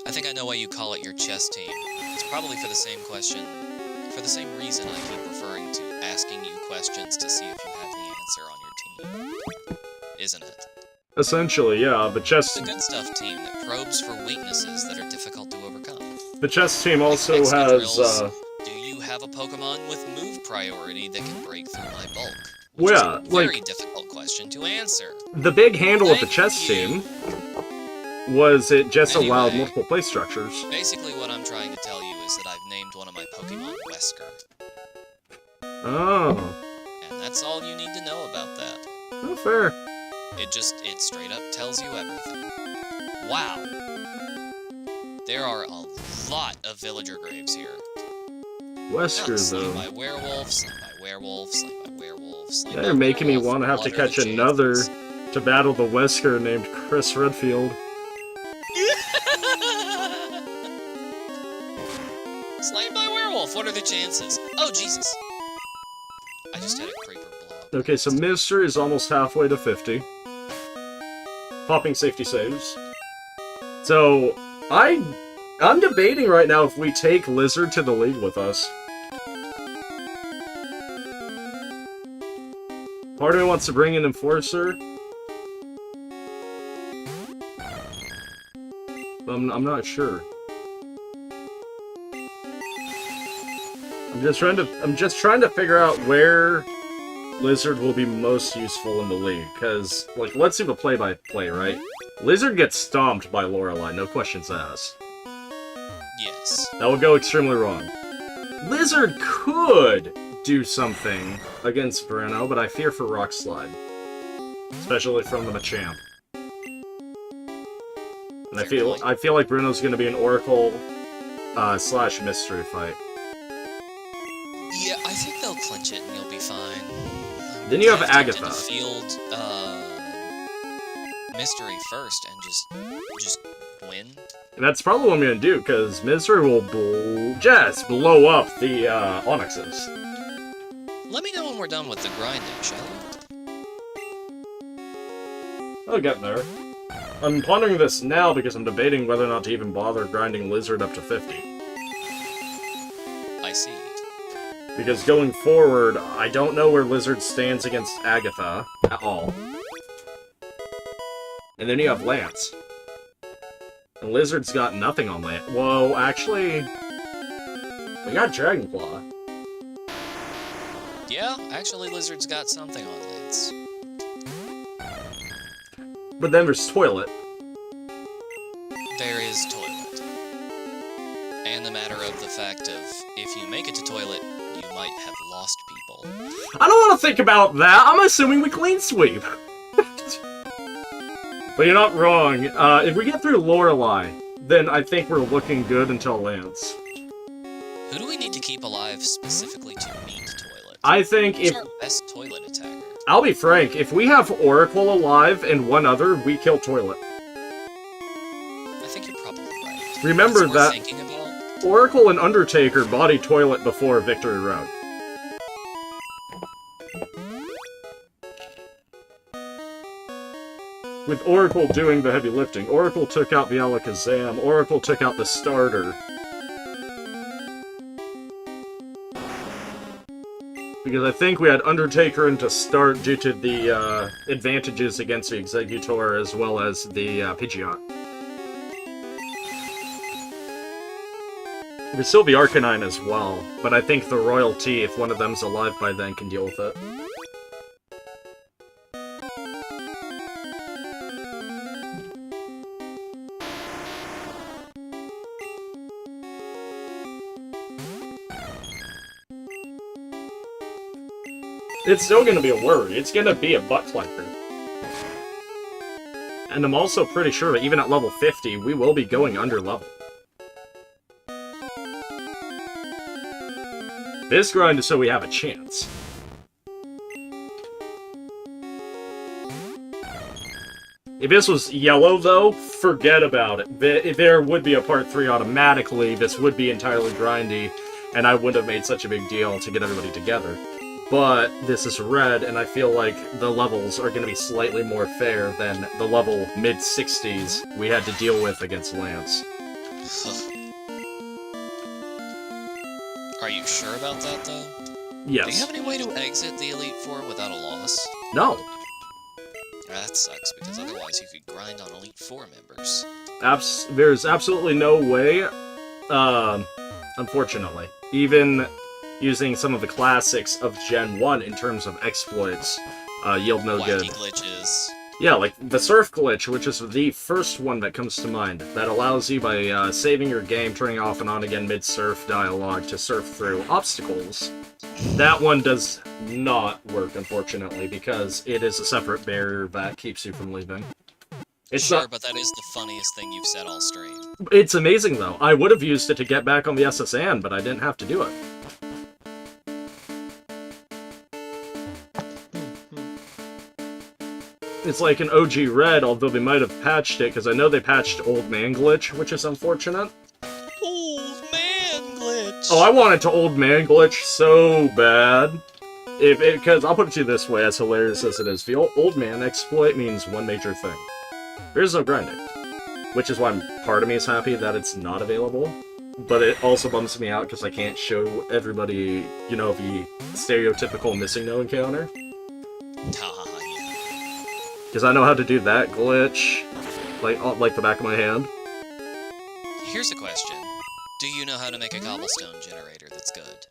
[SPEAKER 2] I think I know why you call it your chess team. It's probably for the same question, for the same reason I keep referring to asking you questions to see if you have the answer on your team. Isn't it?
[SPEAKER 1] Essentially, yeah. The chess
[SPEAKER 2] It's a good stuff team that probes for weaknesses that are difficult to overcome.
[SPEAKER 1] team also
[SPEAKER 2] Extra
[SPEAKER 1] has
[SPEAKER 2] drills. Do you have a Pokemon with move priority that can break through my bulk?
[SPEAKER 1] Well,
[SPEAKER 2] Which is
[SPEAKER 1] yeah,
[SPEAKER 2] a very difficult question to answer.
[SPEAKER 1] the big handle with the
[SPEAKER 2] Thank
[SPEAKER 1] chess
[SPEAKER 2] you.
[SPEAKER 1] team was it just allowed
[SPEAKER 2] Anyway.
[SPEAKER 1] multiple play structures.
[SPEAKER 2] Basically, what I'm trying to tell you is that I've named one of my Pokemon Wesker.
[SPEAKER 1] Oh,
[SPEAKER 2] And that's all you need to know about that.
[SPEAKER 1] oh fair.
[SPEAKER 2] It straight up tells you everything. Wow. There are a lot of villager graves here.
[SPEAKER 1] Wesker,
[SPEAKER 2] Slain
[SPEAKER 1] though.
[SPEAKER 2] by werewolf, slain by werewolf, slain by werewolf, slain by
[SPEAKER 1] They're making me
[SPEAKER 2] werewolf.
[SPEAKER 1] want to have to
[SPEAKER 2] What are the
[SPEAKER 1] catch another
[SPEAKER 2] chances?
[SPEAKER 1] to battle the Wesker named Chris Redfield.
[SPEAKER 2] Slain by werewolf, what are the chances? Oh, Jesus. I just had a creeper blow up.
[SPEAKER 1] Okay, so Mister is almost halfway to 50. Popping safety saves. So, I'm debating right now if we take Lizard to the league with us. Part of me wants to bring in Enforcer. I'm not sure. I'm just trying to figure out where Lizard will be most useful in the league, because, like, let's do the play-by-play, right? Lizard gets stomped by Lorelei, no questions asked.
[SPEAKER 2] Yes.
[SPEAKER 1] That would go extremely wrong. Lizard could do something against Bruno, but I fear for Rock Slide. Especially from the Machamp. And I feel like Bruno's gonna be an Oracle slash mystery fight.
[SPEAKER 2] Yeah, I think they'll clinch it and you'll be fine.
[SPEAKER 1] Then you have
[SPEAKER 2] I'm tempted
[SPEAKER 1] Agatha.
[SPEAKER 2] to field mystery first and just win.
[SPEAKER 1] And that's probably what I'm gonna do, because Mystery will just blow up the Onyxes.
[SPEAKER 2] Let me know when we're done with the grinding, shall we?
[SPEAKER 1] I'll get there. I'm pondering this now because I'm debating whether or not to even bother grinding Lizard up to 50.
[SPEAKER 2] I see.
[SPEAKER 1] Because going forward, I don't know where Lizard stands against Agatha at all. And then you have Lance. And Lizard's got nothing on Lance. Whoa, actually... we got Dragonclaw.
[SPEAKER 2] Yeah, actually Lizard's got something on Lance.
[SPEAKER 1] But then there's Toilet.
[SPEAKER 2] There is Toilet. And the matter of the fact of, if you make it to Toilet, you might have lost people.
[SPEAKER 1] I don't want to think about that! I'm assuming we clean sweep! But you're not wrong. If we get through Lorelei, then I think we're looking good until Lance.
[SPEAKER 2] Who do we need to keep alive specifically to beat Toilet?
[SPEAKER 1] I think
[SPEAKER 2] Who's
[SPEAKER 1] if...
[SPEAKER 2] our best Toilet attacker?
[SPEAKER 1] I'll be frank, if we have Oracle alive and one other, we kill Toilet.
[SPEAKER 2] I think you're probably right.
[SPEAKER 1] Remember
[SPEAKER 2] It's worth
[SPEAKER 1] that
[SPEAKER 2] thinking about.
[SPEAKER 1] Oracle and Undertaker body Toilet before Victory Road. With Oracle doing the heavy lifting. Oracle took out the Alakazam. Oracle took out the starter. Because I think we had Undertaker in to start due to the advantages against the Executor as well as the Pidgeot. We could still be Arcanine as well, but I think the Royalty, if one of them's alive by then, can deal with it. It's still gonna be a worry. It's gonna be a butt clacker. And I'm also pretty sure that even at level 50, we will be going under level. This grind is so we have a chance. If this was yellow, though, forget about it. There would be a part 3 automatically. This would be entirely grindy, and I wouldn't have made such a big deal to get everybody together. But this is red, and I feel like the levels are going to be slightly more fair than the level mid-60s we had to deal with against Lance.
[SPEAKER 2] Are you sure about that, though?
[SPEAKER 1] Yes.
[SPEAKER 2] Do you have any way to exit the Elite Four without a loss?
[SPEAKER 1] No.
[SPEAKER 2] That sucks, because otherwise you could grind on Elite Four members.
[SPEAKER 1] There's absolutely no way, unfortunately. Even using some of the classics of Gen 1 in terms of exploits yield no good.
[SPEAKER 2] Wacky glitches.
[SPEAKER 1] Yeah, like the surf glitch, which is the first one that comes to mind, that allows you, by saving your game, turning off and on again mid-surf dialogue to surf through obstacles. That one does not work, unfortunately, because it is a separate barrier that keeps you from leaving. It's
[SPEAKER 2] Sure,
[SPEAKER 1] not,
[SPEAKER 2] but that is the funniest thing you've said all stream.
[SPEAKER 1] it's amazing, though. I would have used it to get back on the SSN, but I didn't have to do it. It's like an OG Red, although they might have patched it, because I know they patched Old Man Glitch, which is unfortunate.
[SPEAKER 2] Old man glitch!
[SPEAKER 1] Oh, I wanted to Old Man Glitch so bad. Because I'll put it to you this way, as hilarious as it is, the Old Man exploit means one major thing. There's no grinding. Which is why part of me is happy that it's not available. But it also bums me out because I can't show everybody, you know, the stereotypical missing no encounter. Because I know how to do that glitch, like the back of my hand.
[SPEAKER 2] Here's a question. Do you know how to make a cobblestone generator that's good?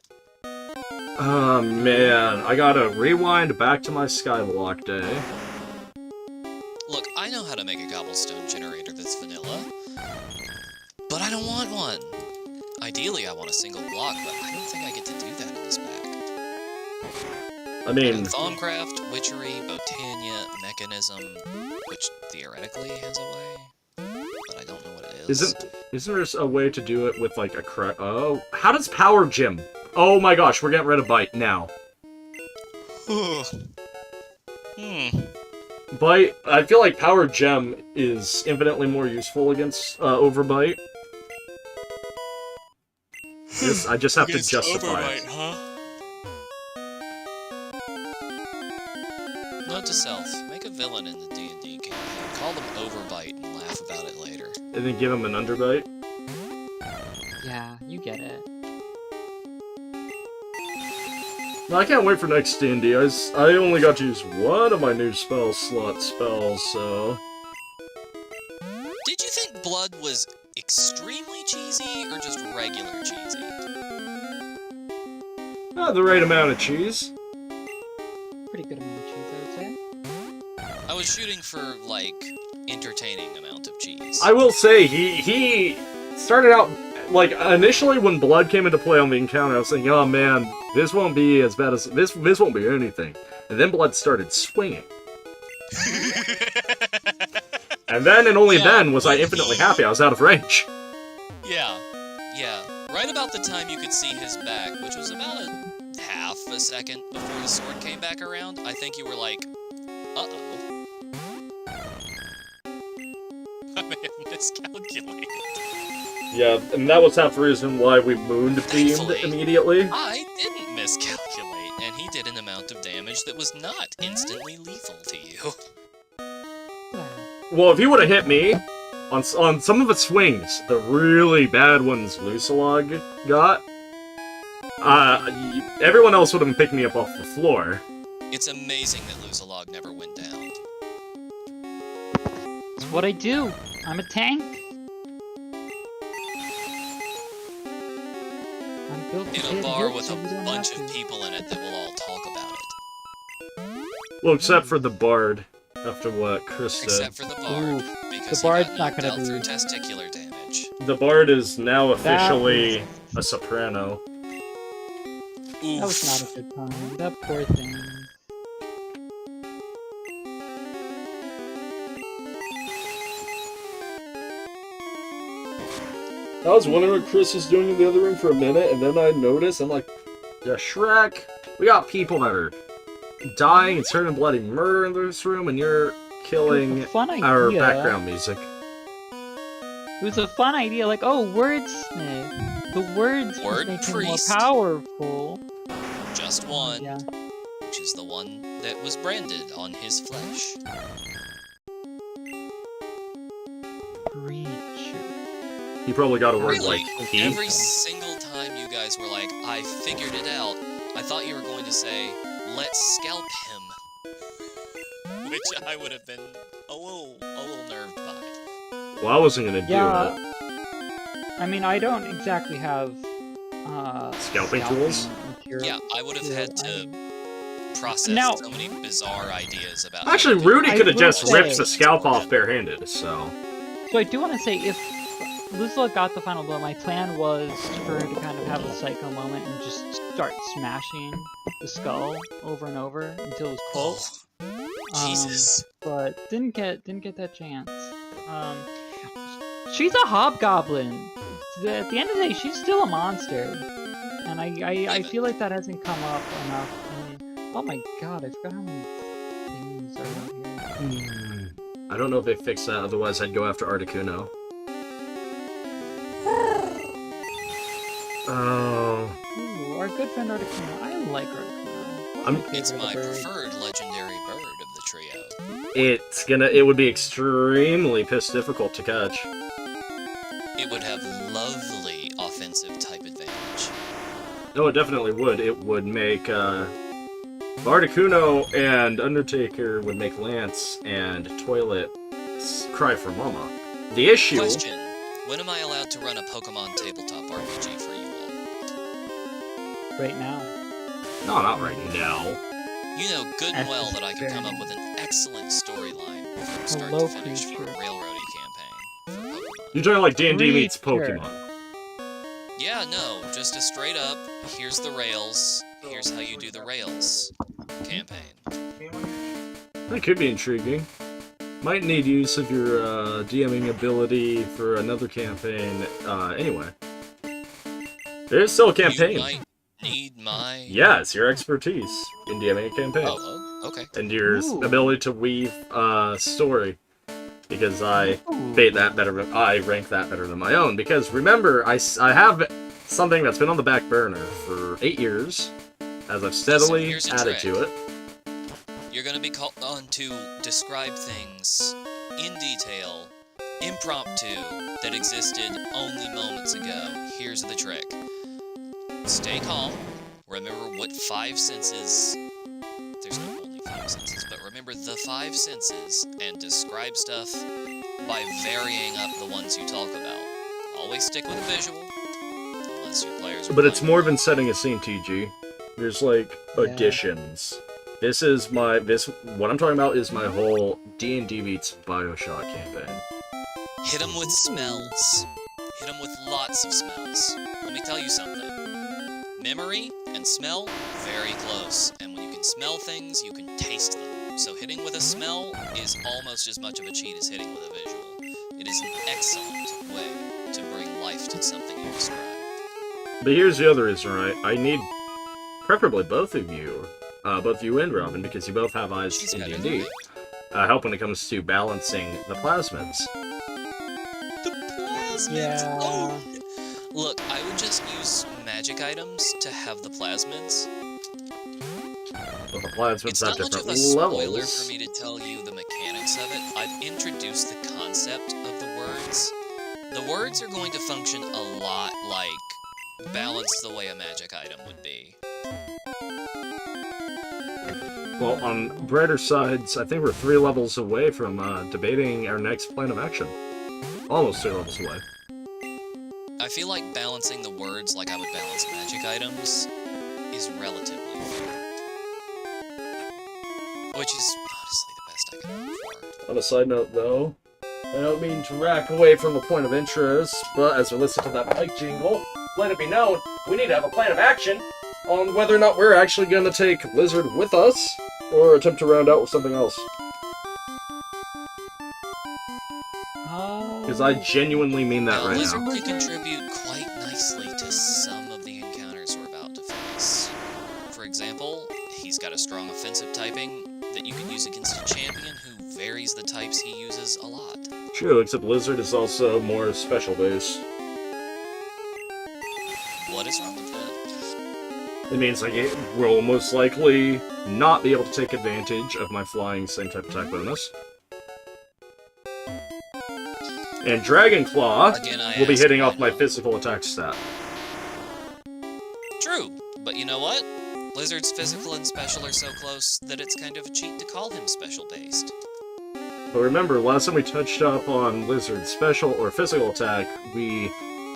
[SPEAKER 1] Oh man, I gotta rewind back to my Skyblock day.
[SPEAKER 2] Look, I know how to make a cobblestone generator that's vanilla, but I don't want one. Ideally, I want a single block, but I don't think I get to do that in this pack.
[SPEAKER 1] I mean...
[SPEAKER 2] Thaumcraft, Witchery, Botania, Mechanism, which theoretically has a way, but I don't know what it is.
[SPEAKER 1] Isn't there a way to do it with, like, a Oh, how does Power Gym? Oh my gosh, we're getting rid of Bite now. Bite, I feel like Power Gem is infinitely more useful against over Bite. I just have to justify it.
[SPEAKER 2] Huh? Note to self, make a villain in the D&D campaign, call them Overbite and laugh about it later.
[SPEAKER 1] And then give him an Underbite?
[SPEAKER 4] Yeah, you get it.
[SPEAKER 1] No, I can't wait for next D&D. I only got to use one of my new spell slot spells, so...
[SPEAKER 2] Did you think Blood was extremely cheesy, or just regular cheesy?
[SPEAKER 1] The right amount of cheese.
[SPEAKER 4] Pretty good amount of cheese, I would say.
[SPEAKER 2] I was shooting for, like, entertaining amount of cheese.
[SPEAKER 1] I will say, he started out... Like, initially when Blood came into play on the encounter, I was thinking, oh man, this won't be as bad as... This won't be anything. And then Blood started swinging. And then, and only then, was I infinitely happy I was out of range.
[SPEAKER 2] Yeah. Right about the time you could see his back, which was about half a second before the sword came back around, I think you were like, uh-oh. I may have miscalculated.
[SPEAKER 1] Yeah, and that was half the reason why we moon-beamed immediately.
[SPEAKER 2] I didn't miscalculate, and he did an amount of damage that was not instantly lethal to you.
[SPEAKER 1] Well, if he would have hit me, on some of the swings, the really bad ones Nuzlocke got, everyone else would have been picking me up off the floor.
[SPEAKER 2] It's amazing that Nuzlocke never went down.
[SPEAKER 4] It's what I do. I'm a tank. I'm built
[SPEAKER 2] In
[SPEAKER 4] to
[SPEAKER 2] a
[SPEAKER 4] hit
[SPEAKER 2] bar
[SPEAKER 4] hits,
[SPEAKER 2] with
[SPEAKER 4] so
[SPEAKER 2] a
[SPEAKER 4] you don't
[SPEAKER 2] bunch
[SPEAKER 4] have
[SPEAKER 2] of
[SPEAKER 4] to.
[SPEAKER 2] people in it that will all talk about it.
[SPEAKER 1] Well, except for the Bard, after what Chris said.
[SPEAKER 2] Except for the Bard,
[SPEAKER 4] Ooh,
[SPEAKER 2] because
[SPEAKER 4] the Bard's
[SPEAKER 2] he got
[SPEAKER 4] not
[SPEAKER 2] knocked
[SPEAKER 4] gonna
[SPEAKER 2] out
[SPEAKER 4] be-
[SPEAKER 2] through testicular damage.
[SPEAKER 1] The Bard is now officially
[SPEAKER 4] was-
[SPEAKER 1] a soprano.
[SPEAKER 2] Oof.
[SPEAKER 4] That was not a good time. That poor thing.
[SPEAKER 1] I was wondering what Chris was doing in the other room for a minute, and then I noticed, I'm like, yeah, Shrek, we got people that are dying and turning bloody murder in this room, and you're killing
[SPEAKER 4] Fun idea.
[SPEAKER 1] our background music.
[SPEAKER 4] It was a fun idea, like, oh, wordsmith. The words
[SPEAKER 2] Word
[SPEAKER 4] make him more
[SPEAKER 2] priest.
[SPEAKER 4] powerful.
[SPEAKER 2] Just one,
[SPEAKER 4] Yeah.
[SPEAKER 2] which is the one that was branded on his flesh.
[SPEAKER 4] Creature.
[SPEAKER 1] You probably got a word
[SPEAKER 2] Really,
[SPEAKER 1] like he.
[SPEAKER 2] every single time you guys were like, I figured it out, I thought you were going to say, let's scalp him. Which I would have been a little nerved by.
[SPEAKER 1] Well, I wasn't gonna do
[SPEAKER 5] Yeah.
[SPEAKER 1] it.
[SPEAKER 5] I mean, I don't exactly have
[SPEAKER 1] Scalping tools?
[SPEAKER 5] material.
[SPEAKER 2] Yeah, I would have had to process
[SPEAKER 5] Now-
[SPEAKER 2] so many bizarre ideas about.
[SPEAKER 1] Actually,
[SPEAKER 2] how to do
[SPEAKER 1] Rudy
[SPEAKER 5] I
[SPEAKER 1] could have
[SPEAKER 5] will
[SPEAKER 1] just
[SPEAKER 5] say-
[SPEAKER 1] ripped the scalp off barehanded, so...
[SPEAKER 5] So I do want to say, if Nuzlocke got the final blow, my plan was for her to kind of have a psycho moment and just start smashing the skull over and over until it was close.
[SPEAKER 2] Jesus.
[SPEAKER 5] But didn't get that chance. She's a hobgoblin. At the end of the day, she's still a monster, and I feel like that hasn't come up enough. Oh my god, I forgot how many things are out here.
[SPEAKER 1] I don't know if they fixed that, otherwise I'd go after Articuno. Oh...
[SPEAKER 5] Ooh, our good friend Articuno. I like Articuno.
[SPEAKER 2] It's my preferred legendary bird of the trio.
[SPEAKER 1] It would be extremely piss difficult to catch.
[SPEAKER 2] It would have lovely offensive type advantage.
[SPEAKER 1] No, it definitely would. It would make, Articuno and Undertaker would make Lance and Toilet cry for mama. The issue...
[SPEAKER 2] Question: when am I allowed to run a Pokemon tabletop RPG for you all?
[SPEAKER 5] Right now.
[SPEAKER 1] No, not right now.
[SPEAKER 2] You know good and well that I could come up with an excellent storyline from start
[SPEAKER 5] Hello,
[SPEAKER 2] to finish for a
[SPEAKER 5] creature.
[SPEAKER 2] Railroady campaign for Pokemon.
[SPEAKER 1] You're talking like D&D meets
[SPEAKER 5] Creature.
[SPEAKER 1] Pokemon.
[SPEAKER 2] Yeah, no, just a straight up, here's the rails, here's how you do the rails campaign.
[SPEAKER 1] That could be intriguing. Might need use of your DMing ability for another campaign. Anyway. There's still a
[SPEAKER 2] You
[SPEAKER 1] campaign.
[SPEAKER 2] might need my...
[SPEAKER 1] Yes, your expertise in DMing a campaign.
[SPEAKER 2] Oh, okay.
[SPEAKER 1] And your
[SPEAKER 5] Ooh.
[SPEAKER 1] ability to weave story. Because I
[SPEAKER 5] Ooh.
[SPEAKER 1] I rank that better than my own. Because remember, I have something that's been on the back burner for 8 years, as I've steadily
[SPEAKER 2] here's a
[SPEAKER 1] added
[SPEAKER 2] trick.
[SPEAKER 1] to it.
[SPEAKER 2] You're gonna be called on to describe things in detail, impromptu, that existed only moments ago. Here's the trick. Stay calm. Remember what 5 senses... There's not only 5 senses, but remember the 5 senses and describe stuff by varying up the ones you talk about. Always stick with a visual, unless your players are
[SPEAKER 1] But it's
[SPEAKER 2] playing.
[SPEAKER 1] more than setting a scene, TG. There's like
[SPEAKER 5] Yeah.
[SPEAKER 1] additions. What I'm talking about is my whole D&D meets Bioshock campaign.
[SPEAKER 2] Hit them with smells. Hit them with lots of smells. Let me tell you something. Memory and smell, very close. And when you can smell things, you can taste them. So hitting with a smell is almost as much of a cheat as hitting with a visual. It is an excellent way to bring life to something you describe.
[SPEAKER 1] But here's the other reason, right? I need preferably both of you and Robin, because you both have eyes
[SPEAKER 2] She's
[SPEAKER 1] in
[SPEAKER 2] better than
[SPEAKER 1] D&D.
[SPEAKER 2] me.
[SPEAKER 1] Help when it comes to balancing the plasmids.
[SPEAKER 2] The plasmids!
[SPEAKER 5] Yeah.
[SPEAKER 2] Oh. Look, I would just use magic items to have the plasmids.
[SPEAKER 1] But the plasmids
[SPEAKER 2] It's
[SPEAKER 1] have
[SPEAKER 2] not much of
[SPEAKER 1] different
[SPEAKER 2] a spoiler
[SPEAKER 1] levels.
[SPEAKER 2] for me to tell you the mechanics of it. I've introduced the concept of the words. The words are going to function a lot like balanced the way a magic item would be.
[SPEAKER 1] Well, on brighter sides, I think we're 3 levels away from debating our next plan of action. Almost 3 levels away.
[SPEAKER 2] I feel like balancing the words like I would balance magic items is relatively fair. Which is honestly the best I can hope for.
[SPEAKER 1] On a side note, though, I don't mean to rack away from a point of interest, but as we listen to that mic jingle, let it be known, we need to have a plan of action on whether or not we're actually going to take Lizard with us, or attempt to round out with something else. Because I genuinely mean that
[SPEAKER 2] Now,
[SPEAKER 1] right
[SPEAKER 2] Lizard
[SPEAKER 1] now.
[SPEAKER 2] could contribute quite nicely to some of the encounters we're about to face. For example, he's got a strong offensive typing that you can use against a champion who varies the types he uses a lot.
[SPEAKER 1] True, except Lizard is also more special base.
[SPEAKER 2] What is wrong with that?
[SPEAKER 1] It means like it will most likely not be able to take advantage of my flying same type attack bonus. And Dragon Claw
[SPEAKER 2] Again, I
[SPEAKER 1] will be
[SPEAKER 2] ask
[SPEAKER 1] hitting
[SPEAKER 2] why
[SPEAKER 1] off my
[SPEAKER 2] not.
[SPEAKER 1] physical attack stat.
[SPEAKER 2] True, but you know what? Lizard's physical and special are so close that it's kind of a cheat to call him special-based.
[SPEAKER 1] But remember, last time we touched up on Lizard's special or physical attack, we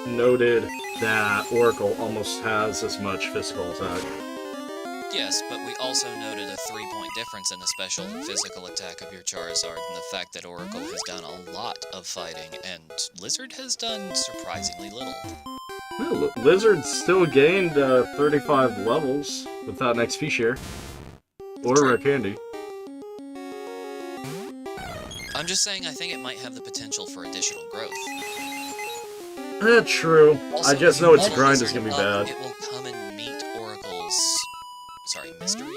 [SPEAKER 1] noted that Oracle almost has as much physical attack.
[SPEAKER 2] Yes, but we also noted a 3-point difference in the special and physical attack of your Charizard, and the fact that Oracle has done a lot of fighting, and Lizard has done surprisingly little.
[SPEAKER 1] Well, Lizard still gained 35 levels without an XP share. Or
[SPEAKER 2] True.
[SPEAKER 1] rare candy.
[SPEAKER 2] I'm just saying I think it might have the potential for additional growth.
[SPEAKER 1] True.
[SPEAKER 2] Also,
[SPEAKER 1] I just
[SPEAKER 2] if
[SPEAKER 1] know
[SPEAKER 2] you
[SPEAKER 1] its
[SPEAKER 2] level
[SPEAKER 1] grind is
[SPEAKER 2] Lizard
[SPEAKER 1] gonna be
[SPEAKER 2] up,
[SPEAKER 1] bad.
[SPEAKER 2] It will come and meet Oracle's... Sorry, Mystery?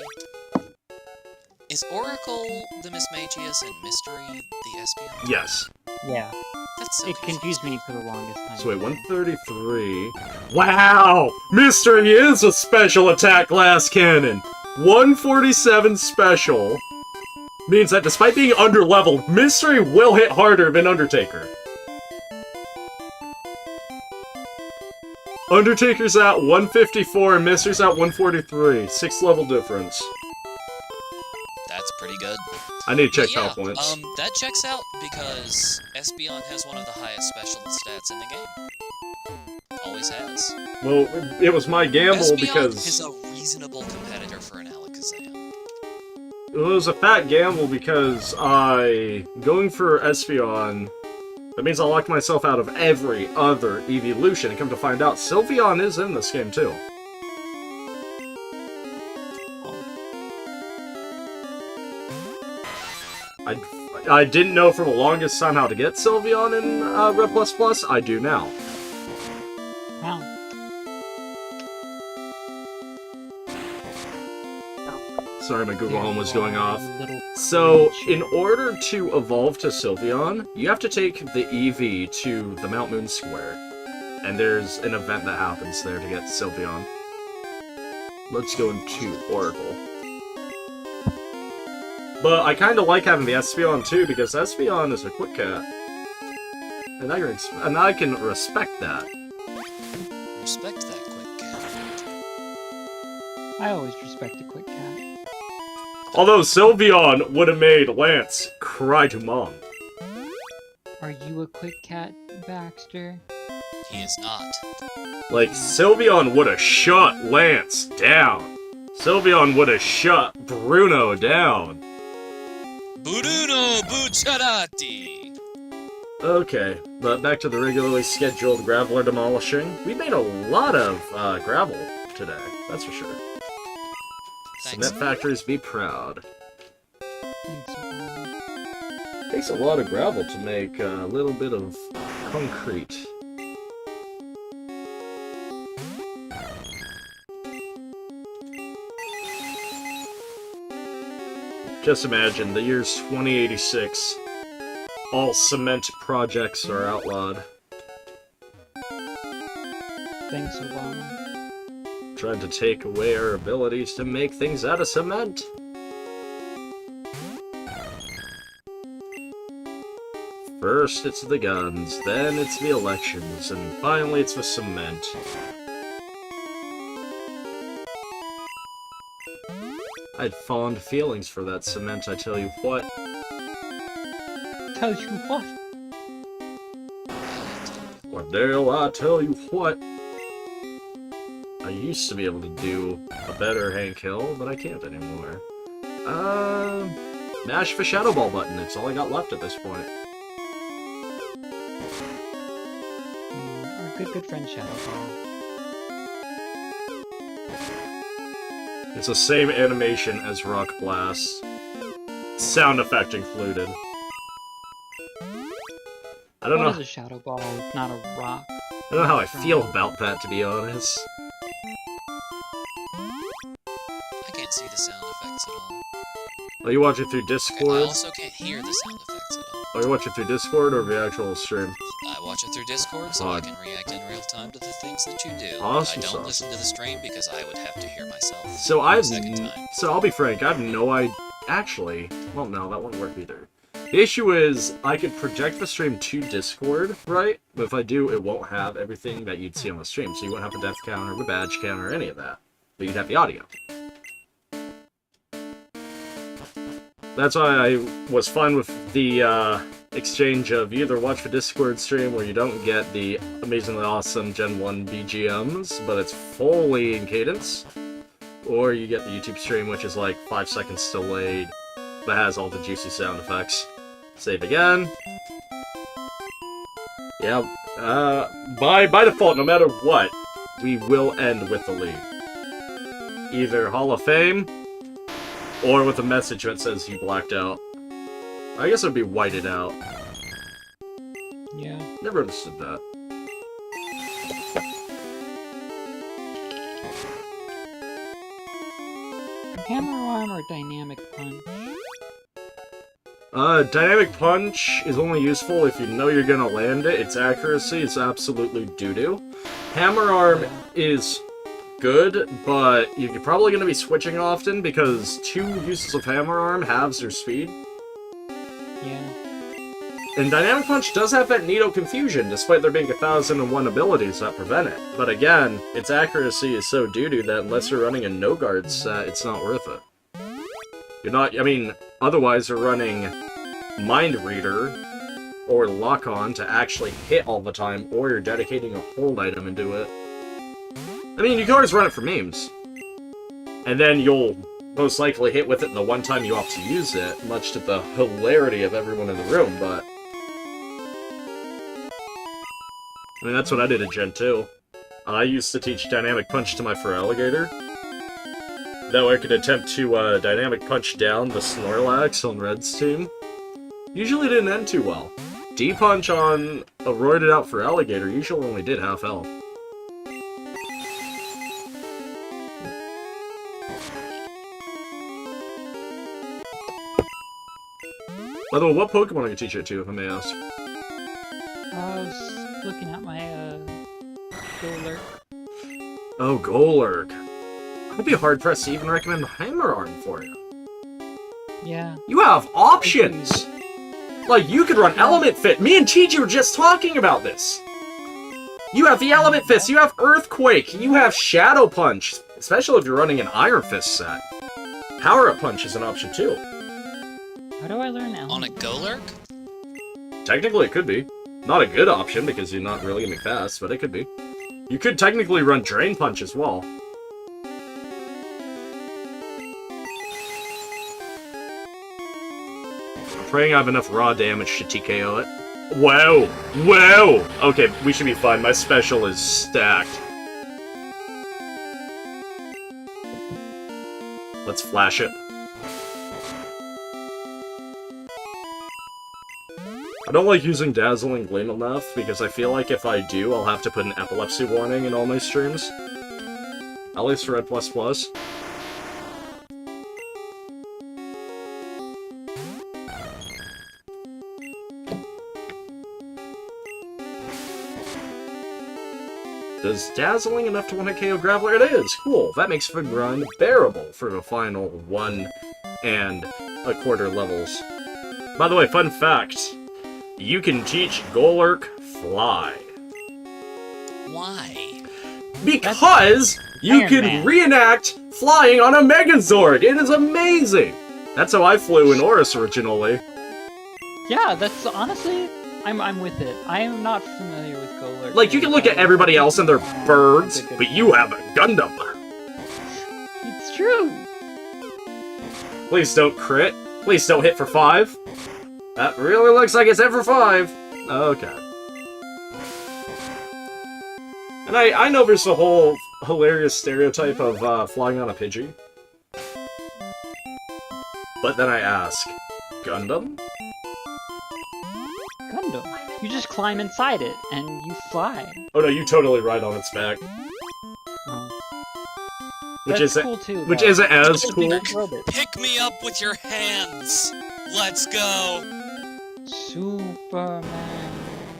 [SPEAKER 2] Is Oracle the Miss Magius and Mystery the Espeon?
[SPEAKER 1] Yes.
[SPEAKER 5] Yeah.
[SPEAKER 2] That's so
[SPEAKER 5] It confused me for the longest time.
[SPEAKER 1] So wait, 133. Wow! Mystery is a special attack glass cannon! 147 special means that despite being underleveled, Mystery will hit harder than Undertaker. Undertaker's at 154 and Mystery's at 143. 6 level difference.
[SPEAKER 2] That's pretty good.
[SPEAKER 1] I need to check
[SPEAKER 2] But yeah,
[SPEAKER 1] power points.
[SPEAKER 2] that checks out because Espeon has one of the highest special stats in the game. Always has.
[SPEAKER 1] Well, it was my gamble
[SPEAKER 2] Espeon
[SPEAKER 1] because...
[SPEAKER 2] is a reasonable competitor for an Alakazam.
[SPEAKER 1] It was a fat gamble because going for Espeon, that means I locked myself out of every other evolution, and come to find out, Sylveon is in this game too. I didn't know for the longest time how to get Sylveon in Red++, I do now.
[SPEAKER 5] Wow.
[SPEAKER 1] Sorry, my Google Home was going off.
[SPEAKER 5] Little
[SPEAKER 1] So,
[SPEAKER 5] cringe.
[SPEAKER 1] in order to evolve to Sylveon, you have to take the EV to the Mount Moon Square. And there's an event that happens there to get Sylveon. Let's go into Oracle. But I kind of like having the Espeon too, because Espeon is a quick cat. And I can respect that.
[SPEAKER 2] Respect that quick cat.
[SPEAKER 5] I always respect a quick cat.
[SPEAKER 1] Although Sylveon would have made Lance cry to mom.
[SPEAKER 5] Are you a quick cat, Baxter?
[SPEAKER 2] He is not.
[SPEAKER 1] Like, Sylveon would have shut Lance down. Sylveon would have shut Bruno down.
[SPEAKER 2] Bruno Bucciarati!
[SPEAKER 1] Okay, but back to the regularly scheduled Graveler demolishing. We made a lot of gravel today, that's for sure.
[SPEAKER 2] Thanks.
[SPEAKER 1] Cement factories be proud.
[SPEAKER 5] Thanks, Obama.
[SPEAKER 1] Takes a lot of gravel to make a little bit of concrete. Just imagine, the year's 2086. All cement projects are outlawed.
[SPEAKER 5] Thanks, Obama.
[SPEAKER 1] Trying to take away our abilities to make things out of cement. First it's the guns, then it's the elections, and finally it's the cement. I had fond feelings for that cement, I tell you what.
[SPEAKER 5] Tell you what?
[SPEAKER 1] What dare I tell you what? I used to be able to do a better Hank Hill, but I can't anymore. Mash the Shadow Ball button, it's all I got left at this point.
[SPEAKER 5] Our good friend Shadow Ball.
[SPEAKER 1] It's the same animation as Rock Blast. Sound effect included. I don't
[SPEAKER 5] What
[SPEAKER 1] know.
[SPEAKER 5] is a Shadow Ball if not a rock?
[SPEAKER 1] I don't know how I feel about that, to be honest.
[SPEAKER 2] I can't see the sound effects at all.
[SPEAKER 1] Are you watching through
[SPEAKER 2] I
[SPEAKER 1] Discord?
[SPEAKER 2] also can't hear the sound effects at all.
[SPEAKER 1] Are you watching through Discord or the actual stream?
[SPEAKER 2] I watch it through Discord so I can react in real time to the things that you do.
[SPEAKER 1] Awesome
[SPEAKER 2] I don't
[SPEAKER 1] sauce.
[SPEAKER 2] listen to the stream because I would have to hear myself.
[SPEAKER 1] So
[SPEAKER 2] for a second time.
[SPEAKER 1] I'll be frank, I have no idea. Actually, well, no, that wouldn't work either. The issue is, I could project the stream to Discord, right? But if I do, it won't have everything that you'd see on the stream. So you won't have the death counter, the badge counter, any of that. But you'd have the audio. That's why I was fine with the exchange of you either watch the Discord stream where you don't get the amazingly awesome Gen 1 BGMs, but it's fully in cadence, or you get the YouTube stream, which is like 5 seconds delayed, but has all the juicy sound effects. Save again. Yeah, by default, no matter what, we will end with the lead. Either Hall of Fame, or with a message that says you blacked out. I guess it would be whited out.
[SPEAKER 5] Yeah.
[SPEAKER 1] Never understood that.
[SPEAKER 5] Hammer arm or dynamic punch?
[SPEAKER 1] Dynamic punch is only useful if you know you're gonna land it. Its accuracy is absolutely doo-doo. Hammer arm is good, but you're probably gonna be switching often because 2 uses of hammer arm halves your speed.
[SPEAKER 5] Yeah.
[SPEAKER 1] And Dynamic Punch does have that Nido Confusion, despite there being 1,001 abilities that prevent it. But again, its accuracy is so doo-doo that unless you're running a no-guard set, it's not worth it. You're not, I mean, otherwise you're running Mind Reader or Lock-On to actually hit all the time, or you're dedicating a hold item into it. I mean, you can always run it for memes. And then you'll most likely hit with it the one time you opt to use it, much to the hilarity of everyone in the room, but... I mean, that's what I did in Gen 2. I used to teach Dynamic Punch to my Feraligatr. That way I could attempt to Dynamic Punch down the Snorlax on Red's team. Usually didn't end too well. D-Punch on a roided out Feraligatr usually only did half health. By the way, what Pokemon are you teaching it to, if I may ask?
[SPEAKER 5] I was looking at my, Golurk.
[SPEAKER 1] Oh, Golurk. I'd be hard-pressed to even recommend Hammer Arm for you.
[SPEAKER 5] Yeah.
[SPEAKER 1] You have options! Like, you could run Element Fit. Me and TG were just talking about this. You have the Element Fist, you have Earthquake, you have Shadow Punch. Especially if you're running an Iron Fist set. Power-Up Punch is an option, too.
[SPEAKER 5] How do I learn
[SPEAKER 2] On a
[SPEAKER 5] element?
[SPEAKER 2] Golurk?
[SPEAKER 1] Technically, it could be. Not a good option, because you're not really gonna be fast, but it could be. You could technically run Drain Punch as well. I'm praying I have enough raw damage to TKO it. Wow! Wow! Okay, we should be fine. My special is stacked. Let's flash it. I don't like using Dazzling Gleam enough, because I feel like if I do, I'll have to put an epilepsy warning in all my streams. At least for Red++. Does Dazzling enough to 1-hit KO Graveler? It is! Cool! That makes the grind bearable for the final 1 1/4 levels. By the way, fun fact. You can teach Golurk Fly.
[SPEAKER 2] Why?
[SPEAKER 1] Because you
[SPEAKER 5] Iron
[SPEAKER 1] can
[SPEAKER 5] Man.
[SPEAKER 1] reenact flying on a Megazord! It is amazing! That's how I flew in Oris originally.
[SPEAKER 5] Yeah, that's honestly, I'm with it. I am not familiar with Golurk.
[SPEAKER 1] Like, you can look at everybody else and they're birds, but you have a Gundam.
[SPEAKER 5] It's true.
[SPEAKER 1] Please don't crit. Please don't hit for 5. That really looks like it's hit for 5. Okay. And I know there's a whole hilarious stereotype of flying on a Pidgey. But then I ask, Gundam?
[SPEAKER 5] Gundam. You just climb inside it and you fly.
[SPEAKER 1] Oh no, you totally ride on its back.
[SPEAKER 5] Oh.
[SPEAKER 1] Which
[SPEAKER 5] That's
[SPEAKER 1] isn't
[SPEAKER 5] cool too.
[SPEAKER 1] which
[SPEAKER 5] though.
[SPEAKER 1] isn't as cool.
[SPEAKER 5] Robot.
[SPEAKER 2] Pick me up with your hands! Let's go!
[SPEAKER 5] Superman.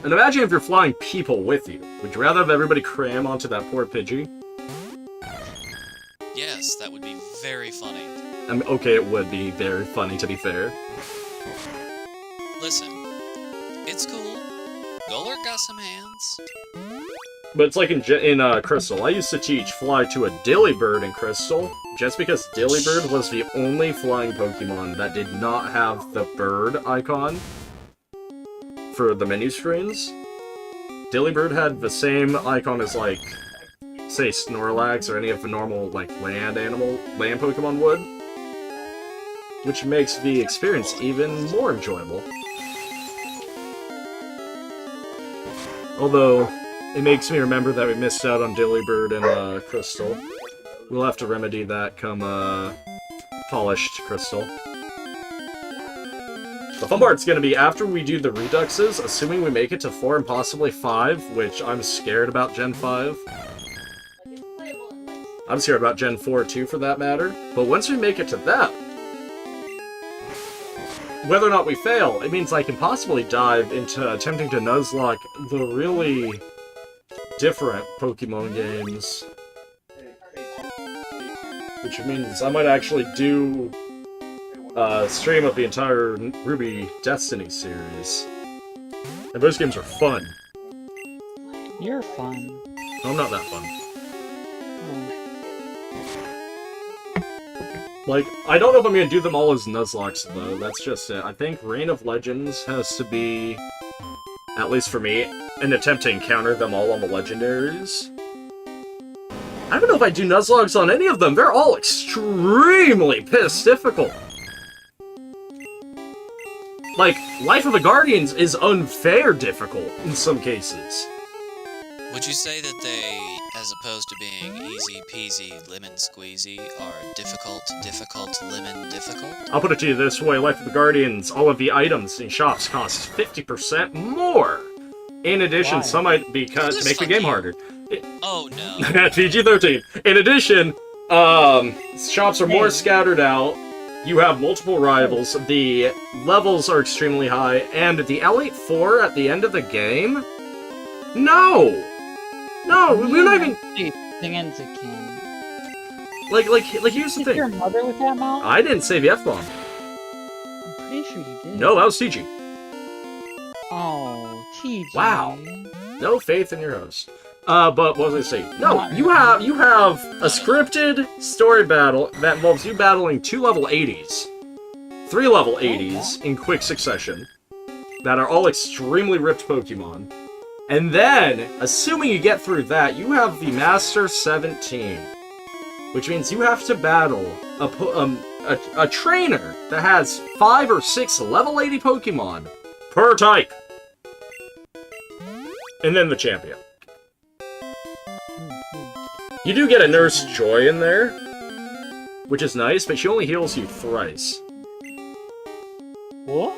[SPEAKER 1] And imagine if you're flying people with you. Would you rather have everybody cram onto that poor Pidgey?
[SPEAKER 2] Yes, that would be very funny.
[SPEAKER 1] I mean, okay, it would be very funny to be fair.
[SPEAKER 2] Listen, it's cool. Golurk got some hands.
[SPEAKER 1] But it's like in Crystal. I used to teach Fly to a Delibird in Crystal, just because Delibird was the only flying Pokemon that did not have the bird icon for the menu screens. Delibird had the same icon as, like, say, Snorlax or any of the normal, like, land Pokemon would, which makes the experience even more enjoyable. Although, it makes me remember that we missed out on Delibird and Crystal. We'll have to remedy that come Polished Crystal. The fun part's gonna be after we do the Reduxes, assuming we make it to 4 and possibly 5, which I'm scared about Gen 5. I'm scared about Gen 4 too, for that matter. But once we make it to that, whether or not we fail, it means I can possibly dive into attempting to Nuzlocke the really different Pokemon games. Which means I might actually do a stream of the entire Ruby Destiny series. And those games are fun.
[SPEAKER 5] You're fun.
[SPEAKER 1] No, I'm not that fun.
[SPEAKER 5] Oh.
[SPEAKER 1] Like, I don't know if I'm gonna do them all as Nuzlockes, though. That's just it. I think Reign of Legends has to be, at least for me, an attempt to encounter them all on the Legendaries. I don't know if I do Nuzlockes on any of them. They're all extremely difficult. Like, Life of the Guardians is unfair difficult in some cases.
[SPEAKER 2] Would you say that they, as opposed to being easy peasy lemon squeezy, are difficult, lemon difficult?
[SPEAKER 1] I'll put it to you this way, Life of the Guardians, all of the items in shops cost 50% more. In addition,
[SPEAKER 5] Why?
[SPEAKER 1] some might be cut to make the game harder.
[SPEAKER 2] Oh no.
[SPEAKER 1] PG-13. In addition, shops are more scattered out. You have multiple rivals. The levels are extremely high, and the Elite Four at the end of the game. No, we're not even.
[SPEAKER 5] Thing's a king.
[SPEAKER 1] Like. Here's the
[SPEAKER 5] Hit
[SPEAKER 1] thing.
[SPEAKER 5] your mother with that mouth?
[SPEAKER 1] I didn't say the F-bomb.
[SPEAKER 5] I'm pretty sure you did.
[SPEAKER 1] No, that was TG.
[SPEAKER 5] Oh, TG.
[SPEAKER 1] Wow. No faith in your host. But what was I saying? No, you have a scripted story battle that involves you battling 2 level 80s, 3 level 80s in quick succession, that are all extremely ripped Pokemon. And then, assuming you get through that, you have the Master 17, which means you have to battle a trainer that has 5 or 6 level 80 Pokemon per type. And then the champion. You do get a Nurse Joy in there, which is nice, but she only heals you thrice.
[SPEAKER 5] What?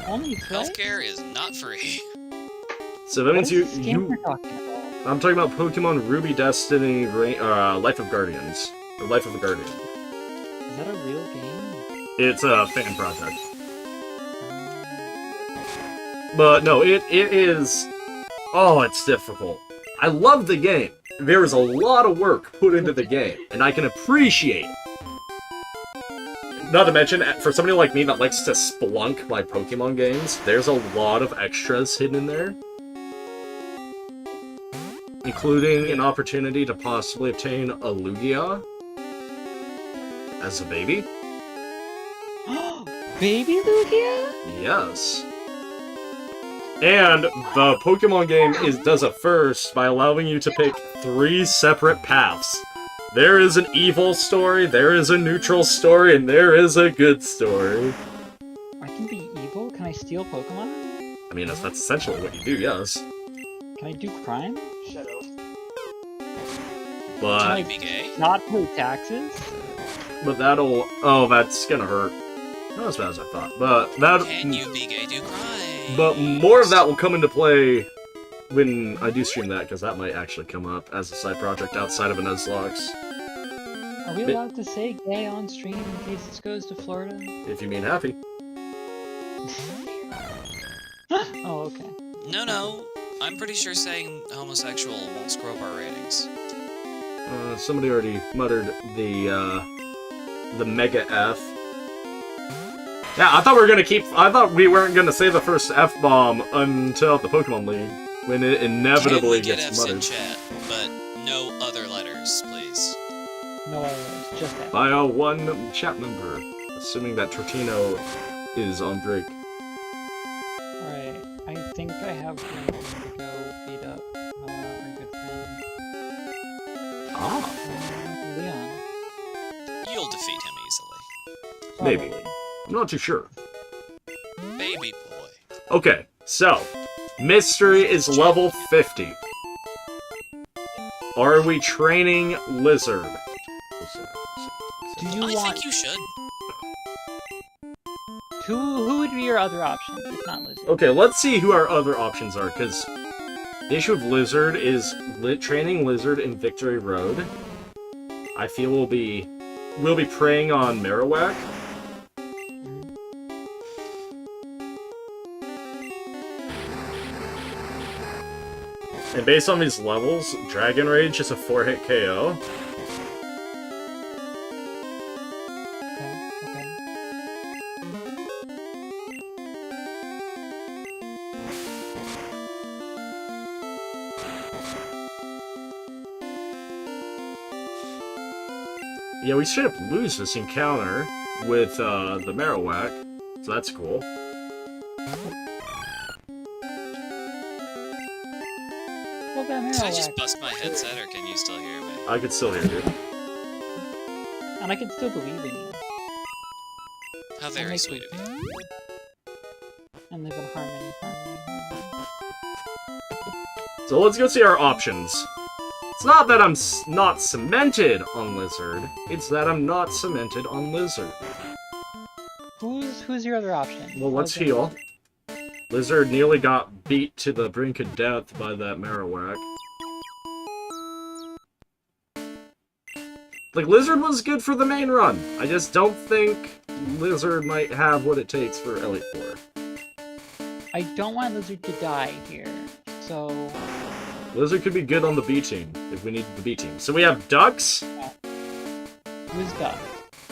[SPEAKER 5] Only thrice?
[SPEAKER 2] Healthcare is not free.
[SPEAKER 1] So that means
[SPEAKER 5] What is this game we're talking about?
[SPEAKER 1] I'm talking about Pokemon Ruby Destiny, Life of Guardians. Or Life of a Guardian.
[SPEAKER 5] Is that a real game?
[SPEAKER 1] It's a fan project. But no, it is... Oh, it's difficult. I love the game. There is a lot of work put into the game, and I can appreciate it. Not to mention, for somebody like me that likes to splunk my Pokemon games, there's a lot of extras hidden in there. Including an opportunity to possibly obtain a Lugia as a baby.
[SPEAKER 5] Baby Lugia?
[SPEAKER 1] Yes. And the Pokemon game does it first by allowing you to pick 3 separate paths. There is an evil story, there is a neutral story, and there is a good story.
[SPEAKER 5] I can be evil? Can I steal Pokemon?
[SPEAKER 1] I mean, that's essentially what you do, yes.
[SPEAKER 5] Can I do crime?
[SPEAKER 1] But...
[SPEAKER 5] Can I
[SPEAKER 2] Be gay?
[SPEAKER 5] not pay taxes?
[SPEAKER 1] But that'll... Oh, that's gonna hurt. Not as bad as I thought, but that...
[SPEAKER 2] Can you be gay do crime?
[SPEAKER 1] But more of that will come into play when I do stream that, because that might actually come up as a side project outside of a Nuzlocke.
[SPEAKER 5] Are we allowed to say gay on stream in case this goes to Florida?
[SPEAKER 1] If you mean happy.
[SPEAKER 5] Oh, okay.
[SPEAKER 2] No. I'm pretty sure saying homosexual won't screw up our ratings.
[SPEAKER 1] Somebody already muttered the mega F. Yeah, I thought we weren't gonna say the first F-bomb until the Pokemon League. when it inevitably
[SPEAKER 2] Can we get
[SPEAKER 1] gets
[SPEAKER 2] F's in
[SPEAKER 1] muttered.
[SPEAKER 2] chat, but no other letters, please.
[SPEAKER 5] No others, just that.
[SPEAKER 1] By one chat member, assuming that Tortino is on break.
[SPEAKER 5] Alright, I think I have room to go beat up our good friend
[SPEAKER 1] Ah,
[SPEAKER 5] Leon.
[SPEAKER 2] You'll defeat him easily.
[SPEAKER 1] maybe.
[SPEAKER 5] Probably.
[SPEAKER 1] I'm not too sure.
[SPEAKER 2] Baby boy.
[SPEAKER 1] Okay, so Mystery is level 50. Are we training Lizard?
[SPEAKER 5] Do you
[SPEAKER 2] I
[SPEAKER 5] want
[SPEAKER 2] think you should.
[SPEAKER 5] who would be your other option if not Lizard?
[SPEAKER 1] Okay, let's see who our other options are, because the issue with Lizard is training Lizard in Victory Road. I feel we'll be preying on Marowak. And based on these levels, Dragon Rage is a 4-hit KO.
[SPEAKER 5] Okay.
[SPEAKER 1] Yeah, we straight up lose this encounter with the Marowak, so that's cool.
[SPEAKER 5] Well, that
[SPEAKER 2] Did I just
[SPEAKER 5] Marowak.
[SPEAKER 2] bust my headset, or can you still hear me?
[SPEAKER 1] I could still hear you.
[SPEAKER 5] And I can still believe in you.
[SPEAKER 2] How very
[SPEAKER 5] make
[SPEAKER 2] sweet
[SPEAKER 5] it-
[SPEAKER 2] of you.
[SPEAKER 5] And live in harmony.
[SPEAKER 1] So let's go see our options. It's not that I'm not cemented on Lizard, it's that I'm not cemented on Lizard.
[SPEAKER 5] Who's your other option?
[SPEAKER 1] Well, let's
[SPEAKER 5] Okay.
[SPEAKER 1] heal. Lizard nearly got beat to the brink of death by that Marowak. Like, Lizard was good for the main run. I just don't think Lizard might have what it takes for Elite Four.
[SPEAKER 5] I don't want Lizard to die here, so
[SPEAKER 1] Lizard could be good on the B team if we need the B team. So we have Ducks,
[SPEAKER 5] who's Duck?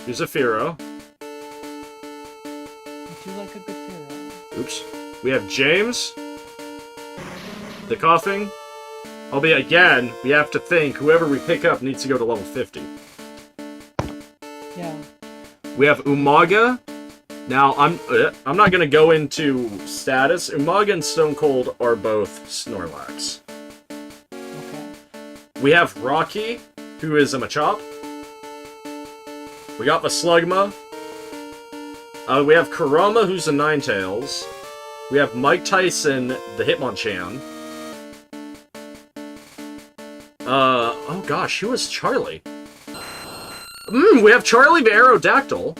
[SPEAKER 1] who's a Firo.
[SPEAKER 5] I do like a good hero.
[SPEAKER 1] Oops. We have James, the Coughing. Albeit again, we have to think whoever we pick up needs to go to level 50.
[SPEAKER 5] Yeah.
[SPEAKER 1] We have Umaga. Now, I'm not gonna go into status. Umaga and Stone Cold are both Snorlax.
[SPEAKER 5] Okay.
[SPEAKER 1] We have Rocky, who is a Machop. We got the Slugma. We have Kurama, who's a Ninetales. We have Mike Tyson, the Hitmonchan. Oh gosh, who was Charlie? We have Charlie the Aerodactyl.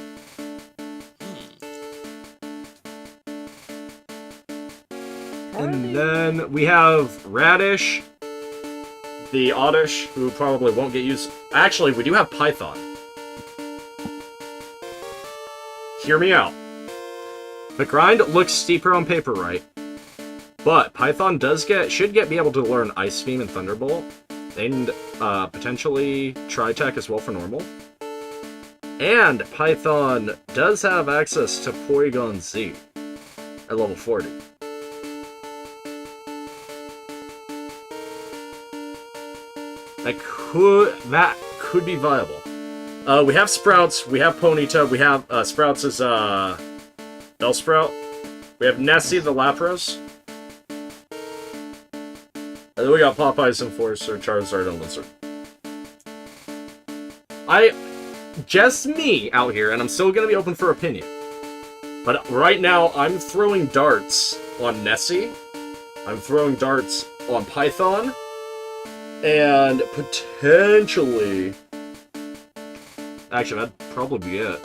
[SPEAKER 1] And then we have Radish, the Oddish, who probably won't get used. Actually, we do have Python. Hear me out. The grind looks steeper on paper, right? But Python should be able to learn Ice Beam and Thunderbolt, and potentially Tri-Attack as well for normal. And Python does have access to Porygon Z at level 40. That could be viable. We have Sprouts, we have Ponyta, we have Sprouts is Bellsprout. We have Nessie the Lapras. And then we got Popeye's Enforcer, Charizard, and Lizard. Just me out here, and I'm still gonna be open for opinion. But right now, I'm throwing darts on Nessie. I'm throwing darts on Python. And potentially... Actually, that'd probably be it.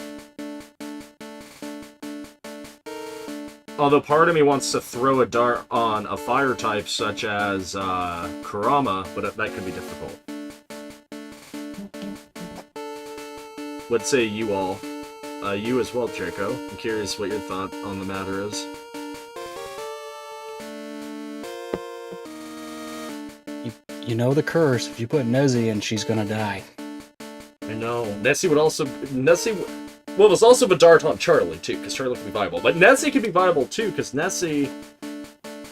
[SPEAKER 1] Although part of me wants to throw a dart on a fire type such as Kurama, but that could be difficult. What say you all? You as well, Draco. I'm curious what your thought on the matter is.
[SPEAKER 3] You know the curse. If you put Nosy in, she's gonna die.
[SPEAKER 1] I know. Nessie would also... Well, there's also a dart on Charlie, too, because Charlie could be viable. But Nessie could be viable, too, because Nessie...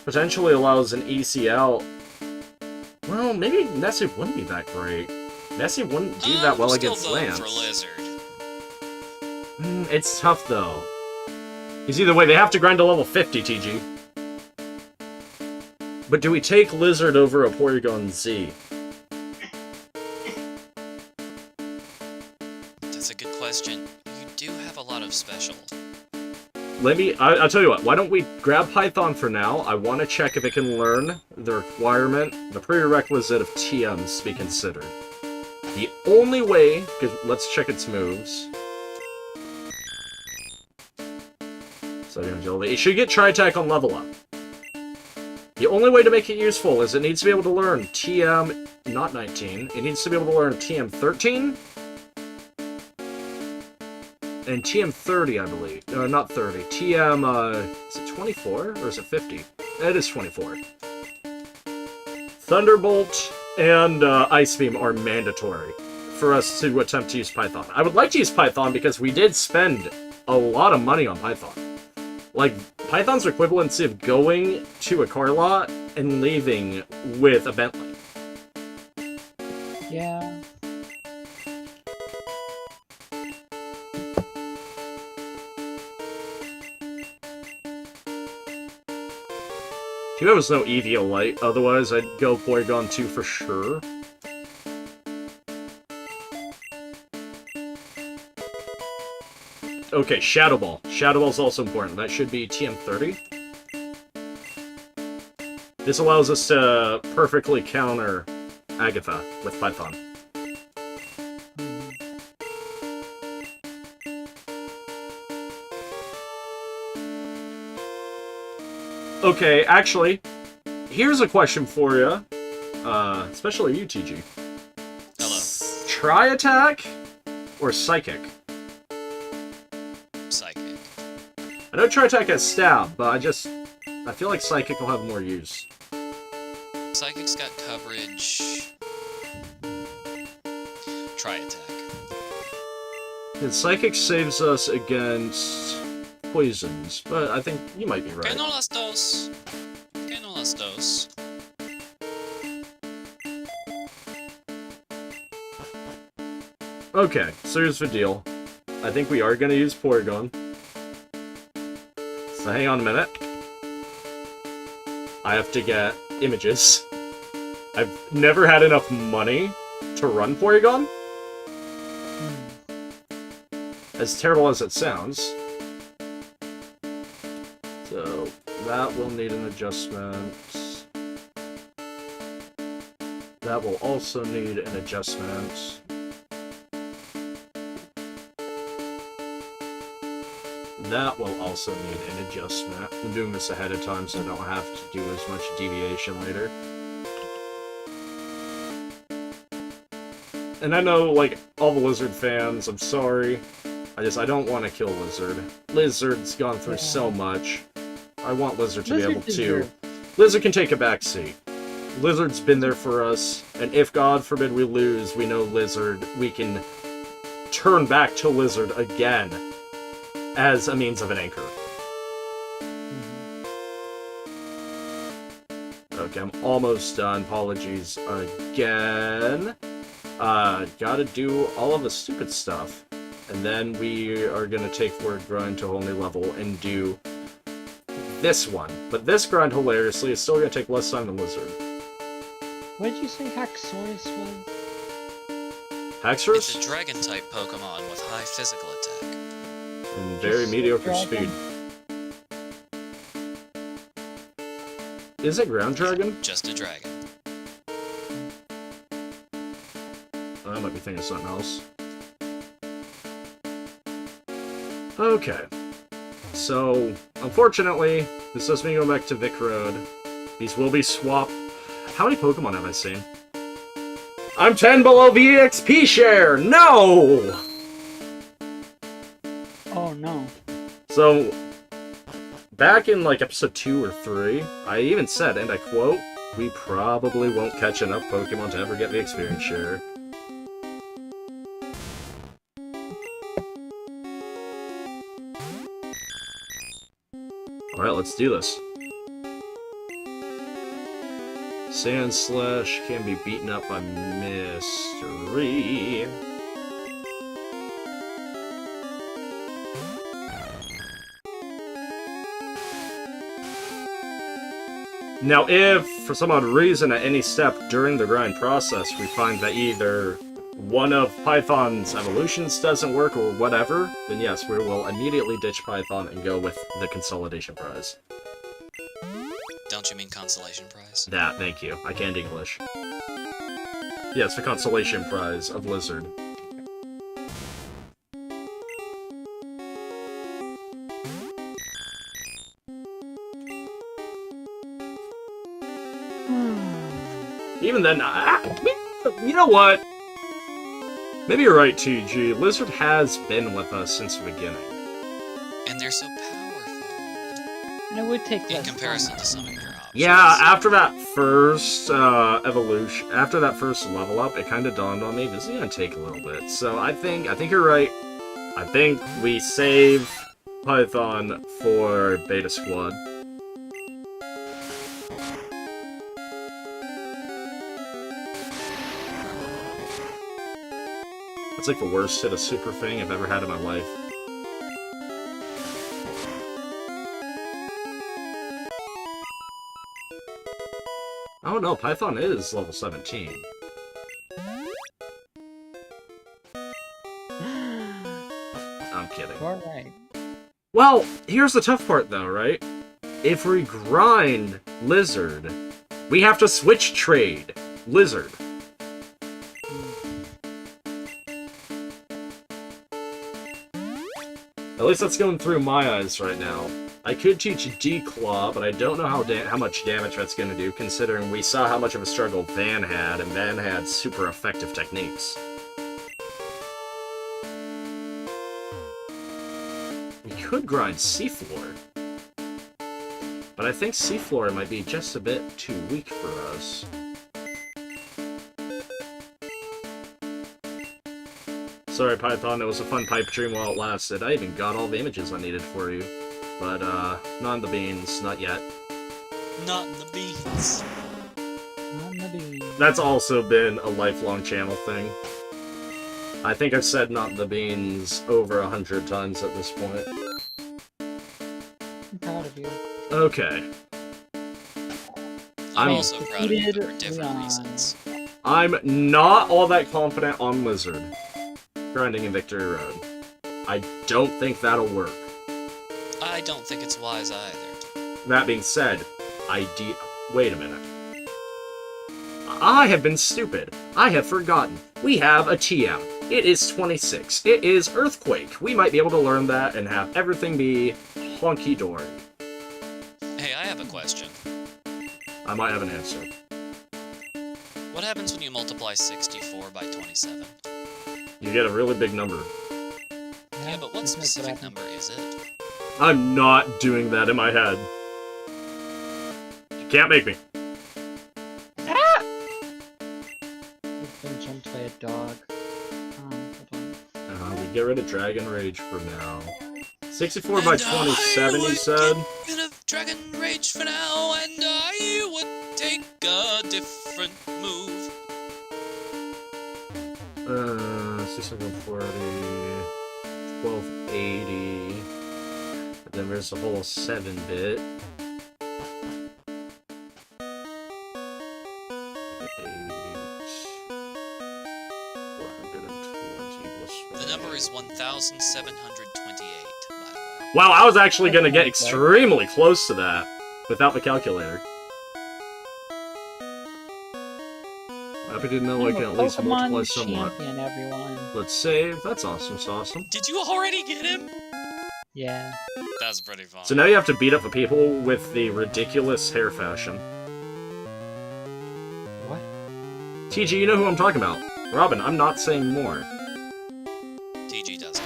[SPEAKER 1] potentially allows an ECL. Well, maybe Nessie wouldn't be that great. Nessie wouldn't do that well against
[SPEAKER 2] still voting
[SPEAKER 1] Lance.
[SPEAKER 2] for Lizard.
[SPEAKER 1] It's tough, though. Because either way, they have to grind to level 50, TG. But do we take Lizard over a Porygon Z?
[SPEAKER 2] That's a good question. You do have a lot of special.
[SPEAKER 1] I'll tell you what, why don't we grab Python for now? I want to check if it can learn the requirement, the prerequisite of TMs to be considered. The only way, because let's check its moves. So it should get Tri-Attack on level up. The only way to make it useful is it needs to be able to learn TM, not 19, it needs to be able to learn TM 13, and TM 30, I believe. No, not 30. TM, is it 24, or is it 50? It is 24. Thunderbolt and Ice Beam are mandatory for us to attempt to use Python. I would like to use Python because we did spend a lot of money on Python. Like, Python's equivalency of going to a car lot and leaving with a Bentley.
[SPEAKER 5] Yeah.
[SPEAKER 1] Too bad it was no EVO Light, otherwise I'd go Porygon 2 for sure. Okay, Shadow Ball. Shadow Ball's also important. That should be TM30. This allows us to perfectly counter Agatha with Python. Okay, actually, here's a question for you. Especially you, TG.
[SPEAKER 2] Hello.
[SPEAKER 1] Tri-Attack or Psychic?
[SPEAKER 2] Psychic.
[SPEAKER 1] I know Tri-Attack has Stab, but I feel like Psychic will have more use.
[SPEAKER 2] Psychic's got coverage. Tri-Attack.
[SPEAKER 1] And Psychic saves us against poisons, but I think you might be right.
[SPEAKER 2] Que no las dos. Que no las dos.
[SPEAKER 1] Okay, so here's the deal. I think we are going to use Porygon. So hang on a minute. I have to get images. I've never had enough money to run Porygon. As terrible as it sounds. So, that will need an adjustment. That will also need an adjustment. That will also need an adjustment. I'm doing this ahead of time so I don't have to do as much deviation later. And I know, like, all the Lizard fans, I'm sorry. I don't want to kill Lizard. Lizard's gone through so much. I want Lizard to be able to... Lizard can take a backseat. Lizard's been there for us, and if, God forbid, we lose, we know Lizard, we can turn back to Lizard again as a means of an anchor. Okay, I'm almost done. Apologies again. Gotta do all of the stupid stuff. And then we are gonna take Word Grind to a whole new level and do this one. But this grind, hilariously, is still gonna take less time than Lizard.
[SPEAKER 5] What did you say Haxorus was?
[SPEAKER 1] Haxorus?
[SPEAKER 2] It's a dragon-type Pokemon with high physical attack.
[SPEAKER 1] And very mediocre speed. Is it Ground Dragon?
[SPEAKER 2] Just a dragon.
[SPEAKER 1] I might be thinking of something else. Okay. So, unfortunately, this does mean going back to Vic Road. These will be swapped. How many Pokemon have I seen? I'm 10 below VXP share! No!
[SPEAKER 5] Oh no.
[SPEAKER 1] So, back in like episode 2 or 3, I even said, and I quote, we probably won't catch enough Pokemon to ever get the experience share. Alright, let's do this. Sand Slash can be beaten up by Mystery. Now, if, for some odd reason, at any step during the grind process, we find that either one of Python's evolutions doesn't work or whatever, then yes, we will immediately ditch Python and go with the Consolidation Prize.
[SPEAKER 2] Don't you mean consolation prize?
[SPEAKER 1] That, thank you. I can't English. Yes, the Consolation Prize of Lizard. Even then, you know what? Maybe you're right, TG. Lizard has been with us since the beginning.
[SPEAKER 2] And they're so powerful.
[SPEAKER 5] And it would take
[SPEAKER 2] In
[SPEAKER 5] less
[SPEAKER 2] comparison
[SPEAKER 5] time.
[SPEAKER 2] to some of your options.
[SPEAKER 1] Yeah, after that first evolution, after that first level up, it kind of dawned on me this is gonna take a little bit. So I think you're right. I think we save Python for Beta Squad. That's like the worst hit of Super Fang I've ever had in my life. Oh no, Python is level 17. I'm kidding.
[SPEAKER 5] Alright.
[SPEAKER 1] Well, here's the tough part though, right? If we grind Lizard, we have to switch trade Lizard. At least that's going through my eyes right now. I could teach D-Claw, but I don't know how much damage that's going to do, considering we saw how much of a struggle Van had, and Van had super effective techniques. We could grind Seafloor, but I think Seafloor might be just a bit too weak for us. Sorry, Python, it was a fun pipe dream while it lasted. I even got all the images I needed for you. But, not in the beans, not yet.
[SPEAKER 2] Not in the beans.
[SPEAKER 5] On the beam.
[SPEAKER 1] That's also been a lifelong channel thing. I think I've said not in the beans over 100 times at this point.
[SPEAKER 5] I'm proud of you.
[SPEAKER 1] Okay.
[SPEAKER 2] I'm
[SPEAKER 1] I'm-
[SPEAKER 2] also proud of you, but for different
[SPEAKER 5] Leon.
[SPEAKER 2] reasons.
[SPEAKER 1] I'm not all that confident on Lizard. Grinding in Victory Road. I don't think that'll work.
[SPEAKER 2] I don't think it's wise either.
[SPEAKER 1] That being said, wait a minute. I have been stupid. I have forgotten. We have a TM. It is 26. It is Earthquake. We might be able to learn that and have everything be honky-dory.
[SPEAKER 2] Hey, I have a question.
[SPEAKER 1] I might have an answer.
[SPEAKER 2] What happens when you multiply 64 by 27?
[SPEAKER 1] You get a really big number.
[SPEAKER 2] Yeah, but what
[SPEAKER 5] that's
[SPEAKER 2] specific
[SPEAKER 5] happened.
[SPEAKER 2] number is it?
[SPEAKER 1] I'm not doing that in my head. You can't make me.
[SPEAKER 5] I've been jumped by a dog. Hold on.
[SPEAKER 1] We get rid of Dragon Rage for now. 64 by
[SPEAKER 2] And
[SPEAKER 1] 27,
[SPEAKER 2] I
[SPEAKER 1] you
[SPEAKER 2] would
[SPEAKER 1] said?
[SPEAKER 2] Get rid of Dragon Rage for now, and I would take a different move.
[SPEAKER 1] 640, 1280, and then there's a whole 7-bit. 420 plus
[SPEAKER 2] The number is 1,728, by the way.
[SPEAKER 1] Wow, I was actually gonna get extremely close to that without the calculator. Happy to know I can at least multiply
[SPEAKER 5] Pokemon
[SPEAKER 1] somewhat.
[SPEAKER 5] champion, everyone.
[SPEAKER 1] Let's save. That's awesome, awesome.
[SPEAKER 2] Did you already get him?
[SPEAKER 5] Yeah.
[SPEAKER 2] That's pretty fun.
[SPEAKER 1] So now you have to beat up the people with the ridiculous hair fashion.
[SPEAKER 5] What?
[SPEAKER 1] TG, you know who I'm talking about. Robin, I'm not saying more.
[SPEAKER 2] TG doesn't.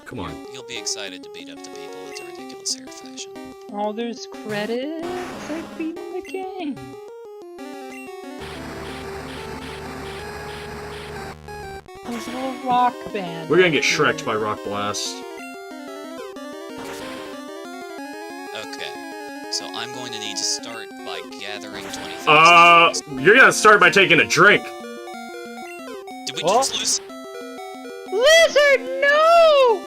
[SPEAKER 1] Come on.
[SPEAKER 2] You'll be excited to beat up the people with the ridiculous hair fashion.
[SPEAKER 5] Oh, there's credits. I've beaten the game. There's a little rock band.
[SPEAKER 1] We're gonna get Shrek'd by Rock Blast.
[SPEAKER 2] Okay, so I'm going to need to start by gathering 20,000.
[SPEAKER 1] You're gonna start by taking a drink.
[SPEAKER 2] Did we just lose?
[SPEAKER 5] Lizard, no!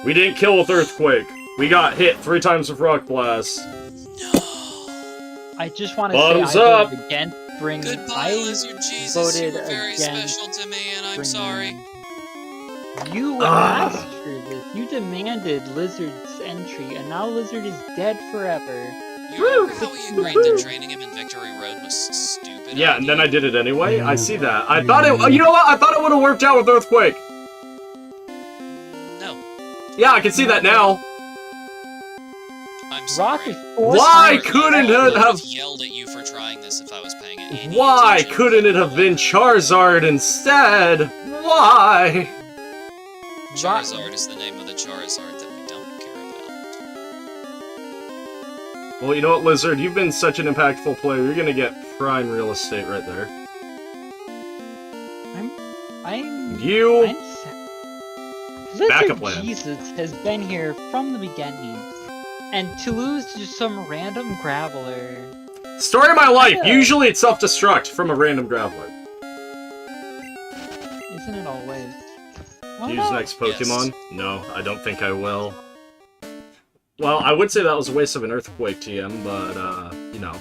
[SPEAKER 1] We didn't kill with Earthquake. We got hit 3 times with Rock Blast.
[SPEAKER 2] No.
[SPEAKER 5] I just want to
[SPEAKER 1] Bottoms
[SPEAKER 5] say I
[SPEAKER 1] up.
[SPEAKER 5] voted against bringing.
[SPEAKER 2] Goodbye, Lizard Jesus. You
[SPEAKER 5] voted
[SPEAKER 2] were very
[SPEAKER 5] against
[SPEAKER 2] special to me, and I'm
[SPEAKER 5] bringing-
[SPEAKER 2] sorry.
[SPEAKER 5] You asked for this. You demanded Lizard's entry, and now Lizard is dead forever.
[SPEAKER 2] You remember how we agreed that training him in Victory Road was stupid?
[SPEAKER 1] Yeah, and then I did it anyway. I
[SPEAKER 3] Yeah.
[SPEAKER 1] see that. I thought it. You know what? I thought it would have worked out with Earthquake.
[SPEAKER 2] No,
[SPEAKER 1] Yeah, I can see that now.
[SPEAKER 2] I'm
[SPEAKER 5] Rock
[SPEAKER 2] sorry.
[SPEAKER 5] is forced.
[SPEAKER 1] Why
[SPEAKER 5] to-
[SPEAKER 1] couldn't
[SPEAKER 2] I
[SPEAKER 1] it
[SPEAKER 2] would
[SPEAKER 1] have?
[SPEAKER 2] yelled at you for trying this if I was paying it any
[SPEAKER 1] Why
[SPEAKER 2] attention.
[SPEAKER 1] couldn't it have been Charizard instead? Why?
[SPEAKER 2] Charizard is the name of the Charizard that we don't care about.
[SPEAKER 1] Well, you know what, Lizard? You've been such an impactful player. You're gonna get prime real estate right there.
[SPEAKER 5] I'm
[SPEAKER 1] You.
[SPEAKER 5] Lizard
[SPEAKER 1] Backup plan.
[SPEAKER 5] Jesus has been here from the beginning, and to lose to some random graveler.
[SPEAKER 1] Story of my life.
[SPEAKER 5] Yeah.
[SPEAKER 1] Usually it's self-destruct from a random graveler.
[SPEAKER 5] Isn't it always? Oh,
[SPEAKER 1] Use
[SPEAKER 5] no.
[SPEAKER 1] next Pokemon? No, I don't think I will. Well, I would say that was a waste of an Earthquake TM, but, you know.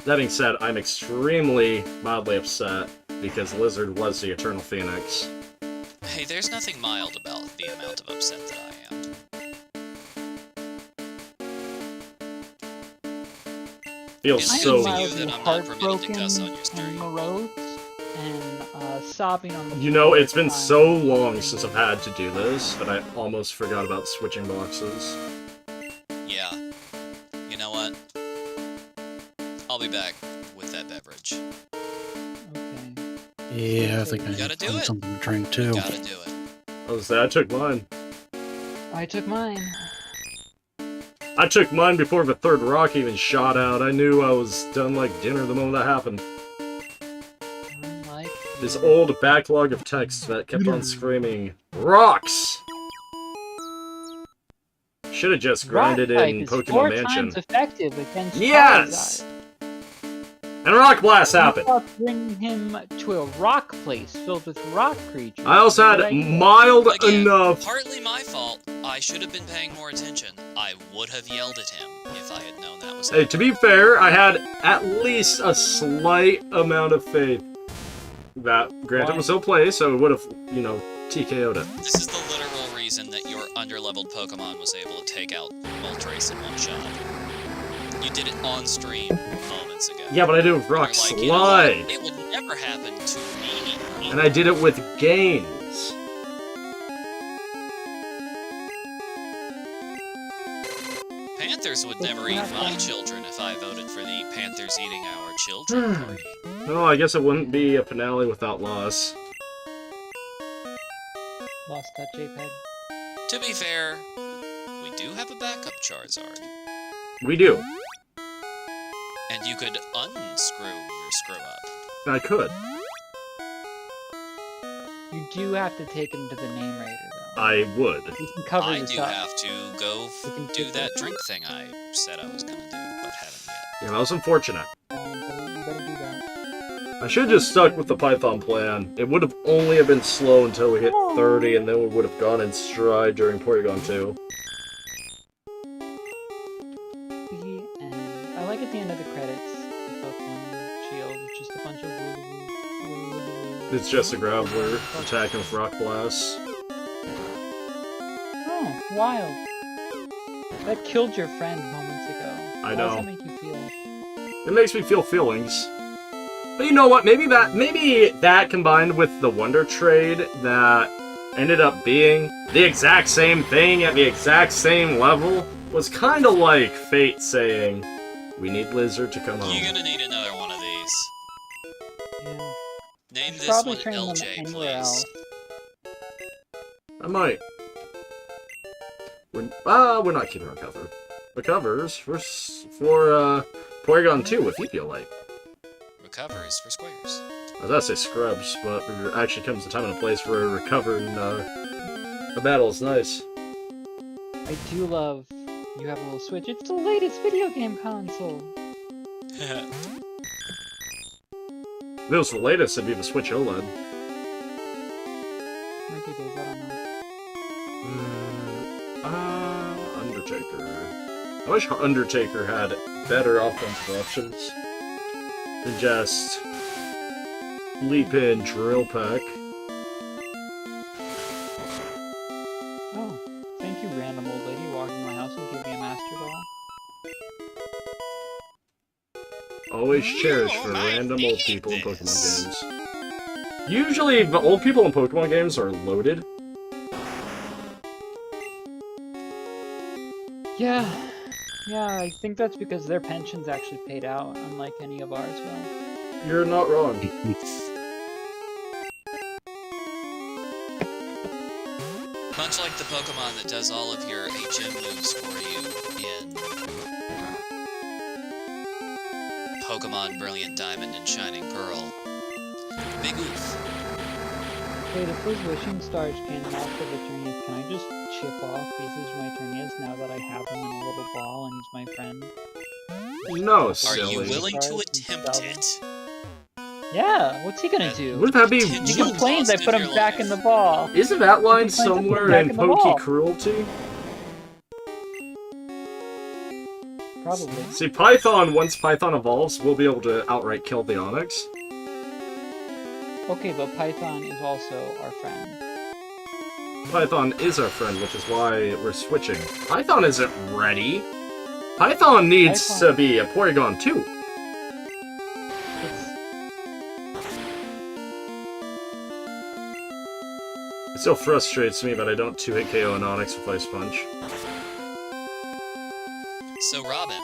[SPEAKER 1] That being said, I'm extremely mildly upset because Lizard was the Eternal Phoenix.
[SPEAKER 2] Hey, there's nothing mild about the amount of upset that I am.
[SPEAKER 1] Feels
[SPEAKER 2] I
[SPEAKER 1] so...
[SPEAKER 2] am
[SPEAKER 5] mildly
[SPEAKER 2] that I'm not permitted to
[SPEAKER 5] heartbroken
[SPEAKER 2] cuss on your stream.
[SPEAKER 5] and morose and sobbing on the
[SPEAKER 1] You know,
[SPEAKER 5] floor
[SPEAKER 1] it's been
[SPEAKER 5] crying.
[SPEAKER 1] so long since I've had to do this that I almost forgot about switching boxes.
[SPEAKER 2] Yeah. You know what? I'll be back with that beverage.
[SPEAKER 5] Okay.
[SPEAKER 3] Yeah, I think I
[SPEAKER 2] You gotta
[SPEAKER 3] need
[SPEAKER 2] do
[SPEAKER 3] to find
[SPEAKER 2] it.
[SPEAKER 3] something to drink too.
[SPEAKER 2] Gotta do it.
[SPEAKER 1] I was I took mine.
[SPEAKER 5] I took mine.
[SPEAKER 1] I took mine before the third rock even shot out. I knew I was done like dinner the moment that happened.
[SPEAKER 5] Unlike
[SPEAKER 1] This old backlog of text that kept on screaming, Rocks! Should have just grinded
[SPEAKER 5] Rock type
[SPEAKER 1] in
[SPEAKER 5] is
[SPEAKER 1] Pokemon
[SPEAKER 5] 4
[SPEAKER 1] Mansion.
[SPEAKER 5] times effective against
[SPEAKER 1] Yes!
[SPEAKER 5] Charizard.
[SPEAKER 1] And Rock Blast happened.
[SPEAKER 5] How about bringing him to a rock place filled with rock creatures?
[SPEAKER 1] I also had
[SPEAKER 5] Good idea.
[SPEAKER 1] mild
[SPEAKER 2] Again,
[SPEAKER 1] enough.
[SPEAKER 2] partly my fault. I should have been paying more attention. I would have yelled at him if I had known that was
[SPEAKER 1] Hey, to be fair, I had at least a slight amount of faith that, granted, it was still play, so it would have, you know, TKO'd it.
[SPEAKER 2] This is the literal reason that your underleveled Pokemon was able to take out Moltres in one shot. You did it on stream moments ago.
[SPEAKER 1] Yeah, but I did it with
[SPEAKER 2] You're
[SPEAKER 1] Rock
[SPEAKER 2] like, you know what?
[SPEAKER 1] Slide.
[SPEAKER 2] It will never happen to me.
[SPEAKER 1] And I did it with Gains.
[SPEAKER 2] Panthers would never eat my children if I voted for the Panthers eating our children party.
[SPEAKER 1] No, I guess it wouldn't be a finale without loss.
[SPEAKER 5] Lost that JPEG.
[SPEAKER 2] To be fair, we do have a backup Charizard.
[SPEAKER 1] We do.
[SPEAKER 2] And you could unscrew your screw-up.
[SPEAKER 1] I could.
[SPEAKER 5] You do have to take him to the name raider, though.
[SPEAKER 1] I would.
[SPEAKER 5] You can cover
[SPEAKER 2] I
[SPEAKER 5] this
[SPEAKER 2] do
[SPEAKER 5] up.
[SPEAKER 2] have to go
[SPEAKER 5] You can
[SPEAKER 2] do
[SPEAKER 5] take
[SPEAKER 2] that
[SPEAKER 5] this
[SPEAKER 2] drink thing I said I was gonna do, but haven't yet.
[SPEAKER 1] Yeah, that was unfortunate.
[SPEAKER 5] You better do that.
[SPEAKER 1] I should have just stuck with the Python plan. It would have only have been slow until we hit 30, and then we would have gone in stride during Porygon 2.
[SPEAKER 5] The end. I like at the end of the credits, the Pokemon Shield, it's just a bunch of
[SPEAKER 1] It's just a Graveler attacking with Rock Blast.
[SPEAKER 5] Oh, wild. That killed your friend moments ago.
[SPEAKER 1] I
[SPEAKER 5] How
[SPEAKER 1] know.
[SPEAKER 5] does that make you feel?
[SPEAKER 1] It makes me feel feelings. But you know what? Maybe that combined with the Wonder Trade that ended up being the exact same thing at the exact same level was kind of like fate saying, "We need Lizard to come home."
[SPEAKER 2] You're gonna need another one of these.
[SPEAKER 5] Yeah.
[SPEAKER 2] Name
[SPEAKER 5] Should
[SPEAKER 2] this
[SPEAKER 5] probably
[SPEAKER 2] one
[SPEAKER 5] train them
[SPEAKER 2] LJ,
[SPEAKER 5] anywhere
[SPEAKER 2] please.
[SPEAKER 5] else.
[SPEAKER 1] I might. We're not keeping recovers for Porygon 2 if you feel like.
[SPEAKER 2] Recover is for squares.
[SPEAKER 1] I was about to say scrubs, but there actually comes a time and a place where recover in a battle is nice.
[SPEAKER 5] I do love you have a little Switch. It's the latest video game console.
[SPEAKER 1] If it was the latest, it'd be the Switch OLED.
[SPEAKER 5] Maybe it is, I don't know.
[SPEAKER 1] Undertaker. I wish Undertaker had better offensive options than just leap in, drill peck.
[SPEAKER 5] Oh, thank you, random old lady who walked in my house and gave me a Master Ball.
[SPEAKER 1] Always cherished for random old people in Pokemon games. Usually, the old people in Pokemon games are loaded.
[SPEAKER 5] Yeah, I think that's because their pension's actually paid out, unlike any of ours will.
[SPEAKER 1] You're not wrong.
[SPEAKER 2] Much like the Pokemon that does all of your HM moves for you in Pokemon Brilliant Diamond and Shining Pearl. Big oof.
[SPEAKER 5] Wait, if those wishing stars came off of the Eternius, can I just chip off pieces of my Eternius now that I have him in a little ball and he's my friend?
[SPEAKER 1] No,
[SPEAKER 2] Are
[SPEAKER 1] silly.
[SPEAKER 2] you willing to attempt it?
[SPEAKER 5] Yeah, what's he gonna do?
[SPEAKER 1] Wouldn't that be...
[SPEAKER 5] He
[SPEAKER 2] Potential
[SPEAKER 5] complains I
[SPEAKER 2] cost
[SPEAKER 5] put
[SPEAKER 2] of
[SPEAKER 5] him
[SPEAKER 2] your
[SPEAKER 5] back
[SPEAKER 2] life.
[SPEAKER 5] in the ball.
[SPEAKER 1] Isn't that line
[SPEAKER 5] He complains I put him
[SPEAKER 1] somewhere
[SPEAKER 5] back
[SPEAKER 1] in
[SPEAKER 5] in the ball.
[SPEAKER 1] Poke Cruelty?
[SPEAKER 5] Probably.
[SPEAKER 1] See, Python, once Python evolves, will be able to outright kill the Onyx.
[SPEAKER 5] Okay, but Python is also our friend.
[SPEAKER 1] Python is our friend, which is why we're switching. Python isn't ready. Python needs
[SPEAKER 5] Python-
[SPEAKER 1] to be a Porygon too. It still frustrates me that I don't 2-hit KO an Onyx with Ice Punch.
[SPEAKER 2] So, Robin,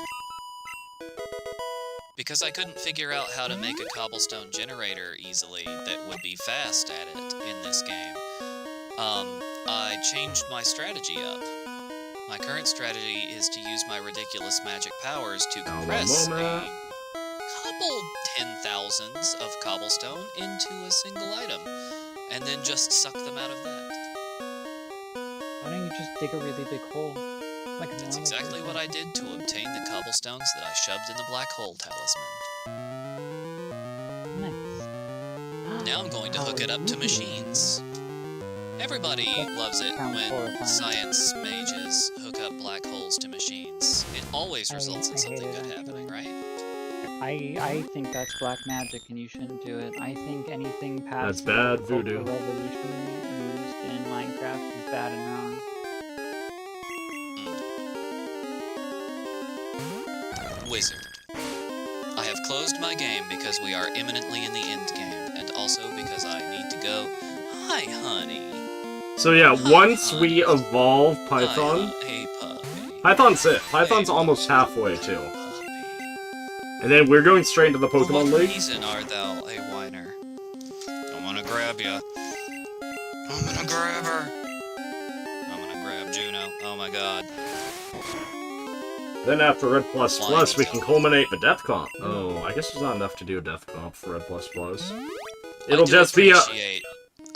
[SPEAKER 2] because I couldn't figure out how to make a cobblestone generator easily that would be fast at it in this game, I changed my strategy up. My current strategy is to use my ridiculous magic powers to compress a couple 10,000s of cobblestone into a single item, and then just suck them out of that.
[SPEAKER 5] Why don't you just dig a really big hole? Like a
[SPEAKER 2] That's
[SPEAKER 5] normal
[SPEAKER 2] exactly
[SPEAKER 5] person?
[SPEAKER 2] what I did to obtain the cobblestones that I shoved in the black hole talisman.
[SPEAKER 5] Nice.
[SPEAKER 2] Now I'm going to hook it up to machines. Everybody loves it
[SPEAKER 5] Sounds
[SPEAKER 2] when
[SPEAKER 5] horrifying.
[SPEAKER 2] science mages hook up black holes to machines. It always results in
[SPEAKER 5] I hate
[SPEAKER 2] something
[SPEAKER 5] it,
[SPEAKER 2] good
[SPEAKER 5] actually.
[SPEAKER 2] happening, right?
[SPEAKER 5] I think that's black magic and you shouldn't do it. I think anything past
[SPEAKER 1] That's bad
[SPEAKER 5] the
[SPEAKER 1] voodoo.
[SPEAKER 5] revolution used in Minecraft is bad and wrong.
[SPEAKER 2] Wizard. I have closed my game because we are imminently in the end game, and also because I need to go. Hi, honey.
[SPEAKER 1] So yeah, once we evolve Python,
[SPEAKER 2] Hey, puppy.
[SPEAKER 1] Python's it. Python's almost halfway too.
[SPEAKER 2] Puppy.
[SPEAKER 1] And then we're going straight into the
[SPEAKER 2] For
[SPEAKER 1] Pokemon
[SPEAKER 2] what
[SPEAKER 1] League.
[SPEAKER 2] reason art thou a whiner? I wanna grab ya. I'm gonna grab her. I'm gonna grab Juno. Oh my god.
[SPEAKER 1] Then after Red Plus Plus, we can culminate the Death Comp. Oh, I guess there's not enough to do a Death Comp for Red Plus Plus. It'll just be a...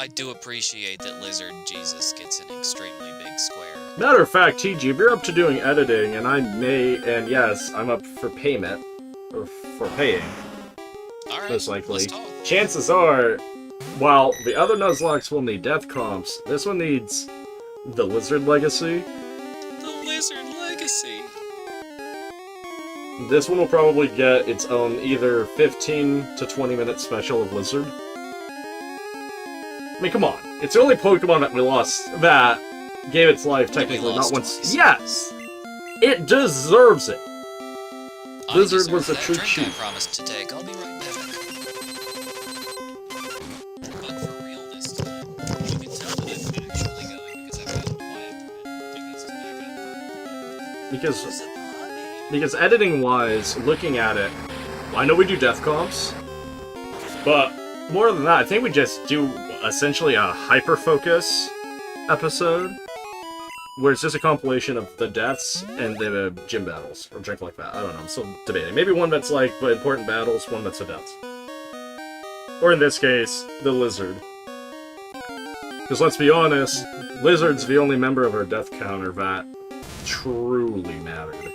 [SPEAKER 2] I do appreciate that Lizard Jesus gets an extremely big square.
[SPEAKER 1] Matter of fact, TG, if you're up to doing editing, and I may, and yes, I'm up for payment, or for paying,
[SPEAKER 2] Alright,
[SPEAKER 1] most likely.
[SPEAKER 2] let's talk.
[SPEAKER 1] Chances are, while the other Nuzlocks will need Death Comps, this one needs the Lizard Legacy.
[SPEAKER 2] The Lizard Legacy.
[SPEAKER 1] This one will probably get its own either 15 to 20 minute special of Lizard. I mean, come on. It's the only Pokemon that we lost that gave its life technically not
[SPEAKER 2] lost
[SPEAKER 1] once.
[SPEAKER 2] twice.
[SPEAKER 1] Yes! It deserves it!
[SPEAKER 2] I
[SPEAKER 1] Lizard
[SPEAKER 2] deserve
[SPEAKER 1] was a
[SPEAKER 2] that
[SPEAKER 1] true
[SPEAKER 2] drink
[SPEAKER 1] cheat.
[SPEAKER 2] I promised to take. I'll be right back. But for real this time, you can tell that I'm actually going because I've got quiet because it's back up.
[SPEAKER 1] Because,
[SPEAKER 2] There's a puppy.
[SPEAKER 1] because editing-wise, looking at it, I know we do Death Comps, but more than that, I think we just do essentially a hyper-focus episode, where it's just a compilation of the deaths and the gym battles, or drink like that. I don't know, I'm still debating. Maybe one that's like the important battles, one that's the deaths. Or in this case, the Lizard. Because let's be honest, Lizard's the only member of our death counter that truly mattered.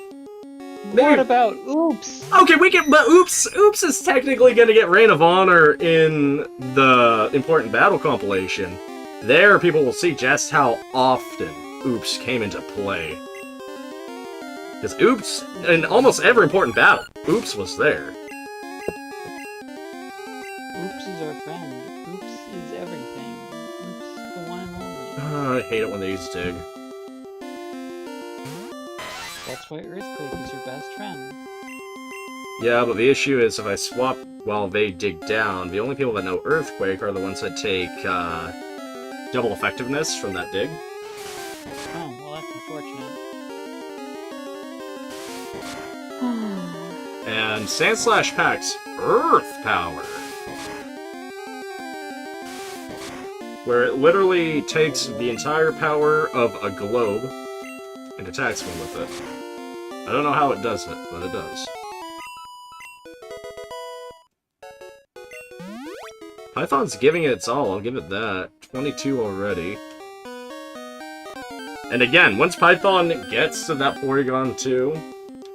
[SPEAKER 4] What about Oops?
[SPEAKER 1] Okay, but Oops is technically gonna get Reign of Honor in the Important Battle compilation. There, people will see just how often Oops came into play. Because Oops, in almost every important battle, Oops was there.
[SPEAKER 4] Oops is our friend. Oops is everything. Oops, the one and only.
[SPEAKER 1] I hate it when they use Dig.
[SPEAKER 4] That's why Earthquake is your best friend.
[SPEAKER 1] Yeah, but the issue is if I swap while they dig down, the only people that know Earthquake are the ones that take double effectiveness from that dig.
[SPEAKER 4] Oh, well, that's unfortunate.
[SPEAKER 1] And Sandslash packs Earth Power, where it literally takes the entire power of a globe and attacks me with it. I don't know how it does it, but it does. Python's giving it its all, I'll give it that. 22 already. And again, once Python gets to that Porygon 2,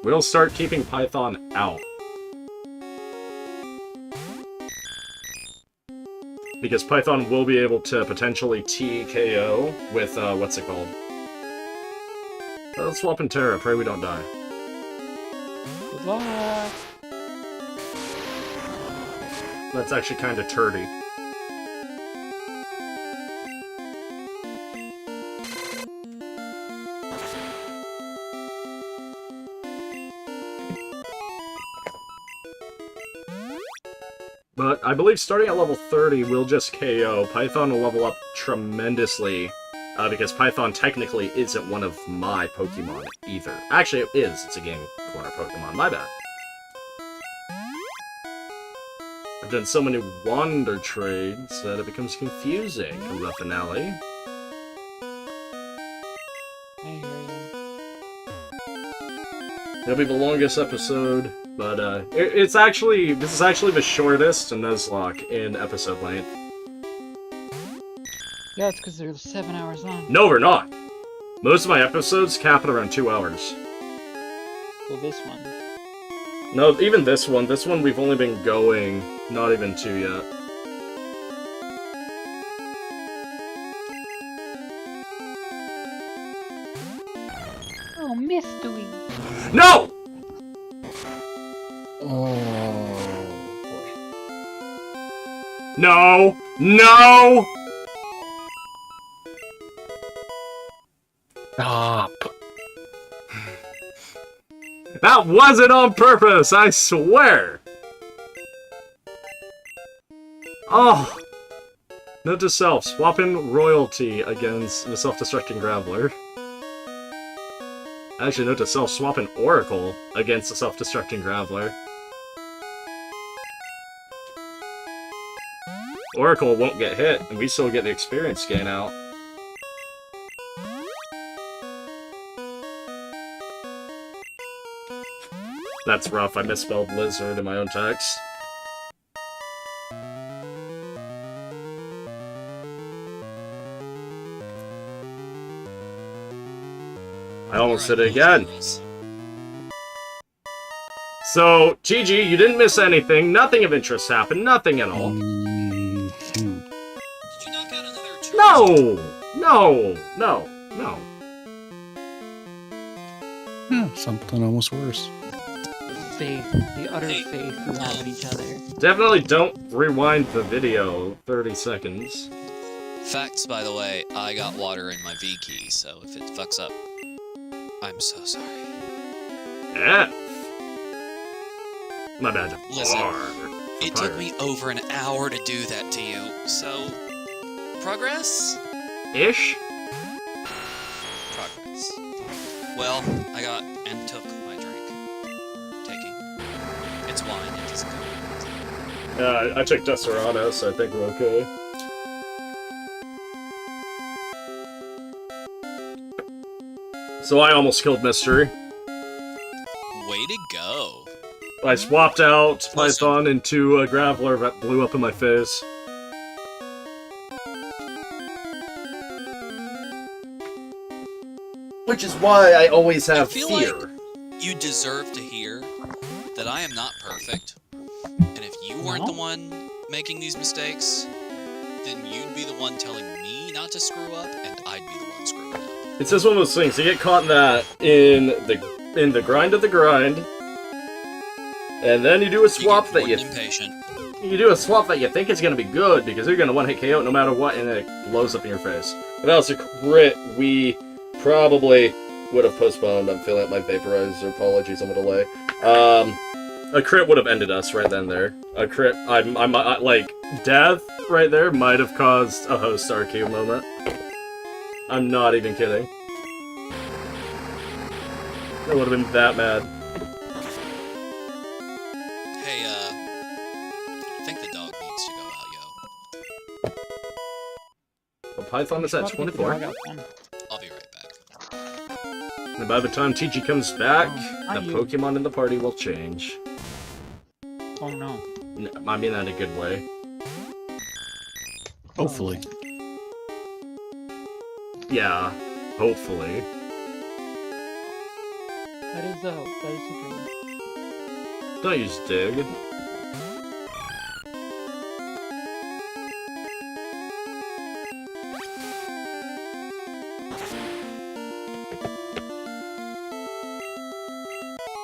[SPEAKER 1] we'll start keeping Python out. Because Python will be able to potentially TKO with, what's it called? Let's swap in Terra, pray we don't die.
[SPEAKER 4] Good luck!
[SPEAKER 1] That's actually kind of turdy. But I believe starting at level 30 will just KO. Python will level up tremendously, because Python technically isn't one of my Pokemon either. Actually, it is. It's a Game Corner Pokemon. My bad. I've done so many Wander trades that it becomes confusing come the finale.
[SPEAKER 4] I hear you.
[SPEAKER 1] It'll be the longest episode, but this is actually the shortest Nuzlocke in episode length.
[SPEAKER 4] Yeah, it's because they're 7 hours long.
[SPEAKER 1] No, we're not. Most of my episodes cap at around 2 hours.
[SPEAKER 4] Well, this one.
[SPEAKER 1] No, even this one. This one we've only been going not even 2 yet.
[SPEAKER 4] Oh, mystery!
[SPEAKER 1] No!
[SPEAKER 3] Oh boy.
[SPEAKER 1] No! No!
[SPEAKER 3] Stop.
[SPEAKER 1] That wasn't on purpose, I swear! Oh! Note to self, swap in Royalty against the self-destructing Graveler. Actually, note to self, swap in Oracle against the self-destructing Graveler. Oracle won't get hit, and we still get the experience gain out. That's rough, I misspelled lizard in my own text. I almost did it again. So, GG, you didn't miss anything, nothing of interest happened, nothing at all.
[SPEAKER 2] Did you knock out another Charizard?
[SPEAKER 1] No! No! No! No.
[SPEAKER 3] Yeah, something almost worse.
[SPEAKER 4] Faith. The utter faith we have in each other.
[SPEAKER 1] Definitely don't rewind the video 30 seconds.
[SPEAKER 2] Facts, by the way, I got water in my V key, so if it fucks up, I'm so sorry.
[SPEAKER 1] F. My bad.
[SPEAKER 2] Listen,
[SPEAKER 1] R.
[SPEAKER 2] It took me over an hour to do that to you, so... Progress?
[SPEAKER 1] Ish?
[SPEAKER 2] Progress. Well, I got and took my drink. Taking. It's wine, it doesn't count.
[SPEAKER 1] I took Desperado, so I think we're okay. So I almost killed Mystery.
[SPEAKER 2] Way to go.
[SPEAKER 1] I swapped out Python into a Graveler that blew up in my face. Which is why I always have
[SPEAKER 2] I feel
[SPEAKER 1] fear.
[SPEAKER 2] like You deserve to hear that I am not perfect, and if you weren't the one making these mistakes, then you'd be the one telling me not to screw up, and I'd be the one screwing up.
[SPEAKER 1] It's just one of those things. You get caught in that in the grind of the grind, and then you do a swap that you do a swap that you think is gonna be good because you're gonna one-hit KO no matter what, and it blows up in your face. If that was a crit, we probably would have postponed. I'm feeling like my vaporizer. Apologies on the delay. A crit would have ended us right then there. A crit, I like death right there might have caused a host RQ moment. I'm not even kidding. I would have been that mad.
[SPEAKER 2] Hey, I think the dog needs to go out, yo.
[SPEAKER 1] Well, Python is at 24.
[SPEAKER 2] I'll be right back.
[SPEAKER 1] And by the time TG comes back, the
[SPEAKER 5] you.
[SPEAKER 1] Pokemon in the party will change.
[SPEAKER 5] Oh no.
[SPEAKER 1] I mean that in a good way.
[SPEAKER 3] Hopefully.
[SPEAKER 1] Yeah, hopefully.
[SPEAKER 5] That is the dream.
[SPEAKER 1] Don't use dig.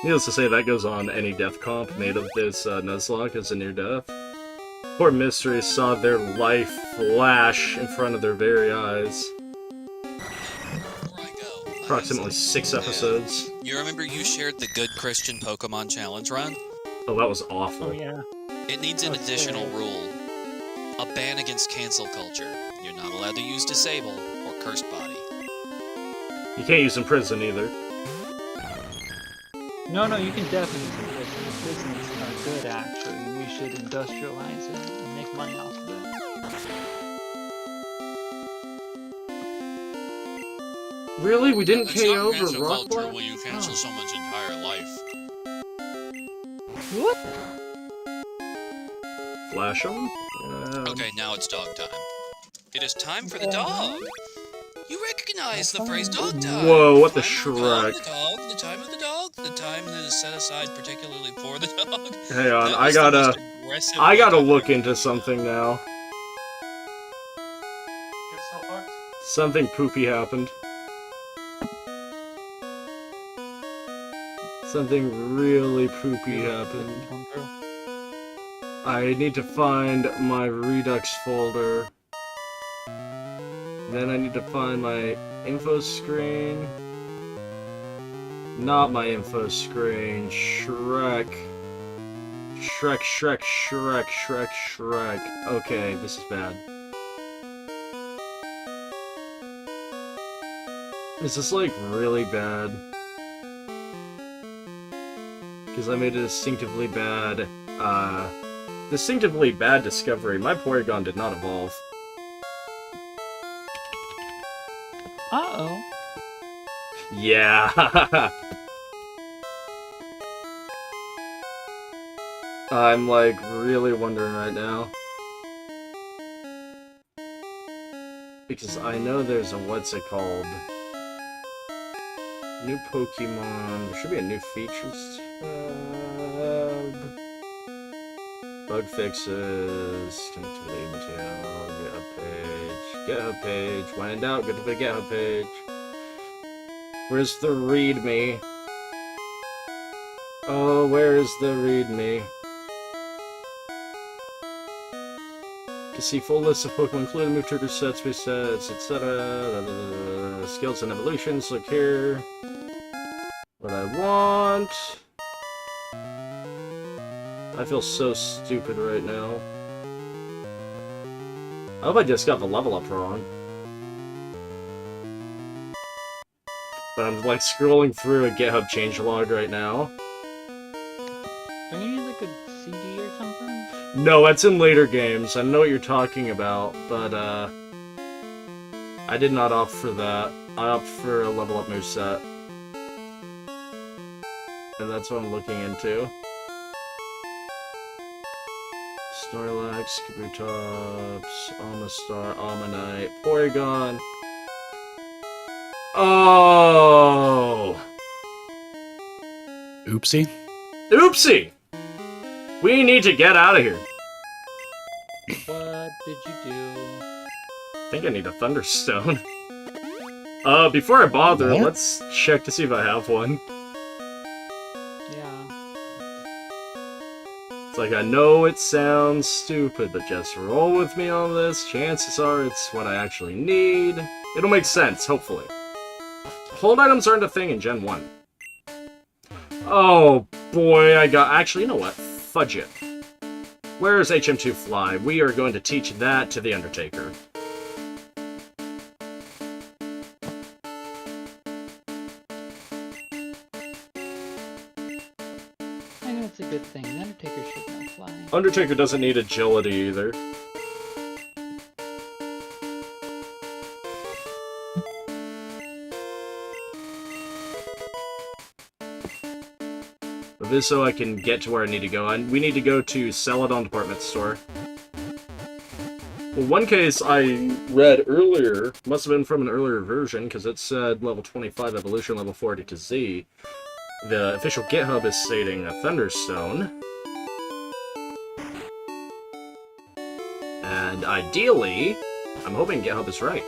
[SPEAKER 1] Needless to say, that goes on any death comp made of this Nuzlocke as a near death. Poor Mystery saw their life flash in front of their very eyes.
[SPEAKER 2] Before I go,
[SPEAKER 1] Approximately 6 episodes.
[SPEAKER 2] You remember you shared the Good Christian Pokemon Challenge run?
[SPEAKER 1] Oh, that was awful.
[SPEAKER 5] Oh yeah.
[SPEAKER 2] It needs an
[SPEAKER 5] Oh,
[SPEAKER 2] additional
[SPEAKER 5] scary.
[SPEAKER 2] rule. A ban against cancel culture. You're not allowed to use Disable or Cursed Body.
[SPEAKER 1] You can't use in prison either.
[SPEAKER 5] No, you can definitely do this. And the prisons are good, actually. We should industrialize it and make money off of it.
[SPEAKER 1] Really? We didn't
[SPEAKER 2] It's
[SPEAKER 1] KO
[SPEAKER 2] not cancel
[SPEAKER 1] over Rock
[SPEAKER 2] culture
[SPEAKER 1] Block?
[SPEAKER 2] where you cancel someone's entire life.
[SPEAKER 5] What?
[SPEAKER 1] Flash them?
[SPEAKER 2] Okay, now it's dog time. It is time for the dog! You recognize the phrase dog time!
[SPEAKER 1] Whoa, what the
[SPEAKER 2] Time of
[SPEAKER 1] Shrek.
[SPEAKER 2] the time of the dog, the time that is set aside particularly for the dog.
[SPEAKER 1] Hang on,
[SPEAKER 2] That
[SPEAKER 1] I
[SPEAKER 2] was the most
[SPEAKER 1] gotta
[SPEAKER 2] aggressive
[SPEAKER 1] look into something now. Something poopy happened. Something really poopy happened.
[SPEAKER 5] Come through.
[SPEAKER 1] I need to find my Redux folder. Then I need to find my info screen. Not my info screen. Shrek. Shrek. Okay, this is bad. Is this like really bad? Because I made a distinctively bad discovery. My Porygon did not evolve.
[SPEAKER 5] Uh-oh.
[SPEAKER 1] Yeah. I'm like really wondering right now. Because I know there's a what's it called? New Pokemon. There should be a new features tab. Bug fixes. Connectivity material. GitHub page. GitHub page. When in doubt, go to the GitHub page. Where's the README? Oh, where is the README? To see full list of Pokemon including move trigger sets, base sets, etc. Skills and evolutions, look here. What I want. I feel so stupid right now. I hope I just got the level up wrong. But I'm like scrolling through a GitHub changelog right now.
[SPEAKER 5] Don't you need like a CD or something?
[SPEAKER 1] No, that's in later games. I know what you're talking about, but I did not opt for that. I opted for a level up moveset. And that's what I'm looking into. Snorlax, Kabutops, Amistar, Ammonite, Porygon. Oh!
[SPEAKER 3] Oopsie.
[SPEAKER 1] Oopsie! We need to get out of here.
[SPEAKER 5] What did you do?
[SPEAKER 1] I think I need a Thunderstone. Before I bother,
[SPEAKER 3] Yeah.
[SPEAKER 1] let's check to see if I have one.
[SPEAKER 5] Yeah.
[SPEAKER 1] It's like, I know it sounds stupid, but just roll with me on this. Chances are it's what I actually need. It'll make sense, hopefully. Hold items aren't a thing in Gen 1. Oh, boy, actually, you know what? Fudge it. Where's HM2 Fly? We are going to teach that to the Undertaker.
[SPEAKER 5] I know it's a good thing. The Undertaker should not fly.
[SPEAKER 1] Undertaker doesn't need agility either. But this is so I can get to where I need to go. We need to go to Celadon Department Store. Well, one case I read earlier, must have been from an earlier version, because it said level 25 evolution, level 40 to Z. The official GitHub is stating a Thunderstone. And ideally, I'm hoping GitHub is right.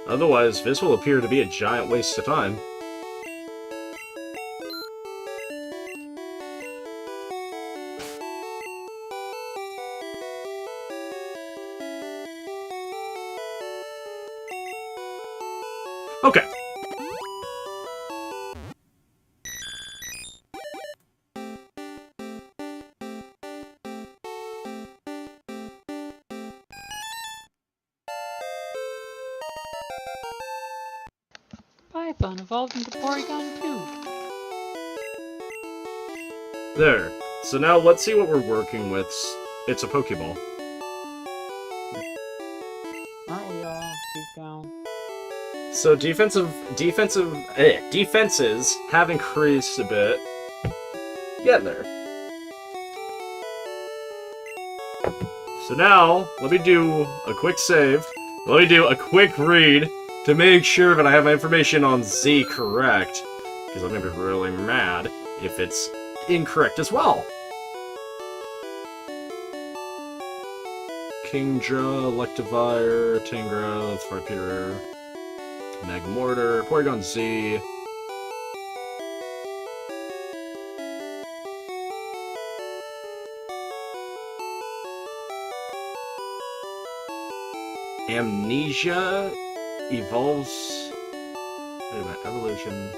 [SPEAKER 1] Otherwise, this will appear to be a giant waste of time. Okay.
[SPEAKER 5] Python evolved into Porygon 2.
[SPEAKER 1] There. So now let's see what we're working with. It's a Pokeball.
[SPEAKER 5] Aren't we all? Deep down.
[SPEAKER 1] So defenses have increased a bit. Getting there. So now, let me do a quick save. Let me do a quick read to make sure that I have my information on Z correct. Because I'm going to be really mad if it's incorrect as well. Kingdra, Electivire, Tangrowth, Farpeter, Magmortar, Porygon Z. Amnesia evolves. Wait a minute, evolution.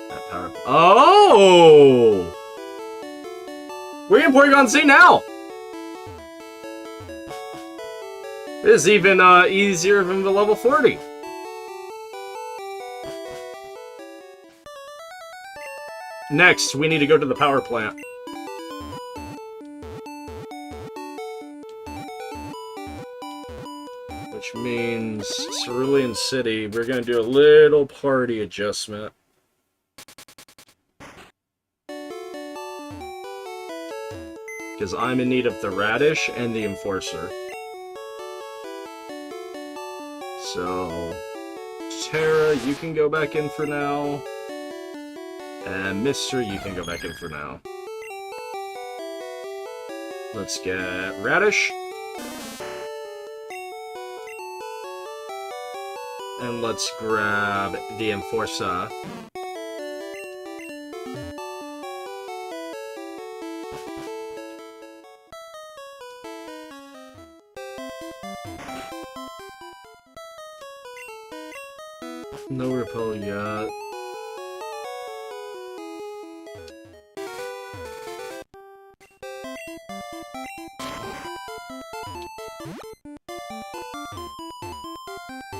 [SPEAKER 1] That power. Oh! We're in Porygon Z now! This is even easier than the level 40. Next, we need to go to the power plant. Which means Cerulean City, we're going to do a little party adjustment. Because I'm in need of the Radish and the Enforcer. So, Terra, you can go back in for now. And Mister, you can go back in for now. Let's get Radish. And let's grab the Enforcer. No repel yet.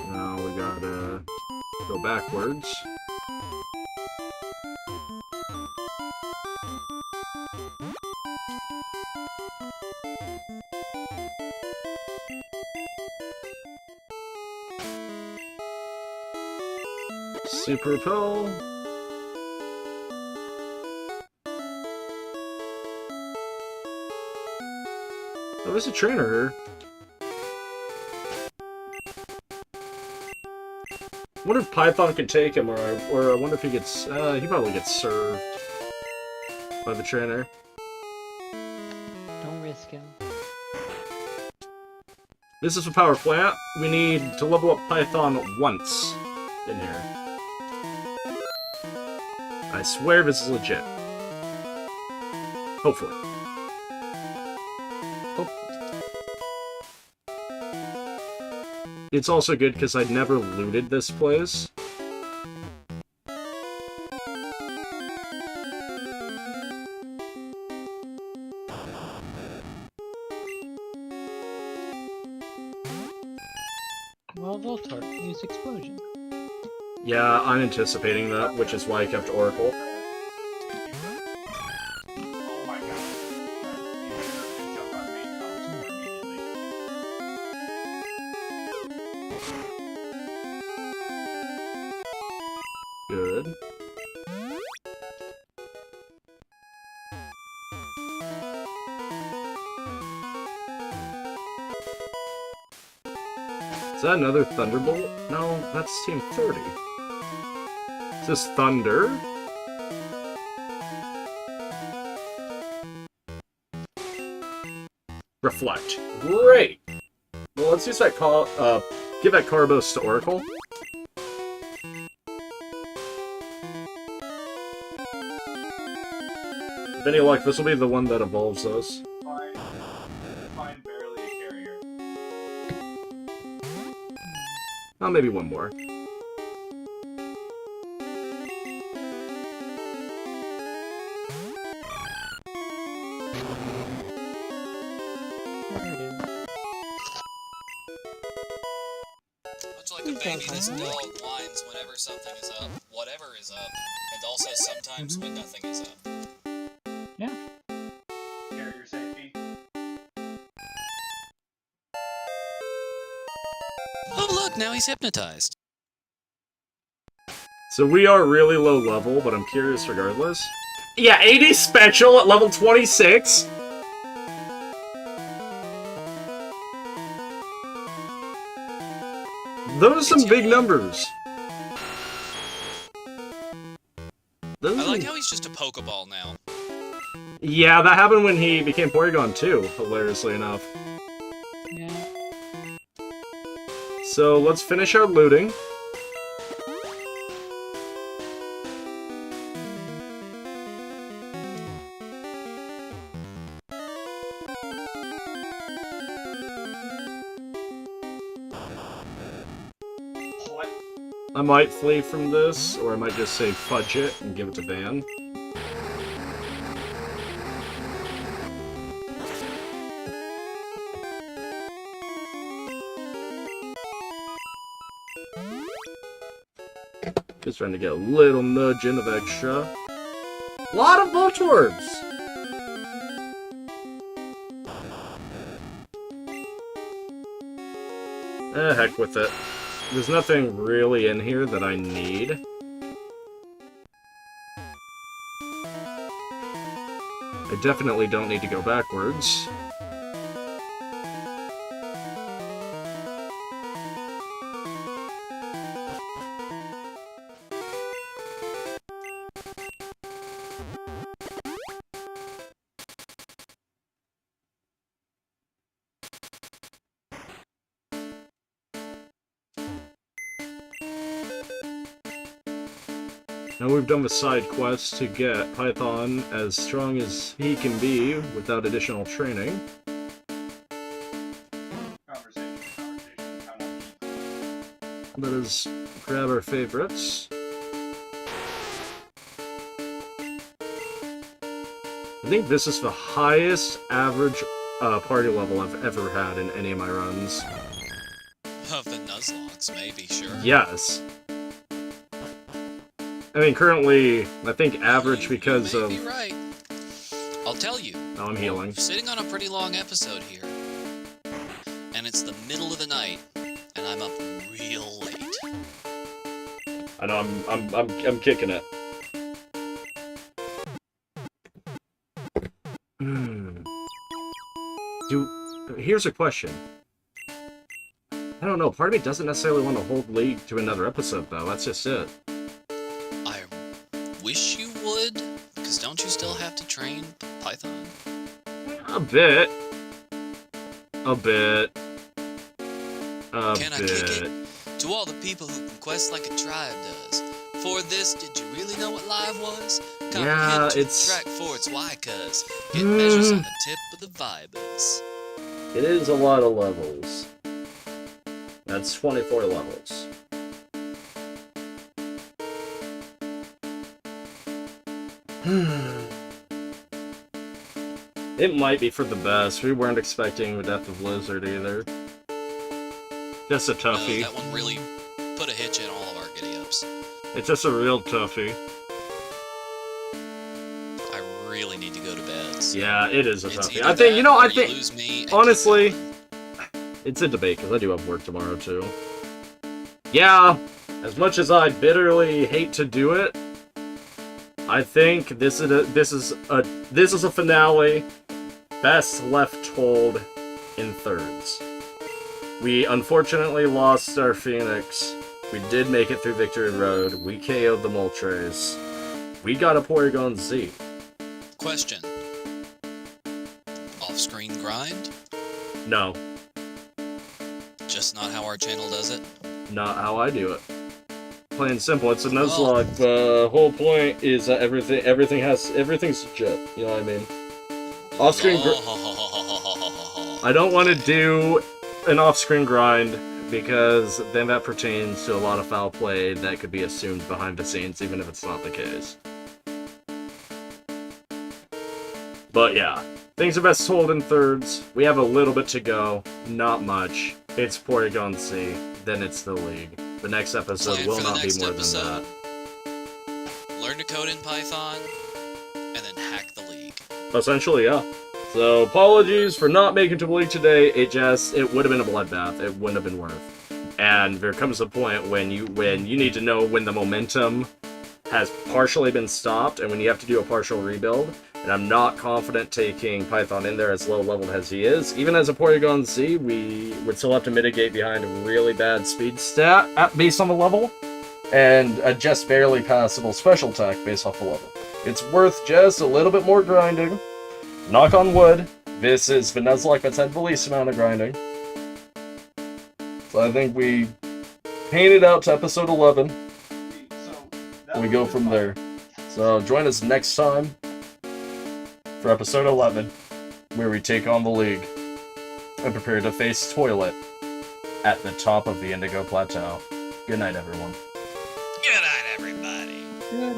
[SPEAKER 1] Now we gotta go backwards. Super repel. Oh, there's a trainer here. wonder if Python can take him, or I wonder if he gets. He probably gets served by the trainer.
[SPEAKER 4] Don't risk him.
[SPEAKER 1] This is a power plant. We need to level up Python once in here. I swear this is legit. Hopefully. It's also good because I'd never looted this place.
[SPEAKER 4] Well, Voltorb, use Explosion.
[SPEAKER 1] Yeah, I'm anticipating that, which is why I kept Oracle.
[SPEAKER 6] Oh my god. You jump on main console immediately.
[SPEAKER 1] Good. Is that another Thunderbolt? No, that's Team 30. Is this Thunder? Reflect. Great! Well, let's use that give that Carbos to Oracle. With any luck, this will be the one that evolves those.
[SPEAKER 6] Fine, barely a carrier.
[SPEAKER 1] Oh, maybe one more.
[SPEAKER 4] There it is.
[SPEAKER 2] Much like a baby, this dog whines whenever something is up, whatever is up, and also sometimes when nothing is up.
[SPEAKER 4] Yeah.
[SPEAKER 6] Carrier safety.
[SPEAKER 2] Oh look, now he's hypnotized.
[SPEAKER 1] So we are really low level, but I'm curious regardless. Yeah, 80 special at level 26! Those are some big numbers. Those
[SPEAKER 2] I
[SPEAKER 1] are
[SPEAKER 2] like
[SPEAKER 1] some-
[SPEAKER 2] how he's just a Pokeball now.
[SPEAKER 1] Yeah, that happened when he became Porygon too, hilariously enough.
[SPEAKER 4] Yeah.
[SPEAKER 1] So let's finish our looting.
[SPEAKER 6] What?
[SPEAKER 1] I might flee from this, or I might just say fudge it and give it to Van. Just trying to get a little nudge in of extra. Lot of Voltorbs! Heck with it. There's nothing really in here that I need. I definitely don't need to go backwards. Now we've done the side quest to get Python as strong as he can be without additional training.
[SPEAKER 6] Conversation. How much?
[SPEAKER 1] Let us grab our favorites. I think this is the highest average party level I've ever had in any of my runs.
[SPEAKER 2] Of the Nuzlocks, maybe, sure.
[SPEAKER 1] Yes. I mean, currently, I think average because
[SPEAKER 2] you
[SPEAKER 1] of...
[SPEAKER 2] may be right. I'll tell you.
[SPEAKER 1] Oh, I'm healing.
[SPEAKER 2] We're sitting on a pretty long episode here. And it's the middle of the night, and I'm up real late.
[SPEAKER 1] I know, I'm kicking it. Here's a question. I don't know. Part of me doesn't necessarily want to hold League to another episode, though. That's just it.
[SPEAKER 2] I wish you would, because don't you still have to train Python?
[SPEAKER 1] A bit. A bit. A
[SPEAKER 2] Can I
[SPEAKER 1] bit.
[SPEAKER 2] kick it? To all the people who can quest like a tribe does. For this, did you really know what live was?
[SPEAKER 1] Yeah,
[SPEAKER 2] to
[SPEAKER 1] it's-
[SPEAKER 2] the track for its why, cuz. Get measures on the tip of the vibers.
[SPEAKER 1] It is a lot of levels. That's 24 levels. It might be for the best. We weren't expecting the death of Lizard either. Just a toughie.
[SPEAKER 2] That one really put a hitch in all of our giddy-ups.
[SPEAKER 1] It's just a real toughie.
[SPEAKER 2] I really need to go to bed. So
[SPEAKER 1] Yeah, it is a
[SPEAKER 2] it's
[SPEAKER 1] toughie.
[SPEAKER 2] either
[SPEAKER 1] I think,
[SPEAKER 2] that
[SPEAKER 1] you know,
[SPEAKER 2] or
[SPEAKER 1] I think,
[SPEAKER 2] lose me and
[SPEAKER 1] honestly,
[SPEAKER 2] keep
[SPEAKER 1] it's a debate because I do have work tomorrow too. Yeah, as much as I bitterly hate to do it, I think this is a finale best left told in thirds. We unfortunately lost our Phoenix. We did make it through Victory Road. We KO'd the Moltres. We got a Porygon Z.
[SPEAKER 2] Question. Off-screen grind?
[SPEAKER 1] No,
[SPEAKER 2] Just not how our channel does it?
[SPEAKER 1] not how I do it. Plain and simple, it's a Nuzlocke. The whole point is that everything's legit. You know what I mean? Off-screen. I don't want to do an off-screen grind because then that pertains to a lot of foul play that could be assumed behind the scenes, even if it's not the case. But yeah, things are best told in thirds. We have a little bit to go, not much. It's Porygon C, then it's the League. The next episode
[SPEAKER 2] Plan
[SPEAKER 1] will
[SPEAKER 2] for the
[SPEAKER 1] not be
[SPEAKER 2] next
[SPEAKER 1] more
[SPEAKER 2] episode.
[SPEAKER 1] than that.
[SPEAKER 2] Learn to code in Python, and then hack the League.
[SPEAKER 1] Essentially, yeah. So apologies for not making it to the League today. It would have been a bloodbath. It wouldn't have been worth. And there comes a point when you need to know when the momentum has partially been stopped and when you have to do a partial rebuild. And I'm not confident taking Python in there as low leveled as he is. Even as a Porygon Z, we would still have to mitigate behind a really bad speed stat based on the level, and a just barely passable special attack based off the level. It's worth just a little bit more grinding. Knock on wood, this is the Nuzlocke that's had the least amount of grinding. So I think we painted out to episode 11. We go from there. So join us next time for episode 11, where we take on the League and prepare to face Toilet at the top of the Indigo Plateau. Good night, everyone.
[SPEAKER 2] Good night, everybody.
[SPEAKER 5] Good